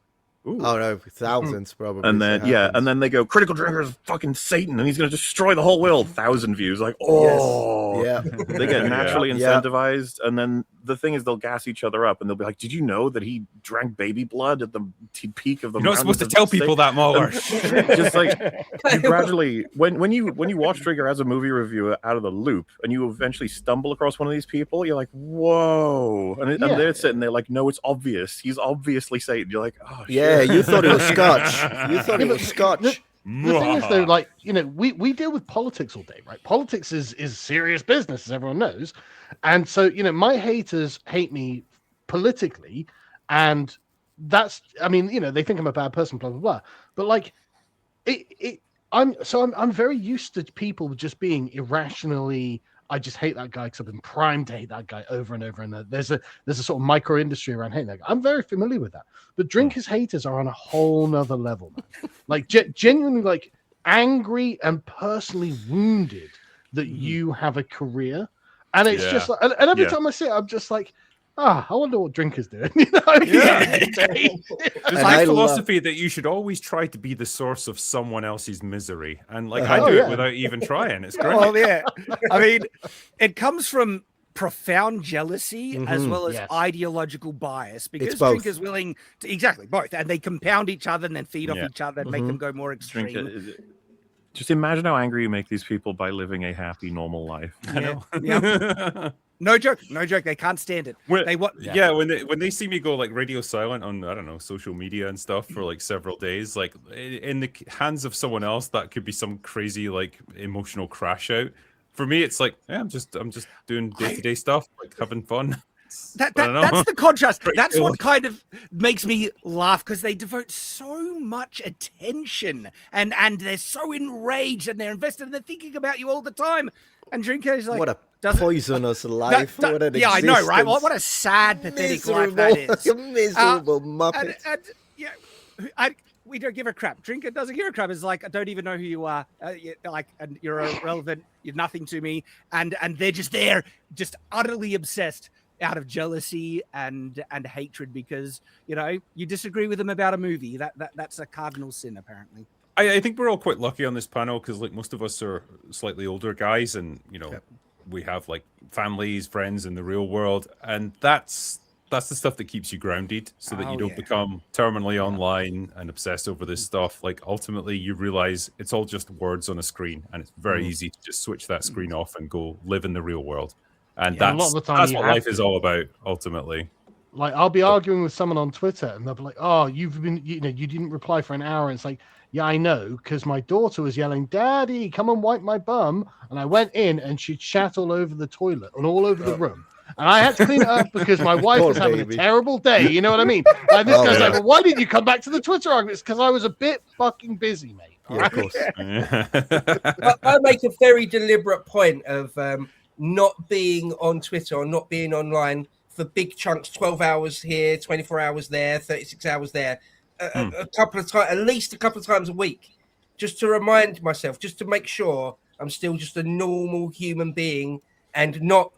Ooh. Oh no, thousands probably. And then and then they go, Critical Drinker is fucking Satan, and he's going to destroy the whole world. 1,000 views, like they get naturally incentivized. And then the thing is, they'll gas each other up, and they'll be like, "Did you know that he drank baby blood at the peak of the?" You're not supposed to tell people that, Mahler. Just like you gradually, when you watch Trigger as a movie reviewer out of the loop, and you eventually stumble across one of these people, you're like, "Whoa!" And they're sitting there like, "No, it's obvious. He's obviously Satan." You're like, "Oh, shit. Yeah, you thought it was Scotch. You thought it was Scotch." The thing is, though, like, we deal with politics all day, right? Politics is serious business, as everyone knows. And so, my haters hate me politically, and that's, they think I'm a bad person, blah, blah, blah. But like, I'm very used to people just being irrationally, I just hate that guy because I've been primed to hate that guy over and over. And there's a sort of micro industry around hating that guy. I'm very familiar with that. But Drinkers haters are on a whole nother level, man. Like genuinely, like angry and personally wounded that you have a career, and it's just like, and every time I see it, I'm just like, I wonder what Drinkers do. There's my philosophy that you should always try to be the source of someone else's misery, and like I do it without even trying. It's great. Well, I mean, it comes from profound jealousy as well as ideological bias, because Drinkers willing to both, and they compound each other and then feed off each other and make them go more extreme. Just imagine how angry you make these people by living a happy, normal life. I know. No joke. They can't stand it. When they see me go like radio silent on, I don't know, social media and stuff for like several days, like in the hands of someone else, that could be some crazy like emotional crash out. For me, it's like, I'm just doing day-to-day stuff, like having fun. That's the contrast. That's what kind of makes me laugh, because they devote so much attention and they're so enraged and they're invested and they're thinking about you all the time. And Drinker is like, what a poisonous life. What an I know, right? What a sad, pathetic life that is. Miserable muppet. We don't give a crap. Drinker doesn't give a crap. It's like, I don't even know who you are. And you're irrelevant. You're nothing to me. And they're just there, just utterly obsessed out of jealousy and hatred because, you disagree with them about a movie. That's a cardinal sin, apparently. I think we're all quite lucky on this panel because, like, most of us are slightly older guys, and we have like families, friends in the real world, and that's the stuff that keeps you grounded, so that you don't become terminally online and obsessed over this stuff. Like, ultimately, you realize it's all just words on a screen, and it's very easy to just switch that screen off and go live in the real world. And that's what life is all about, ultimately. Like I'll be arguing with someone on Twitter, and they'll be like, "Oh, you didn't reply for an hour." And it's like, "Yeah, I know, because my daughter was yelling, 'Daddy, come and wipe my bum,' and I went in, and she'd shat all over the toilet and all over the room." And I had to clean it up because my wife was having a terrible day. You know what I mean? And this guy's like, "Well, why didn't you come back to the Twitter arguments?" Because I was a bit fucking busy, mate. Yeah, of course. I make a very deliberate point of not being on Twitter or not being online for big chunks, 12 hours here, 24 hours there, 36 hours there, a couple of times, at least a couple of times a week, just to remind myself, just to make sure I'm still just a normal human being and not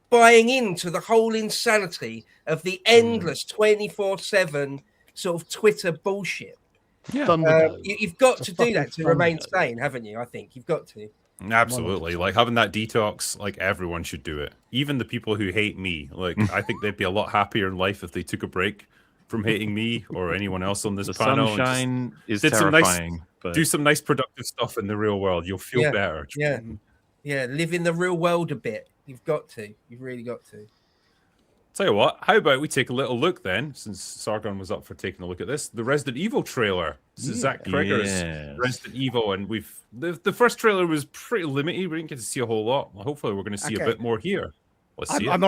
buying into the whole insanity of the endless 24/7 sort of Twitter bullshit. Yeah. You've got to do that to remain sane, haven't you? I think you've got to. Absolutely. Like having that detox, like everyone should do it. Even the people who hate me. Like I think they'd be a lot happier in life if they took a break from hating me or anyone else on this panel. Sunshine is terrifying. Do some nice productive stuff in the real world. You'll feel better. Yeah. Live in the real world a bit. You've got to. You've really got to. Tell you what, how about we take a little look then, since Sargon was up for taking a look at this, the Resident Evil trailer. This is Zach Krieger's Resident Evil, and the first trailer was pretty limited. We didn't get to see a whole lot. Well, hopefully we're going to see a bit more here. Let's see I'm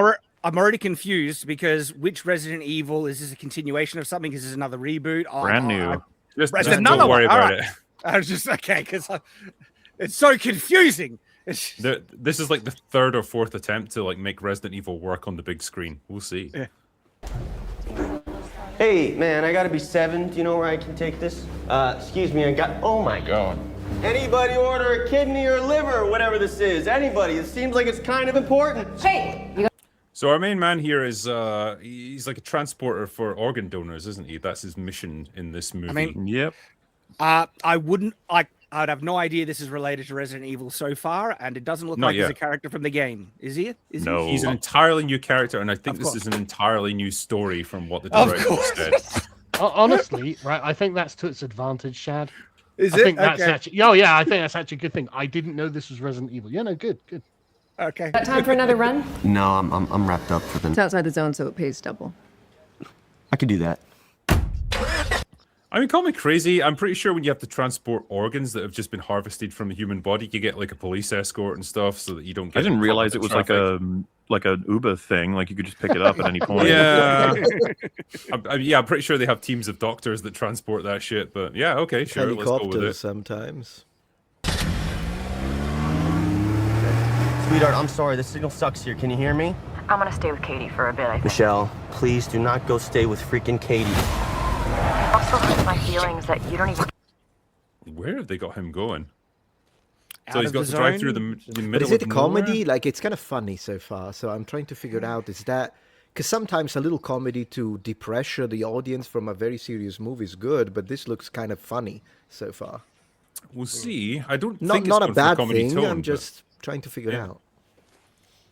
already confused because which Resident Evil is this a continuation of something? Is this another reboot? Brand new. Just another don't worry one. about it. I was just because it's so confusing. This is like the third or fourth attempt to like make Resident Evil work on the big screen. We'll see. Yeah. Hey, man, I gotta be 7. Do you know where I can take this? Excuse me, oh my God. Anybody order a kidney or liver, whatever this is? Anybody? It seems like it's kind of important. Hey! So our main man here is he's like a transporter for organ donors, isn't he? That's his mission in this movie. I mean, Yep. I'd have no idea this is related to Resident Evil so far, and it doesn't look Not like he's yet. a character from the game. Is he? No. He's an entirely new character, and I think this is an entirely new story from what the director said. Honestly, right? I think that's to its advantage, Shad. I think that's actually. Oh yeah, I think that's actually a good thing. I didn't know this was Resident Evil. Yeah, no, good. Okay. Got time for another run? No, I'm wrapped up for It's the. outside the zone, so it pays double. I could do that. I mean, call me crazy. I'm pretty sure when you have to transport organs that have just been harvested from a human body, you get like a police escort and stuff so that you don't get. I didn't caught realize in it was traffic. like an Uber thing. Like you could just pick it up at any point. Yeah. I'm pretty sure they have teams of doctors that transport that shit. But yeah, okay, sure. Let's go with Helicopters it. sometimes. Sweetheart, I'm sorry. The signal sucks here. Can you hear me? I'm gonna stay with Katie for a bit, I think. Michelle, please do not go stay with freaking Katie. Also hurts my feelings that you don't even. Where have they got him going? Out So he's of got the to drive zone? through the middle. But is it a of nowhere? comedy? Like it's kind of funny so far. So I'm trying to figure it out. Is that because sometimes a little comedy to depressure the audience from a very serious movie is good, but this looks kind of funny so far. We'll see. I don't Not think it's not a going for bad comedy thing. tone, I'm but- just trying to figure it Yeah. out.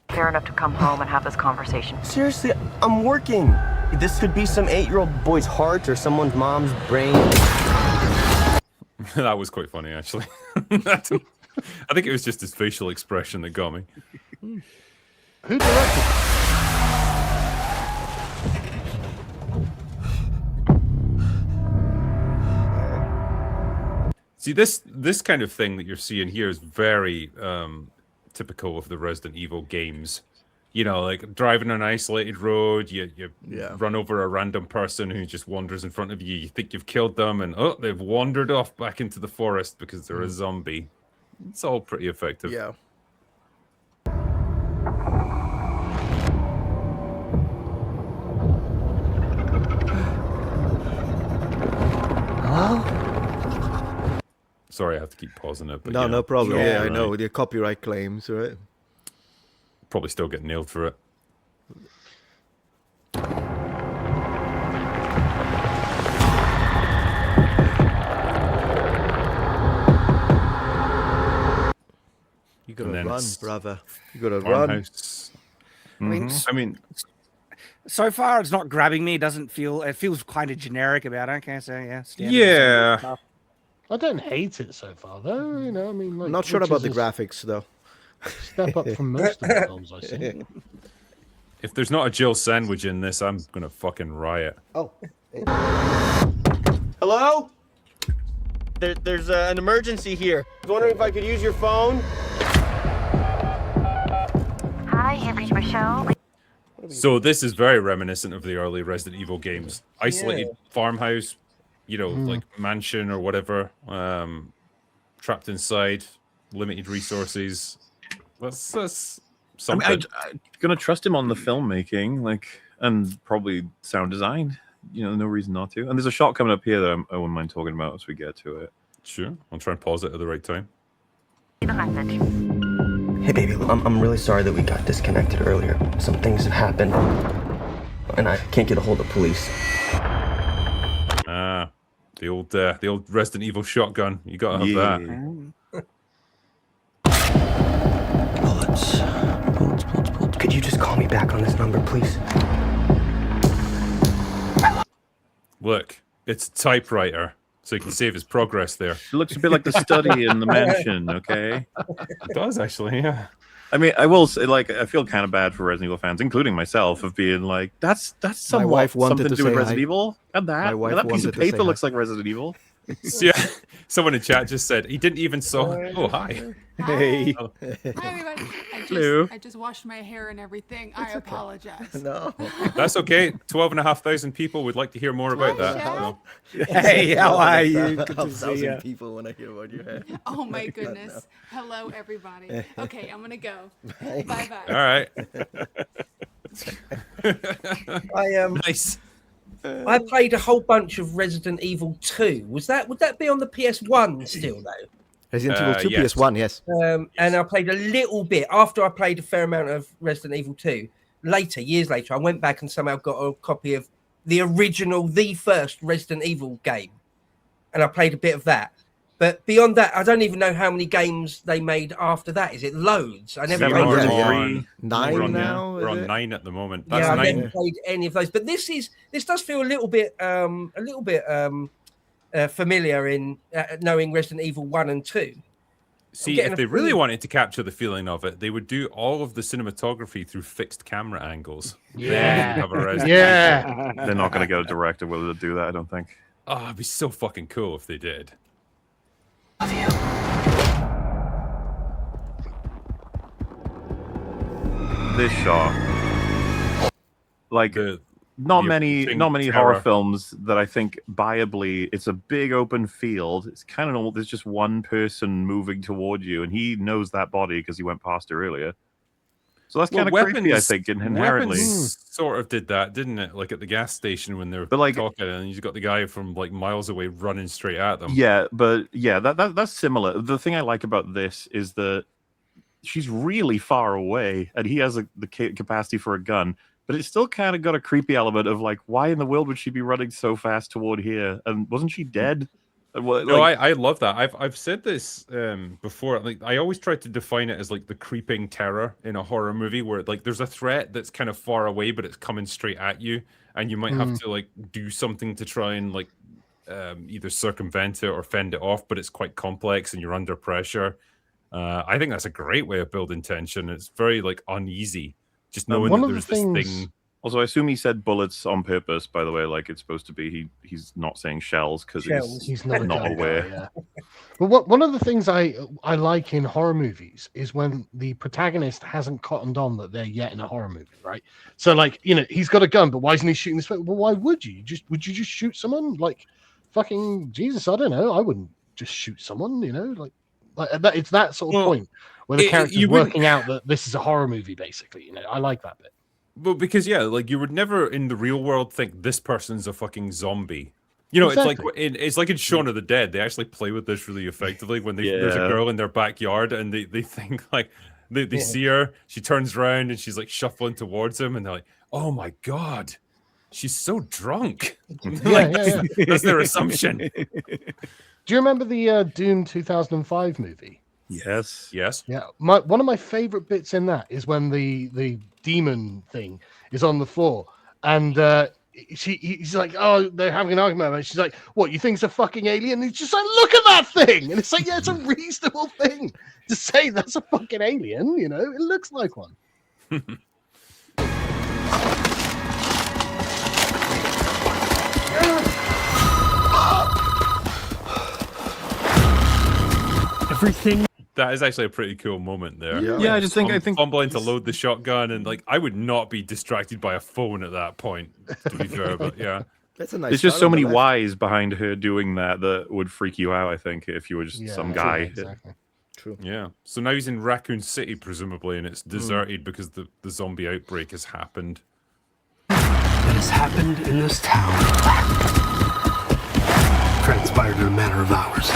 care enough to come home and have this conversation. Seriously, I'm working. This could be some 8-year-old boy's heart or someone's mom's brain. That was quite funny, actually. I think it was just his facial expression that got me. Who directed? See, this kind of thing that you're seeing here is very typical of the Resident Evil games. You know, like driving an isolated road, you run over a random person who just wanders in front of you. You think you've killed them, and oh, they've wandered off back into the forest because they're a zombie. It's all pretty effective. Yeah. Sorry, I have to keep pausing it. But No, yeah, no problem. sure, Yeah, I right. know. The copyright claims, right? Probably still get nailed for it. You gotta And then run, it's brother. You gotta run. Farmhouse. I mean, so far it's not grabbing me. It feels kind of generic about it. Okay, so yeah. standard Yeah. stuff. I don't hate it so far, though. You know, I mean, like, I'm not sure which about is the a graphics, though. Step up from most of the films I've seen. If there's not a Jill sandwich in this, I'm gonna fucking riot. Oh. Hello? There's an emergency here. I was wondering if I could use your phone. Hi, you've reached Michelle. So this is very reminiscent of the early Resident Evil games. Isolated farmhouse, like mansion or whatever, trapped inside, limited resources. That's something. I'm gonna trust him on the filmmaking, and probably sound design. No reason not to. And there's a shot coming up here that I wouldn't mind talking about as we get to it. Sure, I'll try and pause it at the right time. The message. Hey, baby, I'm really sorry that we got disconnected earlier. Some things have happened, and I can't get a hold of police. Ah, the old Resident Evil shotgun. You gotta have that. Bullets. Could you just call me back on this number, please? Look, it's a typewriter, so he can save his progress there. It looks a bit like the study in the mansion, okay? It does, actually, yeah. I mean, I will say, I feel kind of bad for Resident Evil fans, including myself, of being like, that's somewhat wife wanted something to do with to say Resident hi. Evil. And My wife that piece of wanted to say paper hi. looks like Resident Evil. Yeah, someone in chat just said he didn't even saw. Oh, hi. Hey. Oh. Hi everybody. Hello. I just washed my hair and everything. I apologize. No. That's okay. 12,500 people would like to hear more about that. Chad. So. Hey, how are you? Good to see 1,000 you. people when I hear about your hair. Oh my goodness. Hello everybody. Okay, I'm gonna go. Bye bye. All right. Nice. I played a whole bunch of Resident Evil 2. Would that be on the PS1 still though? Resident Evil 2 yes. PS1, yes. And I played a little bit after I played a fair amount of Resident Evil 2. Years later, I went back and somehow got a copy of the original, the first Resident Evil game, and I played a bit of that. But beyond that, I don't even know how many games they made after that. Is it loads? I never Seven played or them. three. 9 We're on, now. we're is on it? 9 at the moment. That's Yeah, I 9. never played any of those. But this does feel a little bit familiar in knowing Resident Evil 1 and 2. See, getting if a they really feeling- wanted to capture the feeling of it, they would do all of the cinematography through fixed camera angles. Yeah. Have a Resident Yeah. They're not going to get a director willing to do that, I don't think. Oh, it'd be so fucking cool if they did. This shot, not the many approaching horror terror. films that I think viably, it's a big open field. It's kind of normal. There's just one person moving toward you, and he knows that body because he went past her earlier. So that's kind of creepy, I think, inherently. Weapons sort of did that, didn't it? Like at the gas station when they're talking, and you got the guy from miles away running straight at them. Yeah, but yeah, that's similar. The thing I like about this is that she's really far away, and he has the capacity for a gun. But it's still kind of got a creepy element of why in the world would she be running so fast toward here? And wasn't she dead? I love that. I've said this before. I always try to define it as the creeping terror in a horror movie, where there's a threat that's kind of far away, but it's coming straight at you, and you might have to do something to try and either circumvent it or fend it off. But it's quite complex, and you're under pressure. I think that's a great way of building tension. It's very uneasy, just knowing that there's this thing. Also, I assume he said bullets on purpose, by the way, like it's supposed to be. He's not saying shells because he's not aware. Yeah. But one of the things I like in horror movies is when the protagonist hasn't cottoned on that they're yet in a horror movie, right? So he's got a gun, but why isn't he shooting this way? Well, why would you? Would you just shoot someone? Fucking Jesus, I don't know. I wouldn't just shoot someone, that. It's that sort of point where the character's working out that this is a horror movie, basically. I like that bit. But because you would never in the real world think this person's a fucking zombie. Exactly. It's like in Shaun of the Dead. They actually play with this really effectively when there's a girl in their backyard and they think they see her, she turns around and she's shuffling towards them, and they're like, oh my god, she's so drunk. That's their assumption. Do you remember the Doom 2005 movie? Yes. Yeah. One of my favorite bits in that is when the demon thing is on the floor, and he's like, oh, they're having an argument about it. She's like, what, you think it's a fucking alien? And he's just like, look at that thing. And it's yeah, it's a reasonable thing to say that's a fucking alien. It looks like one. everything. That is actually a pretty cool moment there. Yeah, I think fumbling to load the shotgun, and like I would not be distracted by a phone at that point. To be fair, but yeah, That's a nice. there's just shot so on the many left. whys behind her doing that would freak you out. I think if you were just some guy. Exactly. True. yeah. So now he's in Raccoon City, presumably, and it's deserted because the zombie outbreak has happened. That has happened in this town transpired in a matter of hours.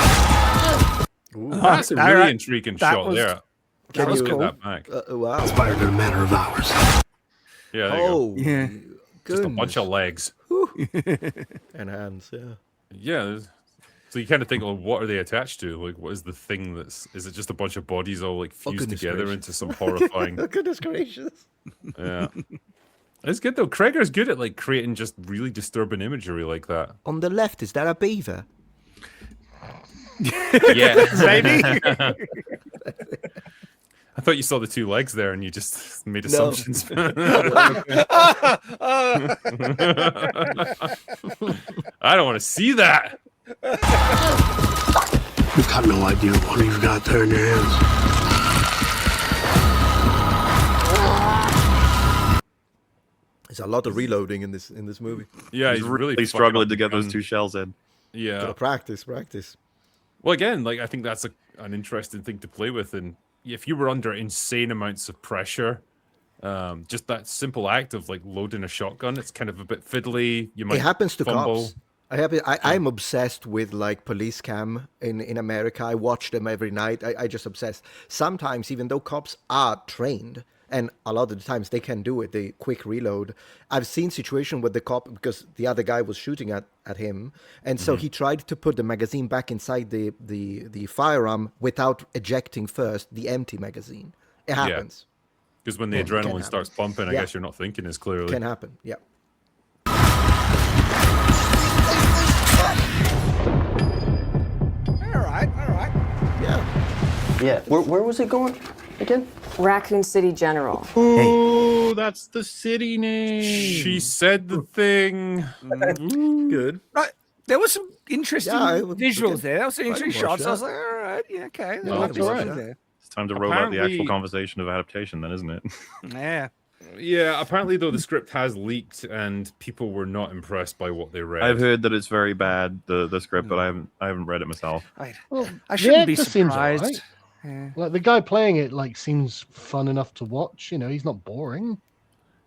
That's a really intriguing shot there. Can Let's you- get that back. Wow. Transpired in a matter of hours. Yeah, there you go. Oh, Yeah. Just a bunch of legs. and hands. Yeah. Yeah. So you kind of think, well, what are they attached to? Like, what is the thing that's? Is it just a bunch of bodies all like fused goodness together gracious. into some horrifying? Oh, goodness gracious. Yeah. It's good though. Kreger's good at like creating just really disturbing imagery like that. On the left, is that a beaver? Yeah, Maybe. I thought you saw the two legs there and you just made assumptions. I don't want to see that. You've got no idea what you've got there in your hands. There's a lot of reloading in this movie. Yeah, He's really fucking struggling up to get the those gun. two shells in. Yeah. Gotta practice. Well, again, like I think that's an interesting thing to play with, and if you were under insane amounts of pressure, just that simple act of like loading a shotgun, it's kind of a bit fiddly. You might It happens to fumble. cops. I'm obsessed with like police cam in America. I watch them every night. I just obsessed. Sometimes, even though cops are trained, and a lot of the times they can do it, they quick reload. I've seen situation with the cop because the other guy was shooting at him, and so he tried to put the magazine back inside the firearm without ejecting first the empty magazine. It happens. Because when the Can adrenaline happen. starts pumping, I Yeah. guess you're not thinking as clearly. Can happen. Yeah. All right. Yeah. Yeah. Where was it going again? Raccoon City General. Oh, that's the city name. She said the thing. Good. Right. There was some interesting visuals can- there. There was some I can interesting watch shots. I was that. like, all right, yeah, okay. Yeah, that's all right. There. It's time to roll out the actual Apparently- conversation of adaptation, then, isn't it? Yeah. Yeah, apparently though the script has leaked and people were not impressed by what they read. I've heard that it's very bad, the script, but I haven't read it myself. Well, I shouldn't be actor seems surprised. alright. Yeah. Like the guy playing it, like seems fun enough to watch. You know, he's not boring.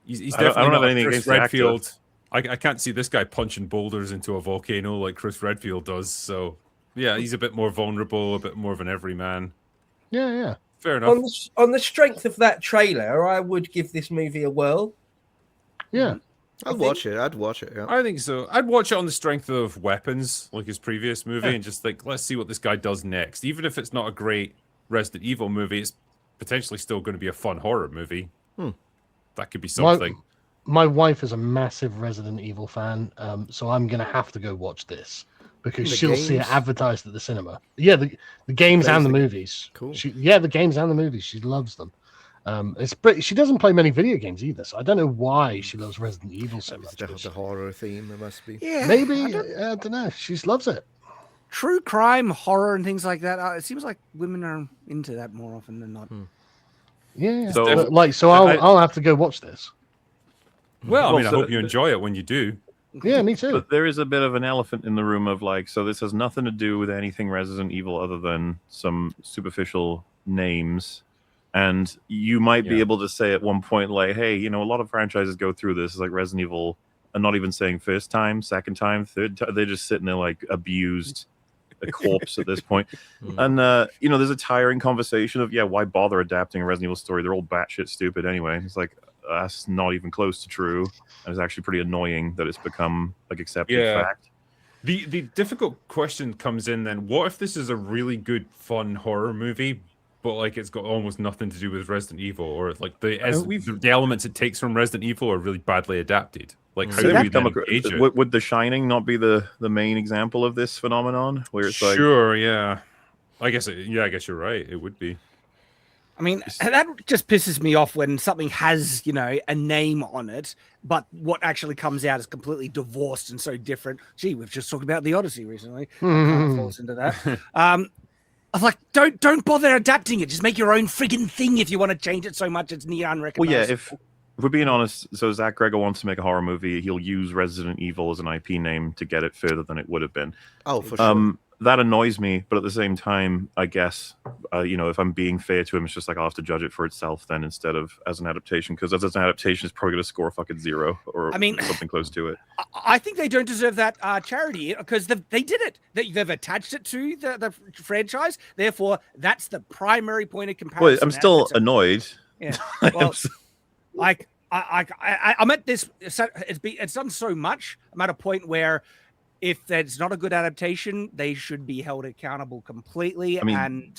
He's I don't definitely have not anything Chris against the actor. Redfield. I can't see this guy punching boulders into a volcano like Chris Redfield does. So yeah, he's a bit more vulnerable, a bit more of an everyman. Yeah. Fair enough. On the strength of that trailer, I would give this movie a whirl. Yeah. I'd watch it. Yeah. I think so. I'd watch it on the strength of Weapons, like his previous movie, and just think, let's see what this guy does next. Even if it's not a great Resident Evil movie, it's potentially still going to be a fun horror movie. That could be something. My wife is a massive Resident Evil fan, so I'm gonna have to go watch this because The she'll see it games? advertised at the cinema. Yeah, the games Plays and the the- movies. Cool. The games and the movies. She loves them. She doesn't play many video games either, so I don't know why she loves Resident Evil so much. The horror theme, it must be. Yeah. Maybe I don't know. She just loves it. True crime, horror, and things like that. It seems like women are into that more often than not. Yeah. So- So I'll have to go watch this. Well, I mean, I so hope you enjoy it when you do. Yeah, me too. But there is a bit of an elephant in the room of like, so this has nothing to do with anything Resident Evil other than some superficial names. And you might be Yeah. able to say at one point, like, hey, you know, a lot of franchises go through this, like Resident Evil, and not even saying first time, second time, third time. They're just sitting there like abused, a corpse at this point. And, you know, there's a tiring conversation of, why bother adapting a Resident Evil story? They're all batshit stupid anyway. It's like, that's not even close to true. And it's actually pretty annoying that it's become like accepted fact. The difficult question comes in then. What if this is a really good, fun horror movie, but like it's got almost nothing to do with Resident Evil, or like the elements it takes from Resident Evil are really badly adadapted? Like how do we then engage it? Would The Shining not be the main example of this phenomenon? Where it's like, Sure, yeah. I guess you're right. It would be. I mean, that just pisses me off when something has, a name on it, but what actually comes out is completely divorced and so different. Gee, we've just talked about the Odyssey recently. That kind of falls into that. I'm like, don't bother adapting it. Just make your own friggin' thing if you want to change it so much it's near unrecognizable. Well, yeah, if we're being honest, so Zach Gregor wants to make a horror movie, he'll use Resident Evil as an IP name to get it further than it would have been. Oh, for sure. That annoys me, but at the same time, I guess, if I'm being fair to him, it's just like I'll have to judge it for itself then instead of as an adaptation, because as an adaptation, it's probably going to score a fucking 0 or something close to it. I think they don't deserve that charity because they did it. They've attached it to the franchise. Therefore, that's the primary point of comparison. Well, I'm still annoyed. Yeah. Well, I'm at this. It's done so much. I'm at a point where if there's not a good adaptation, they should be held accountable completely. I mean,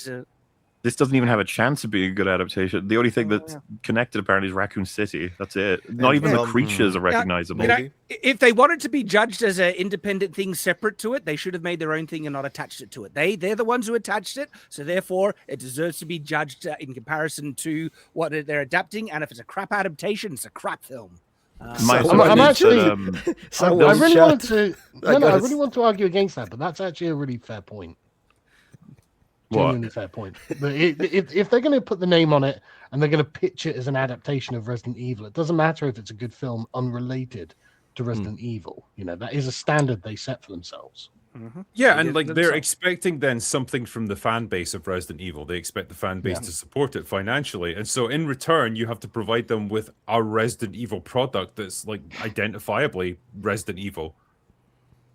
this doesn't even have a chance of being a good adaptation. The only thing that's connected apparently is Raccoon City. That's it. Not even the creatures are recognizable. If they wanted to be judged as an independent thing separate to it, they should have made their own thing and not attached it to it. They're the ones who attached it, so therefore it deserves to be judged in comparison to what they're adapting. And if it's a crap adaptation, it's a crap film. I'm actually. I really want to. I really want to argue against that, but that's actually a really fair point. Genuinely fair point. But if they're going to put the name on it and they're going to pitch it as an adaptation of Resident Evil, it doesn't matter if it's a good film unrelated to Resident Evil. That is a standard they set for themselves. Yeah, and they're expecting then something from the fan base of Resident Evil. They expect the fan base to support it financially, and so in return, you have to provide them with a Resident Evil product that's like identifiably Resident Evil,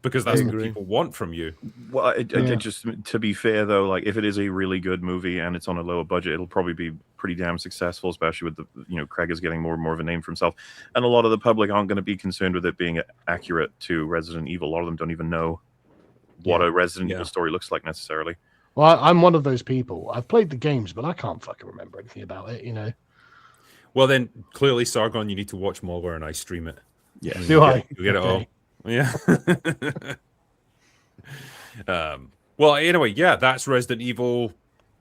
because that's what people want from you. Well, just to be fair though, like if it is a really good movie and it's on a lower budget, it'll probably be pretty damn successful, especially with the Craig is getting more and more of a name for himself, and a lot of the public aren't going to be concerned with it being accurate to Resident Evil. A lot of them don't even know what a Resident Evil story looks like necessarily. Well, I'm one of those people. I've played the games, but I can't fucking remember anything about it, Well, then clearly, Sargon, you need to watch Malware and I stream it. Yeah, do I? You get it all. Yeah. Well, anyway, that's Resident Evil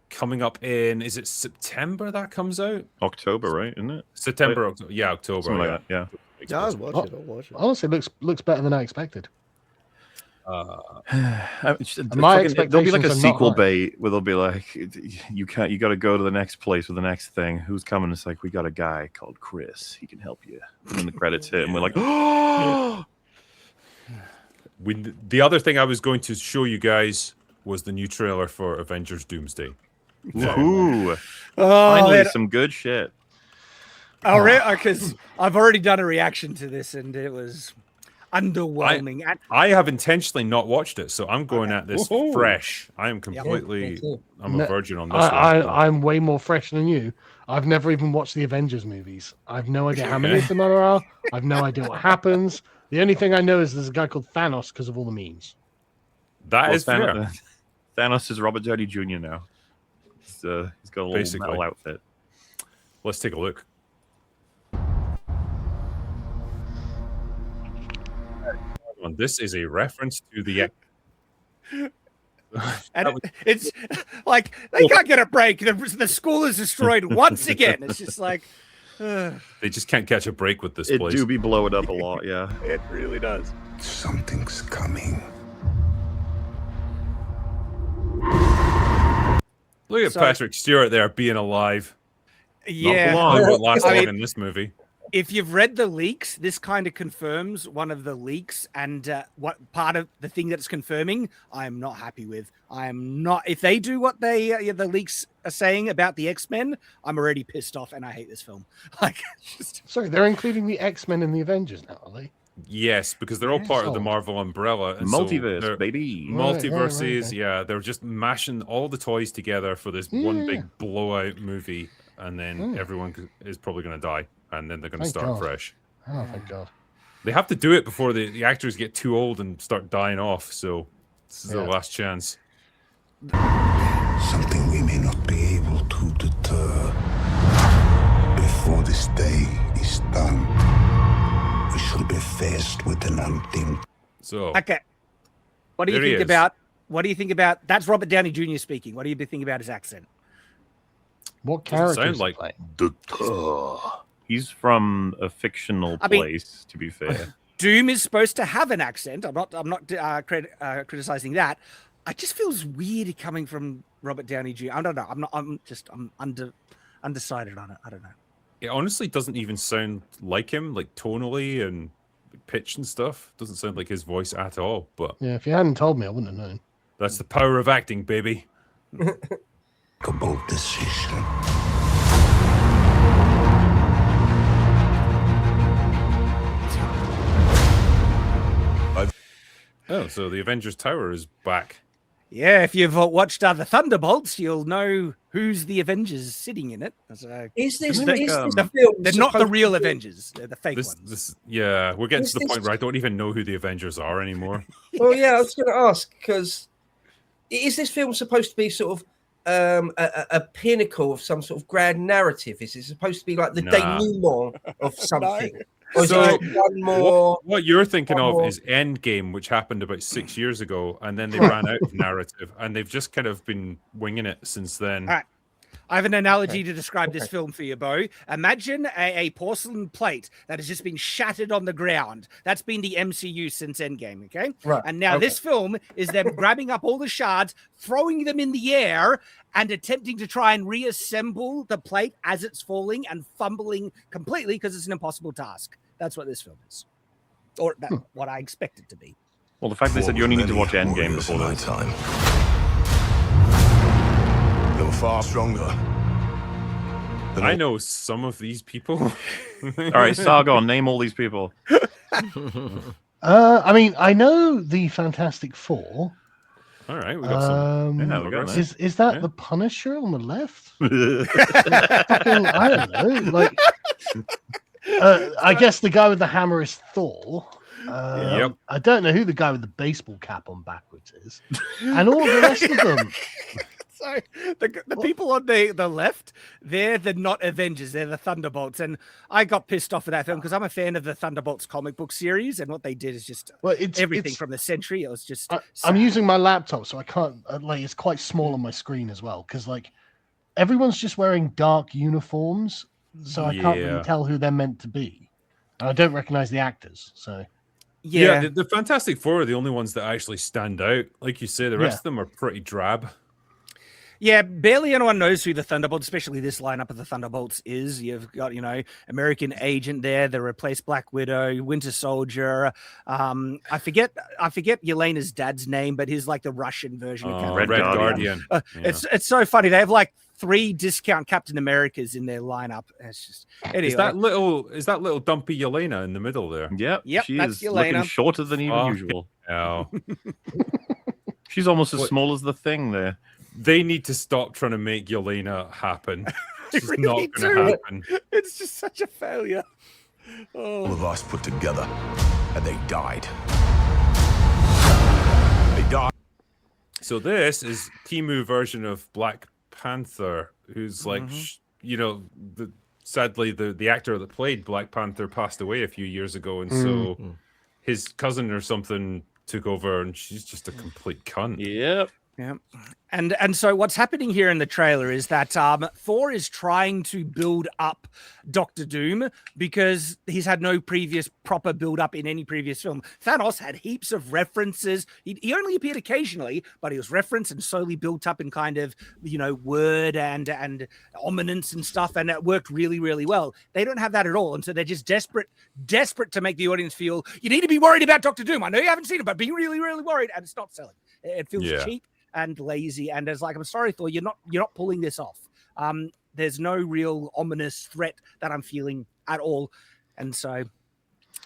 coming up in. Is it September that comes out? October, right? Isn't it? September, October. Yeah, October. Something like that. Yeah. I'll watch it. Honestly, looks better than I expected. There'll be like a sequel bait where they'll be like, you got to go to the next place with the next thing. Who's coming? It's like, we got a guy called Chris. He can help you. And then the credits hit, and we're like, oh. The other thing I was going to show you guys was the new trailer for Avengers Doomsday. Ooh, finally some good shit. Because I've already done a reaction to this, and it was underwhelming. I have intentionally not watched it, so I'm going at this fresh. I am completely. I'm a virgin on this one. I'm way more fresh than you. I've never even watched the Avengers movies. I've no idea how many of them there are. I've no idea what happens. The only thing I know is there's a guy called Thanos because of all the memes. That is fair. Thanos is Robert Downey Jr. now. He's got a little metal outfit. Let's take a look. This is a reference to the. And it's like they can't get a break. The school is destroyed once again. It's just like they just can't catch a break with this place. It do be blowing up a lot, yeah. It really does. Something's coming. Look at Patrick Stewart there being alive. Yeah, not for long, but last long in this movie. If you've read the leaks, this kind of confirms one of the leaks, and what part of the thing that it's confirming, I'm not happy with. I am not. If they do what the leaks are saying about the X-Men, I'm already pissed off, and I hate this film. Sorry, they're including the X-Men in the Avengers now, are they? Yes, because they're all part of the Marvel umbrella. And multiverse, baby. Multiverses, yeah. They're just mashing all the toys together for this one big blowout movie, and then everyone is probably going to die. And then they're going to start fresh. Oh, thank God. They have to do it before the actors get too old and start dying off. So this is their last chance. Something we may not be able to deter. Before this day is done, we shall be faced with an unthinkable. So okay, what do you think about? What do you think about? That's Robert Downey Jr. speaking. What do you think about his accent? What character? Sound like he's from a fictional place. To be fair, Doom is supposed to have an accent. I'm not criticizing that. it just feels weird coming from Robert Downey Jr. I don't know. I'm undecided on it. I don't know. It honestly doesn't even sound like him, like tonally and pitch and stuff. Doesn't sound like his voice at all. But yeah, if you hadn't told me, I wouldn't have known. That's the power of acting, baby. A bold decision. Oh, so the Avengers Tower is back. Yeah, if you've watched the Thunderbolts, you'll know who's the Avengers sitting in it. So, Is this they're not the real Avengers; they're the fake ones. Yeah, we're getting to the point where I don't even know who the Avengers are anymore. Well, yeah, I was going to ask because is this film supposed to be sort of a pinnacle of some sort of grand narrative? Is it supposed to be like the denouement of something? Or So one more, what you're thinking of is Endgame, which happened about 6 years ago, and then they ran out of narrative, and they've just kind of been winging it since then. All right. I have an analogy to describe this film for you, Bo. Imagine a porcelain plate that has just been shattered on the ground. That's been the MCU since Endgame, okay? Right. And now this film is them grabbing up all the shards, throwing them in the air, and attempting to try and reassemble the plate as it's falling and fumbling completely because it's an impossible task. That's what this film is. Or what I expect it to be. Well, the fact they said you only need to watch Endgame before that. Time. You're far stronger. I know some of these people. All right, Sargon, name all these people. I mean, I know the Fantastic Four. All right, we got some. Yeah, we got that. Is that the Punisher on the left? Fucking, I don't know. Like, I guess the guy with the hammer is Thor. Yep. I don't know who the guy with the baseball cap on backwards is, and all the rest of them. So the people on the left, they're the not Avengers, they're the Thunderbolts. And I got pissed off with that film because I'm a fan of the Thunderbolts comic book series, and what they did is just everything from the Century. It was just I'm using my laptop, so I can't like it's quite small on my screen as well, because like everyone's just wearing dark uniforms, so I can't really tell who they're meant to be. And I don't recognize the actors, so yeah, the Fantastic Four are the only ones that actually stand out. Like you say, the rest of them are pretty drab. Yeah, barely anyone knows who the Thunderbolts, especially this lineup of the Thunderbolts, is. You've got, American Agent there, the replaced Black Widow, Winter Soldier. I forget Yelena's dad's name, but he's like the Russian version of Red Guardian. It's so funny. They have like 3 discount Captain Americas in their lineup. It's just anyway. Is that little dumpy Yelena in the middle there? Yep, she that's is Yelena. looking shorter than even usual. Oh. She's almost as small as the Thing there. They need to stop trying to make Yelena happen. It's really not going to happen. It's just such a failure. All of us put together, and they died. They died. So this is Timu version of Black Panther, who's like, sadly, the actor that played Black Panther passed away a few years ago, and so his cousin or something took over, and she's just a complete cunt. Yep. Yeah. And so what's happening here in the trailer is that Thor is trying to build up Doctor Doom because he's had no previous proper build up in any previous film. Thanos had heaps of references. He only appeared occasionally, but he was referenced and slowly built up in kind of, word and ominence and stuff. And it worked really, really well. They don't have that at all. And so they're just desperate to make the audience feel, you need to be worried about Doctor Doom. I know you haven't seen it, but be really, really worried. And it's not selling. It feels cheap and lazy, and it's like, I'm sorry, Thor, you're not pulling this off. There's no real ominous threat that I'm feeling at all, and so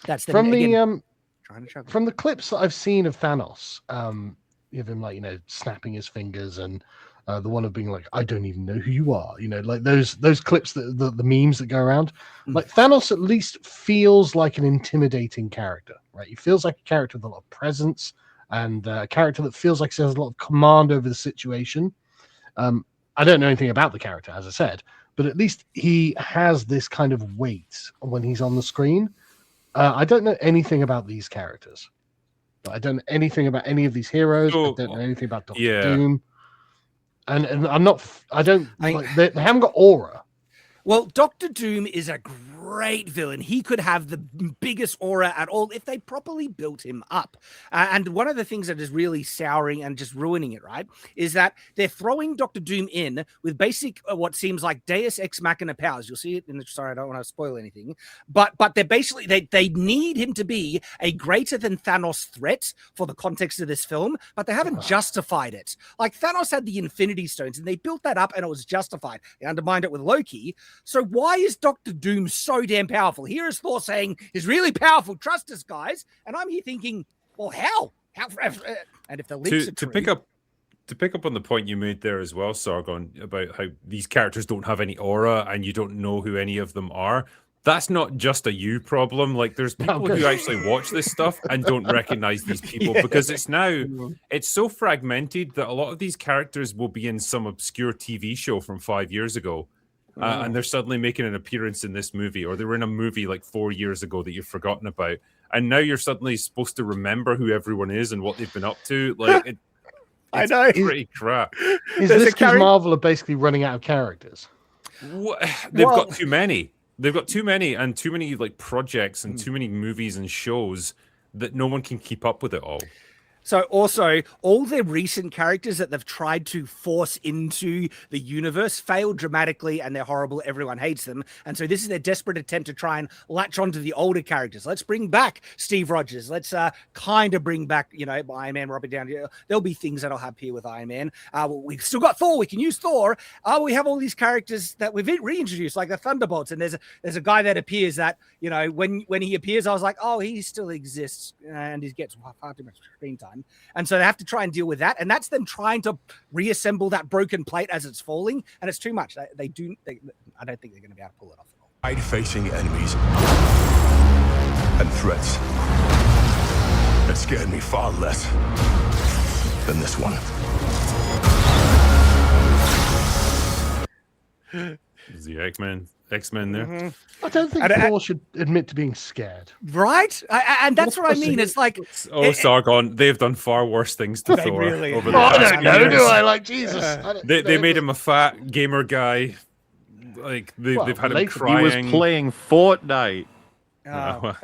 that's the from the clips that I've seen of Thanos, of him like snapping his fingers, and the one of being like, I don't even know who you are, like those clips that the memes that go around. Like Thanos at least feels like an intimidating character, right? He feels like a character with a lot of presence. And a character that feels like he has a lot of command over the situation. I don't know anything about the character, as I said, but at least he has this kind of weight when he's on the screen. I don't know anything about these characters. I don't know anything about any of these heroes. I don't know anything about Doctor Doom. And I'm not. They haven't got aura. Well, Doctor Doom is a great villain. He could have the biggest aura at all if they properly built him up. And one of the things that is really souring and just ruining it, right, is that they're throwing Dr. Doom in with basic what seems like Deus Ex Machina powers. You'll see it in the. Sorry, I don't want to spoil anything, but they're basically they need him to be a greater than Thanos threat for the context of this film, but they haven't justified it. Like Thanos had the Infinity Stones, and they built that up, and it was justified. They undermined it with Loki. So why is Dr. Doom so damn powerful? Here is Thor saying he's really powerful. Trust us, guys. And I'm here thinking, well, how? And if the leaks are true, to pick up on the point you made there as well, Sargon, about how these characters don't have any aura and you don't know who any of them are. That's not just a you problem. Like there's people who actually watch this stuff and don't recognize these people because it's so fragmented that a lot of these characters will be in some obscure TV show from 5 years ago. And they're suddenly making an appearance in this movie, or they were in a movie like 4 years ago that you've forgotten about. And now you're suddenly supposed to remember who everyone is and what they've been up to. Like, I know. Pretty crap. Is this because Marvel are basically running out of characters? They've got too many. They've got too many and too many like projects and too many movies and shows that no one can keep up with it all. So also, all the recent characters that they've tried to force into the universe failed dramatically, and they're horrible. Everyone hates them. And so this is their desperate attempt to try and latch onto the older characters. Let's bring back Steve Rogers. Let's kind of bring back, Iron Man, Robert Downey. There'll be things that'll happen with Iron Man. We've still got Thor. We can use Thor. We have all these characters that we've reintroduced, like the Thunderbolts. And there's a guy that appears that, when he appears, I was like, oh, he still exists. And he gets far too much screen time. And so they have to try and deal with that. And that's them trying to reassemble that broken plate as it's falling. And it's too much. I don't think they're going to be able to pull it off at all. I'd facing enemies and threats that scared me far less than this one. Is the X-Men there? I don't think Thor should admit to being scared. Right? And that's what I mean. It's like... Sargon, they've done far worse things to Thor. Really? Over the I past don't know, years. do I? Like, Jesus. They made him a fat gamer guy. Like, they've had him crying. He was playing Fortnite. Oh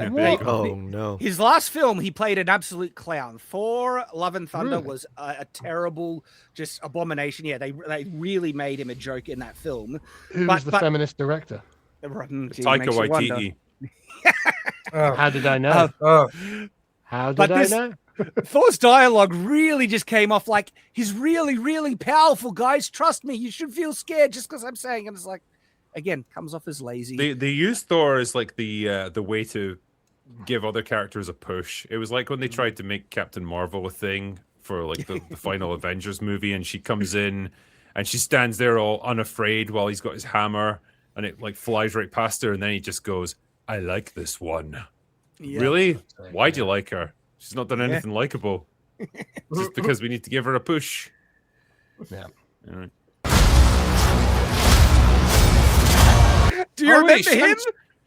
no! His last film, he played an absolute clown. Thor: Love and Thunder was a terrible, just abomination. Yeah, they really made him a joke in that film. Who was the feminist director? Taika Waititi. How did I know? How did I know? Thor's dialogue really just came off like he's really, really powerful, guys. Trust me, you should feel scared just because I'm saying. And it's like, again, comes off as lazy. They use Thor as like the way to give other characters a push. It was like when they tried to make Captain Marvel a thing for like the final Avengers movie, and she comes in and she stands there all unafraid while he's got his hammer, and it like flies right past her, and then he just goes, "I like this one." Yeah. Really? Why do you like her? She's not done anything likable. Just because we need to give her a push. Yeah. All right. Do you remember him?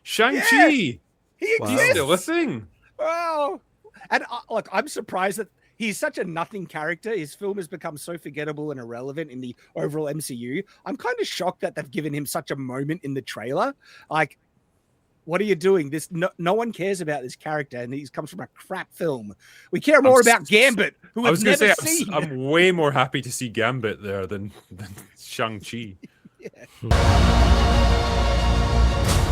Shang-Chi. Yeah, he exists. Still a thing. Wow. And look, I'm surprised that he's such a nothing character. His film has become so forgettable and irrelevant in the overall MCU. I'm kind of shocked that they've given him such a moment in the trailer. Like, what are you doing? This no one cares about this character, and he comes from a crap film. We care more about Gambit, who we've never seen. I'm way more happy to see Gambit there than Shang-Chi. Yeah.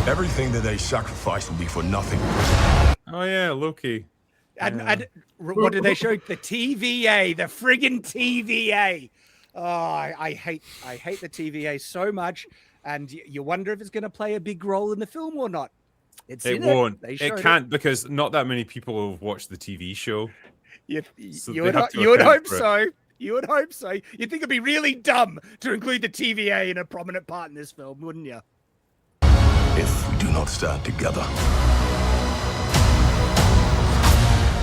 Everything that they sacrificed will be for nothing. Oh yeah, Loki. And what did they show? The TVA, the friggin' TVA. Oh, I hate the TVA so much, and you wonder if it's going to play a big role in the film or not. It won't. It can't because not that many people have watched the TV show. You would hope so. You would hope so. You'd think it'd be really dumb to include the TVA in a prominent part in this film, wouldn't you? If we do not stand together,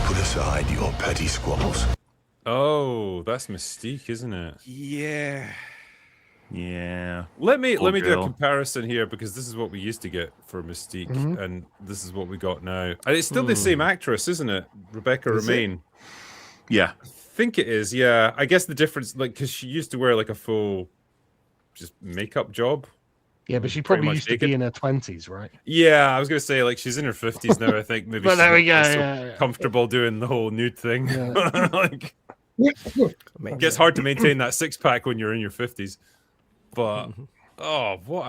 put aside your petty squabbles. Oh, that's Mystique, isn't it? Yeah. Yeah. Let me do a comparison here, because this is what we used to get for Mystique, and this is what we got now. And it's still the same actress, isn't it? Rebecca Romaine. Yeah. I think it is, yeah. I guess the difference, like, because she used to wear like a full just makeup job Yeah, but she pretty probably much used to naked. be in her 20s, right? Yeah, I was gonna say like she's in her 50s now. I think maybe But she's there we not go, so yeah. comfortable doing the whole nude thing. Yeah. Like, it gets hard to maintain that six pack when you're in your 50s. But oh, what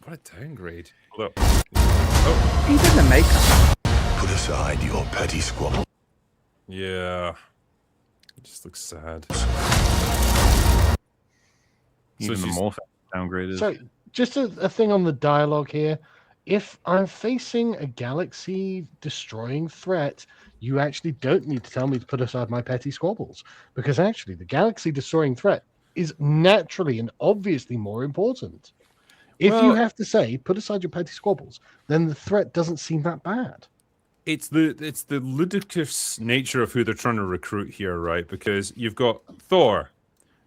a downgrade. Hold up. Oh, Even the makeup. Put aside your petty squabble. yeah, it just looks sad. Even the Morph downgraded. So, just a thing on the dialogue here. If I'm facing a galaxy-destroying threat, you actually don't need to tell me to put aside my petty squabbles. Because actually, the galaxy-destroying threat is naturally and obviously more important. If you have to say, put aside your petty squabbles, then the threat doesn't seem that bad. It's the ludicrous nature of who they're trying to recruit here, right? Because you've got Thor,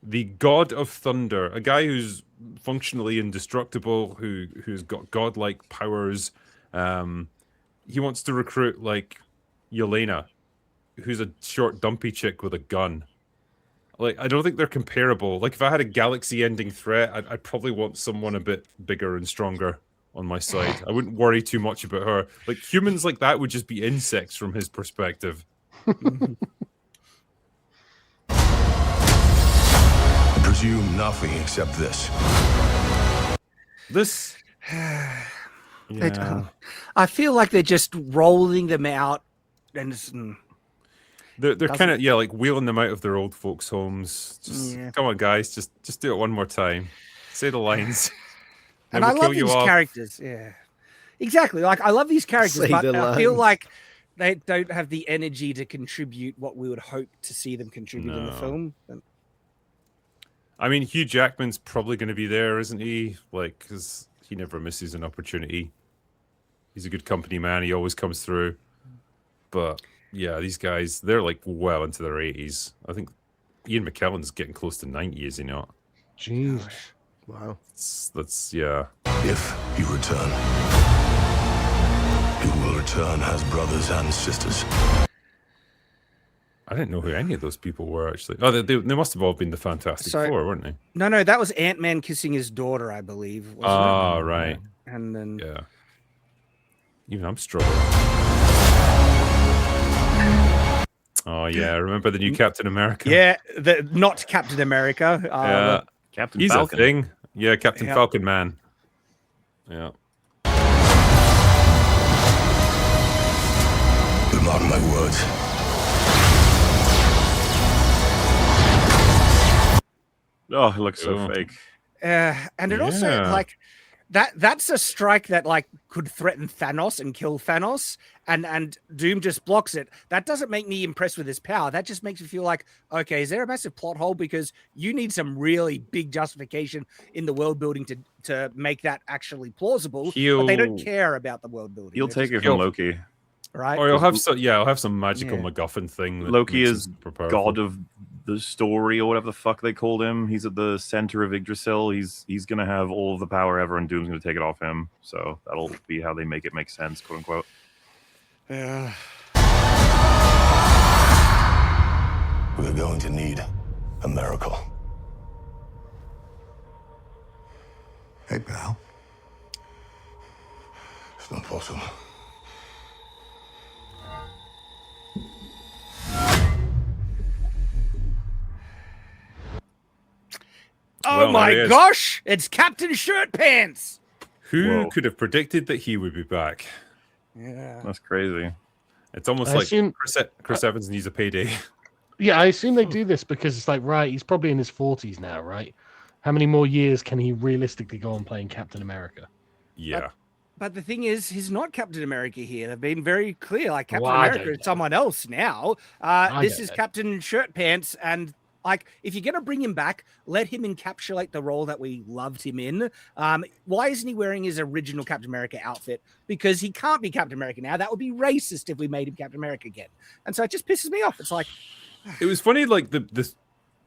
the god of thunder, a guy who's functionally indestructible, who's got godlike powers. He wants to recruit like Yelena, who's a short, dumpy chick with a gun. Like, I don't think they're comparable. Like, if I had a galaxy-ending threat, I'd probably want someone a bit bigger and stronger on my side. I wouldn't worry too much about her. Like, humans like that would just be insects from his perspective. Presume nothing except this. This... Yeah. I feel like they're just rolling them out and it's, They're kind of like wheeling them out of their old folks' homes. Just come on, guys, just do it one more time. Say the lines. and I love these characters. Yeah, exactly. Like I love these characters, but I feel like they don't have the energy to contribute what we would hope to see them contribute in the film. I mean, Hugh Jackman's probably going to be there, isn't he? Like, because he never misses an opportunity. He's a good company man. He always comes through. But yeah, these guys, they're like well into their 80s. I think Ian McKellen's getting close to 90, is he not? Jeez. Wow. That's yeah. If you return, you will return as brothers and sisters. I didn't know who any of those people were, actually. Oh, they must have all been the Fantastic Four, weren't they? No, that was Ant-Man kissing his daughter, I believe. Oh, right. And then... Yeah. Even I'm struggling. Oh, yeah. Remember the new Captain America? Yeah, not Captain America. Yeah. Captain He's Falcon. a thing. Yeah, Captain Falcon Man. Yeah. Mark my words. Oh, it looks so fake. And it also like that's a strike that like could threaten Thanos and kill Thanos, and Doom just blocks it. That doesn't make me impressed with his power. That just makes me feel like, okay, is there a massive plot hole? Because you need some really big justification in the world building to make that actually plausible. But they don't care about the world building. He'll take it from Loki. Right? Or he'll have some magical MacGuffin thing. That Loki makes is him super powerful. god of the story or whatever the fuck they called him. He's at the center of Yggdrasil. He's gonna have all of the power ever, and Doom's gonna take it off him. So that'll be how they make it make sense, quote unquote. Yeah. We're going to need a miracle. Hey, pal. It's not possible. Oh Well, my there he gosh! It's Captain Shirt Pants. Who could have predicted that he would be back? Yeah, That's crazy. It's almost I like assume- Chris Evans needs a payday. Yeah, I assume they do this because it's like, right, he's probably in his 40s now, right? How many more years can he realistically go on playing Captain America? Yeah. But the thing is, he's not Captain America here. They've been very clear. Like Captain Well, I America don't is someone else now. This don't is know. Captain Shirt Pants, and like, if you're gonna bring him back, let him encapsulate the role that we loved him in. Why isn't he wearing his original Captain America outfit? Because he can't be Captain America now. That would be racist if we made him Captain America again. And so it just pisses me off. It's like, It was funny, like the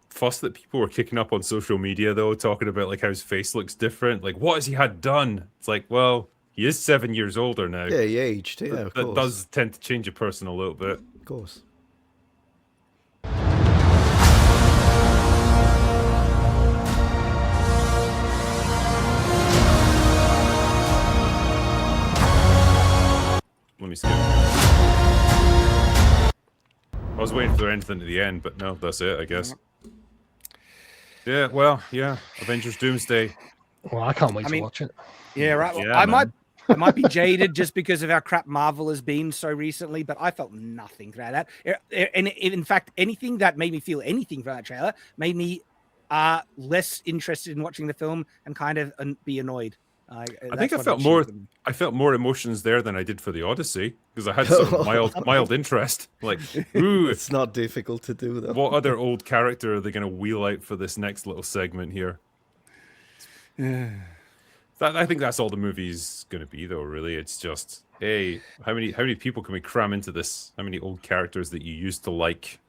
fuss that people were kicking up on social media, though, talking about like how his face looks different. Like, what has he had done? It's like, well, he is 7 years older now. Yeah, he aged. Yeah, of that course. does tend to change a person a little bit. Of course. there anything at the end, but no, that's it, I guess. Yeah, well, yeah, Avengers Doomsday. Well, I can't wait to watch it. Yeah, right. Well, Yeah, I man. might be jaded just because of how crap Marvel has been so recently, but I felt nothing throughout that. And in fact, anything that made me feel anything from that trailer made me less interested in watching the film and kind of be annoyed. I think I felt more emotions there than I did for the Odyssey because I had sort of mild interest. Like, ooh, it's not difficult to do though. What other old character are they going to wheel out for this next little segment here? I think that's all the movie's going to be, though. Really, it's just, hey, how many people can we cram into this? How many old characters that you used to like?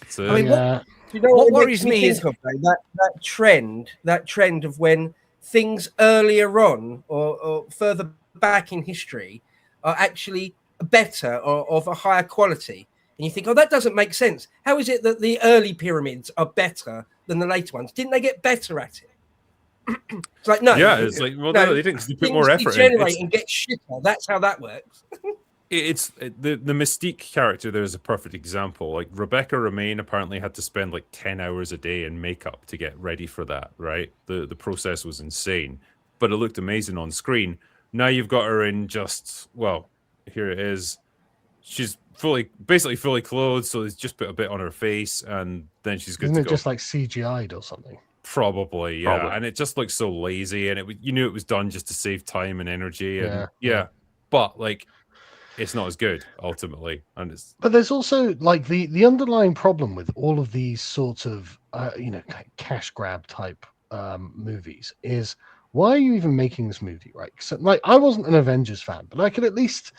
So, I mean, what worries me is that trend of when things earlier on or further back in history are actually better or of a higher quality. And you think, oh, that doesn't make sense. How is it that the early pyramids are better than the later ones? Didn't they get better at it? It's like, no. Yeah, it's like, well, no, they didn't put more effort in. Degenerate and get shitter. That's how that works. It's the Mystique character. There's a perfect example. Like Rebecca Romaine apparently had to spend like 10 hours a day in makeup to get ready for that. Right, the process was insane, but it looked amazing on screen. Now you've got her in just, well, here it is. She's basically fully clothed, so it's just put a bit on her face, and then she's good Isn't to it go. just like CGI'd or something? Probably, yeah. And it just looks so lazy, and you knew it was done just to save time and energy, and but like, it's not as good ultimately. And but there's also like the underlying problem with all of these sorts of cash grab type movies is, why are you even making this movie, right? So, like, I wasn't an Avengers fan, but I could at least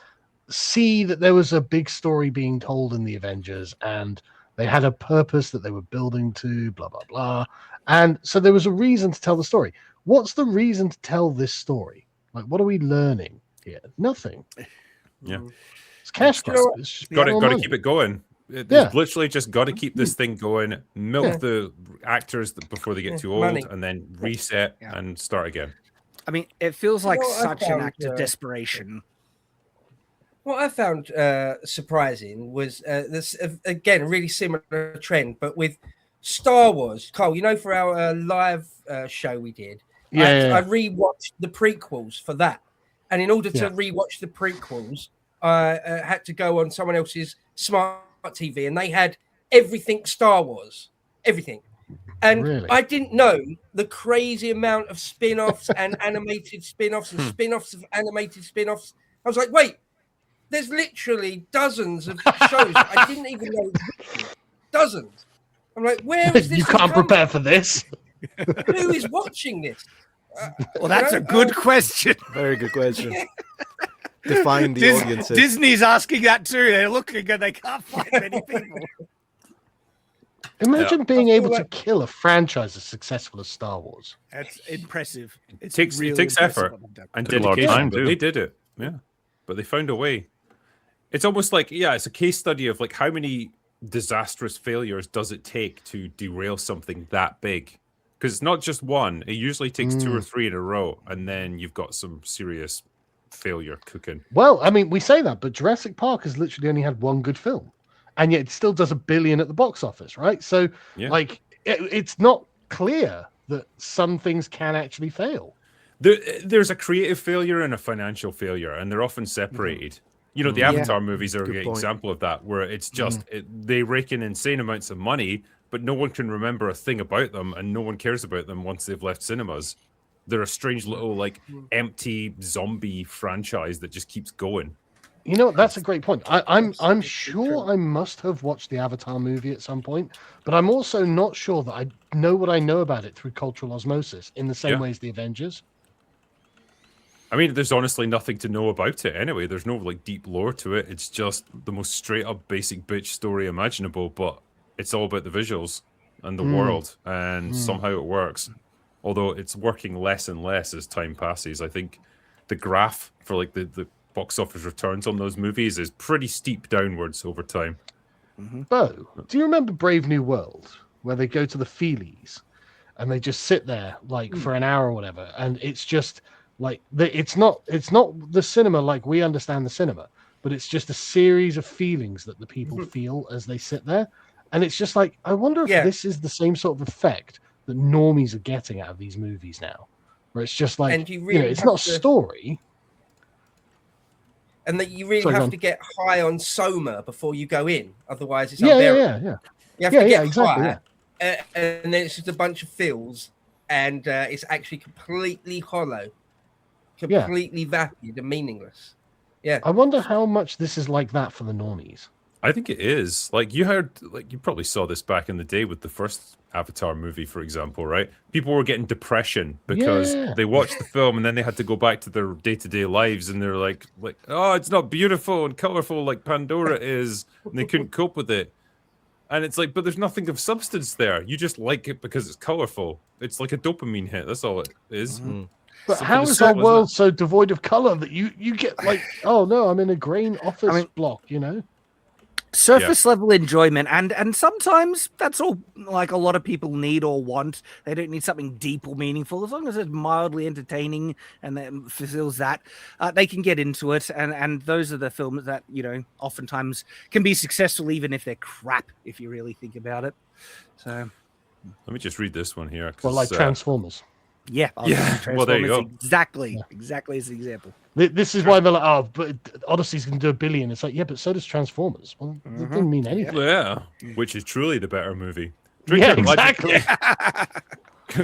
see that there was a big story being told in the Avengers, and they had a purpose that they were building to, blah blah blah, and so there was a reason to tell the story. What's the reason to tell this story? Like, what are we learning here? Nothing. Yeah, it's cash grab. Got to keep it going. It's literally just got to keep this thing going. Milk the actors before they get too old, and then reset and start again. I mean, it feels like such an act of desperation. What I found surprising was this, again, a really similar trend, but with Star Wars. Cole, for our live show we did, I rewatched the prequels for that. And in order to rewatch the prequels, I had to go on someone else's smart TV, and they had everything Star Wars, everything. And I didn't know the crazy amount of spin-offs and animated spin-offs and spin-offs of animated spin-offs. I was like, wait, there's literally dozens of shows I didn't even know existed. Dozens. I'm like, where is this? You can't prepare for this. Who is watching this? Well, that's a good question. Very good question. Define the audiences. Disney's asking that too. They're looking and they can't find many people. Imagine being able to kill a franchise as successful as Star Wars. That's impressive. It takes effort and dedication. But they did it. Yeah, but they found a way. It's almost like, it's a case study of like how many disastrous failures does it take to derail something that big? Because it's not just one. It usually takes 2 or 3 in a row, and then you've got some serious failure cooking. Well, I mean, we say that, but Jurassic Park has literally only had one good film, and yet it still does $1 billion at the box office, right? So, like, it's not clear that some things can actually fail. There's a creative failure and a financial failure, and they're often separated. The Avatar movies are a great example of that, where it's just they rake in insane amounts of money, but no one can remember a thing about them, and no one cares about them once they've left cinemas. They're a strange little, like, empty zombie franchise that just keeps going. That's a great point. I'm sure I must have watched the Avatar movie at some point, but I'm also not sure that I know what I know about it through cultural osmosis in the same way as the Avengers. I mean, there's honestly nothing to know about it anyway. There's no, like, deep lore to it. It's just the most straight-up basic bitch story imaginable, but it's all about the visuals and the world, and somehow it works. Although it's working less and less as time passes. I think the graph for like the box office returns on those movies is pretty steep downwards over time. Bo, do you remember Brave New World, where they go to the Feelies and they just sit there like for an hour or whatever, and it's just like it's not the cinema like we understand the cinema. but it's just a series of feelings that the people feel as they sit there. And it's just like, I wonder if this is the same sort of effect that normies are getting out of these movies now, where it's just like, And you really it's have not a to- story. And that you really Sorry, go have on. to get high on Soma before you go in. Otherwise, it's Yeah, unbearable. You have to get exactly, high, and then it's just a bunch of feels, and it's actually completely hollow, completely vapid and meaningless. Yeah. I wonder how much this is like that for the normies. I think it is. Like you probably saw this back in the day with the first Avatar movie, for example, right? People were getting depression because they watched the film and then they had to go back to their day-to-day lives and they're like, oh, it's not beautiful and colorful like Pandora is, and they couldn't cope with it. And it's like, but there's nothing of substance there. You just like it because it's colorful. It's like a dopamine hit. That's all it is. But how is our world so devoid of color that you get like, oh no, I'm in a grain office block, you know? Surface level enjoyment, and sometimes that's all like a lot of people need or want. They don't need something deep or meaningful. As long as it's mildly entertaining and that fulfills that, they can get into it. And those are the films that, you know, oftentimes can be successful even if they're crap, if you really think about it. So let me just read this one here. Well, like Transformers. Yeah. Well, there you go. Exactly as the example. This is why they're like, oh, but Odyssey's going to do $1 billion. It's like, yeah, but so does Transformers. Well, it didn't mean anything. Yeah, which is truly the better movie. Yeah, exactly.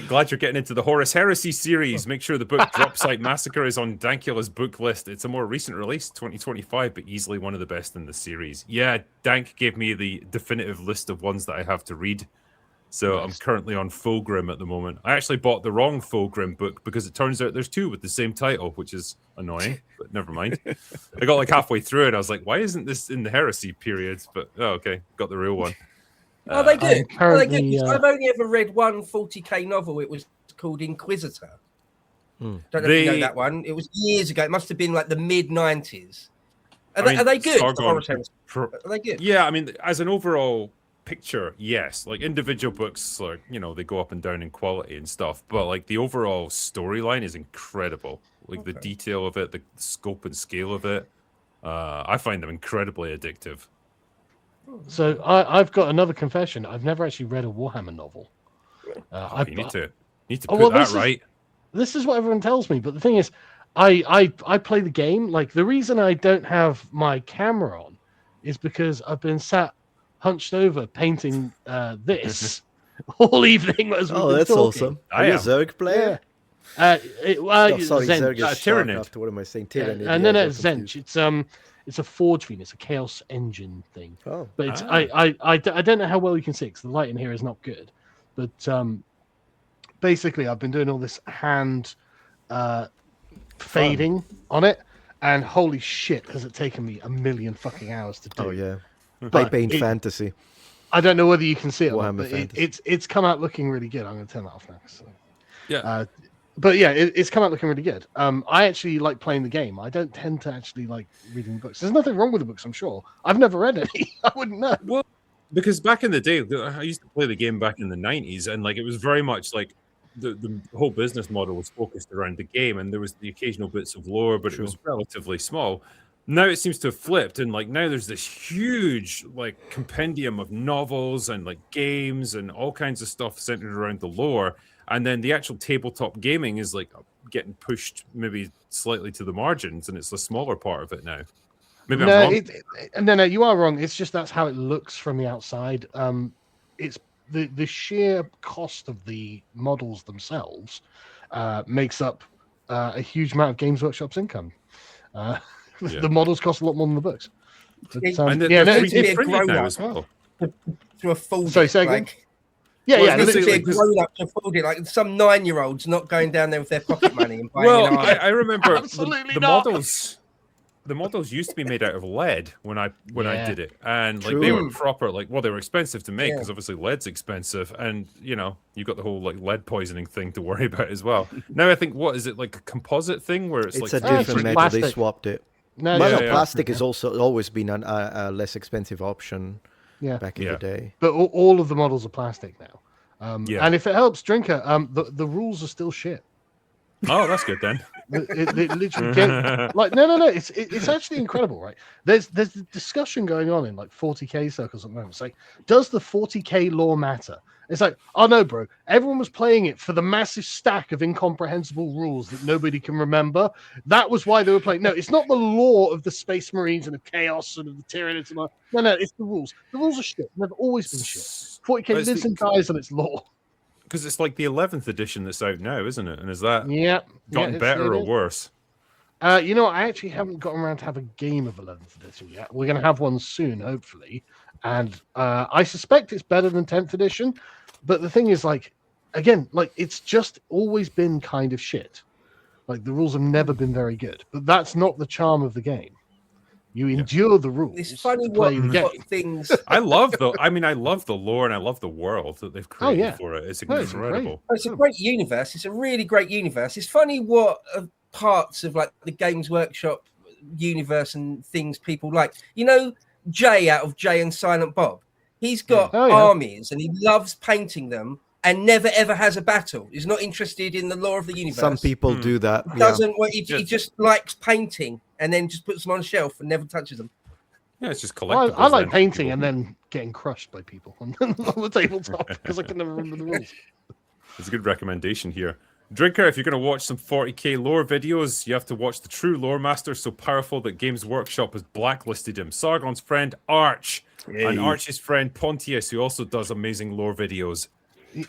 Glad you're getting into the Horus Heresy series. Make sure the book Dropsite Massacre is on Dankula's book list. It's a more recent release, 2025, but easily one of the best in the series. Yeah, Dank gave me the definitive list of ones that I have to read. So I'm currently on Fulgrim at the moment. I actually bought the wrong Fulgrim book because it turns out there's two with the same title, which is annoying, but never mind. I got like halfway through it. I was like, why isn't this in the Heresy periods? But, okay, got the real one. Are they good? Are they good? I've only ever read one 40k novel. It was called Inquisitor. Don't know if you know that one. It was years ago. It must have been like the mid-90s. Are they good? Are they good? Yeah, I mean, as an overall picture, yes. Like individual books, like, you know, they go up and down in quality and stuff, but like the overall storyline is incredible. Like the detail of it, the scope and scale of it, I find them incredibly addictive. So I've got another confession. I've never actually read a Warhammer novel. You need to put that right. This is what everyone tells me, but the thing is, I play the game. Like the reason I don't have my camera on is because I've been sat hunched over painting this all evening as we've been that's talking. awesome. Are you a Zerg player? Sorry, Zerg is Tyrannid. What am I saying? Tyrannid. No, Zench. It's a Forge Fiend. It's a Chaos Engine thing. Oh, but it's, I don't know how well you can see because the light in here is not good. But basically, I've been doing all this hand fading on it, and holy shit, has it taken me a million fucking hours to do. Oh yeah. Play Paint Fantasy. I don't know whether you can see it, Warhammer but it's come out looking really good. I'm going to turn that off now. So. Yeah. But yeah, it's come out looking really good. I actually like playing the game. I don't tend to actually like reading books. There's nothing wrong with the books, I'm sure. I've never read any. I wouldn't know. Well, because back in the day, I used to play the game back in the 90s, and like it was very much like the whole business model was focused around the game, and there was the occasional bits of lore, but it was relatively small. Now it seems to have flipped, and like now there's this huge like compendium of novels and like games and all kinds of stuff centered around the lore, and then the actual tabletop gaming is like getting pushed maybe slightly to the margins, and it's a smaller part of it now. Maybe I'm wrong. No, you are wrong. It's just that's how it looks from the outside. It's the sheer cost of the models themselves makes up a huge amount of Games Workshop's income. The models cost a lot more than the books. But, and it's printed now as well. To afford Sorry, it, say again? like, Yeah, a grown up to afford it, like some 9-year-olds not going down there with their pocket money and buying. Well, I remember Absolutely the not. models. The models used to be made out of lead when I did it, and like True. they were proper. Like, well, they were expensive to make because obviously lead's expensive, and you know you got the whole like lead poisoning thing to worry about as well. Now I think what is it like a composite thing where it's like a different metal. plastic. They swapped it. No, Plastic has also always been a less expensive option. Back in the day, but all of the models are plastic now. Yeah. And if it helps, Drinker, the rules are still shit. Oh, that's good then. It literally get, like no. It's actually incredible, right? There's a discussion going on in like 40k circles at the moment. It's like, does the 40k lore matter? It's like, oh no, bro. Everyone was playing it for the massive stack of incomprehensible rules that nobody can remember. That was why they were playing. No, it's not the lore of the Space Marines and of Chaos and of the Tyranids. No, it's the rules. The rules are shit. They've always been shit. 40k lives and dies on its lore. Because it's like the 11th edition that's out now, isn't it? And is that gotten better or worse? I actually haven't gotten around to have a game of 11th edition yet. We're going to have one soon, hopefully. And I suspect it's better than 10th edition. But the thing is, like, again, like, it's just always been kind of shit. Like, the rules have never been very good. But that's not the charm of the game. You endure the rules. It's funny what things. I love the lore and I love the world that they've created for it. It's incredible. It's a great universe. It's a really great universe. It's funny what parts of like the Games Workshop universe and things people like. You know, Jay out of Jay and Silent Bob. He's got armies and he loves painting them and never ever has a battle. He's not interested in the lore of the universe. Some people do that. He doesn't. He just likes painting and then just puts them on a shelf and never touches them. Yeah, it's just collectibles. I like painting and then getting crushed by people on the tabletop because I can never remember the rules. It's a good recommendation here. Drinker, if you're going to watch some 40k lore videos, you have to watch the true lore master so powerful that Games Workshop has blacklisted him. Sargon's friend, Arch. Yay. And Arch's friend, Pontius, who also does amazing lore videos.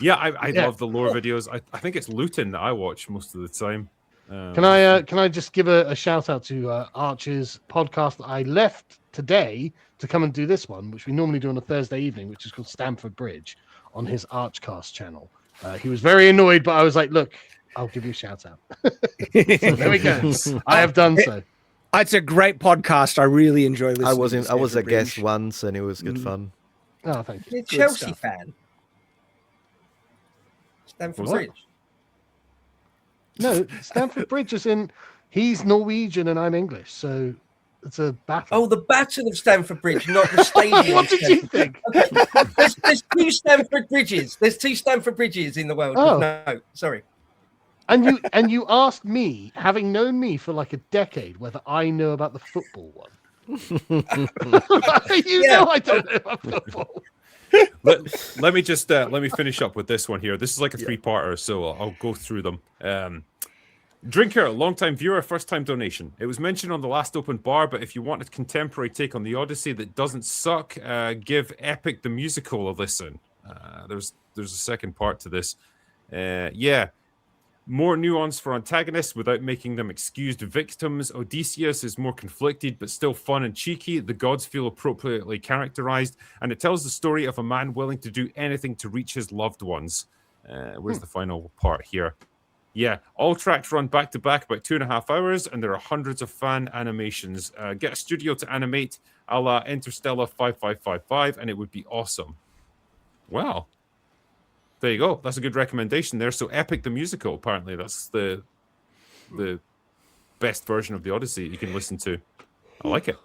Yeah, I love the lore videos. I think it's Luton that I watch most of the time. Can I just give a shout out to Arch's podcast that I left today to come and do this one, which we normally do on a Thursday evening, which is called Stamford Bridge on his Archcast channel. He was very annoyed, but I was like, look, I'll give you a shout out. So there we go. I have done so. It's a great podcast. I really enjoy listening. I was a guest once and it was good fun. Oh, thank you. You're a Chelsea fan. Stamford Bridge. No, Stamford Bridge is in. He's Norwegian and I'm English, so it's a battle. Oh, the Battle of Stamford Bridge, not the stadium. What did you think? Okay. There's two Stamford Bridges. There's two Stamford Bridges in the world. Oh. No, sorry. And you asked me, having known me for like a decade, whether I know about the football one. Know I don't know about football. Let me finish up with this one here. This is like a three-parter, so I'll go through them. Drinker, long-time viewer, first-time donation. It was mentioned on the last open bar, but if you want a contemporary take on the Odyssey that doesn't suck, give Epic the Musical a listen. There's a second part to this. More nuance for antagonists without making them excused victims. Odysseus is more conflicted, but still fun and cheeky. The gods feel appropriately characterized, and it tells the story of a man willing to do anything to reach his loved ones. Where's the final part here? Yeah, all tracks run back to back about 2.5 hours, and there are hundreds of fan animations. Get a studio to animate a la Interstellar 5555, and it would be awesome. Wow. There you go. That's a good recommendation there. So Epic the Musical, apparently that's the best version of the Odyssey you can listen to. I like it.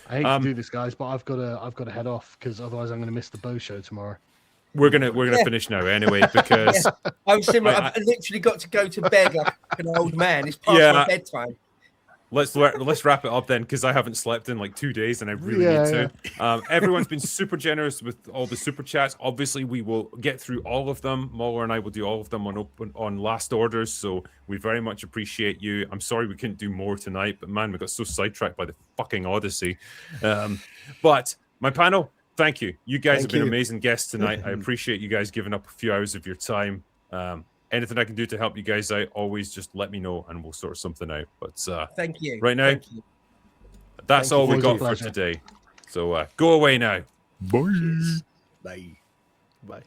I hate to do this, guys, but I've got to head off because otherwise I'm going to miss the Bow show tomorrow. We're gonna finish now anyway because I'm similar. I've literally got to go to bed like an old man. It's past my bedtime. Let's wrap it up then because I haven't slept in like 2 days and I really need to. Everyone's been super generous with all the super chats. Obviously, we will get through all of them. Mauler and I will do all of them on last orders. So we very much appreciate you. I'm sorry we couldn't do more tonight, but man, we got so sidetracked by the fucking Odyssey. But my panel, thank you. You guys have been amazing guests tonight. I appreciate you guys giving up a few hours of your time. Anything I can do to help you guys out, always just let me know and we'll sort something out. But thank you. Right now, that's all we got for today. So go away now. Bye. Bye. Bye.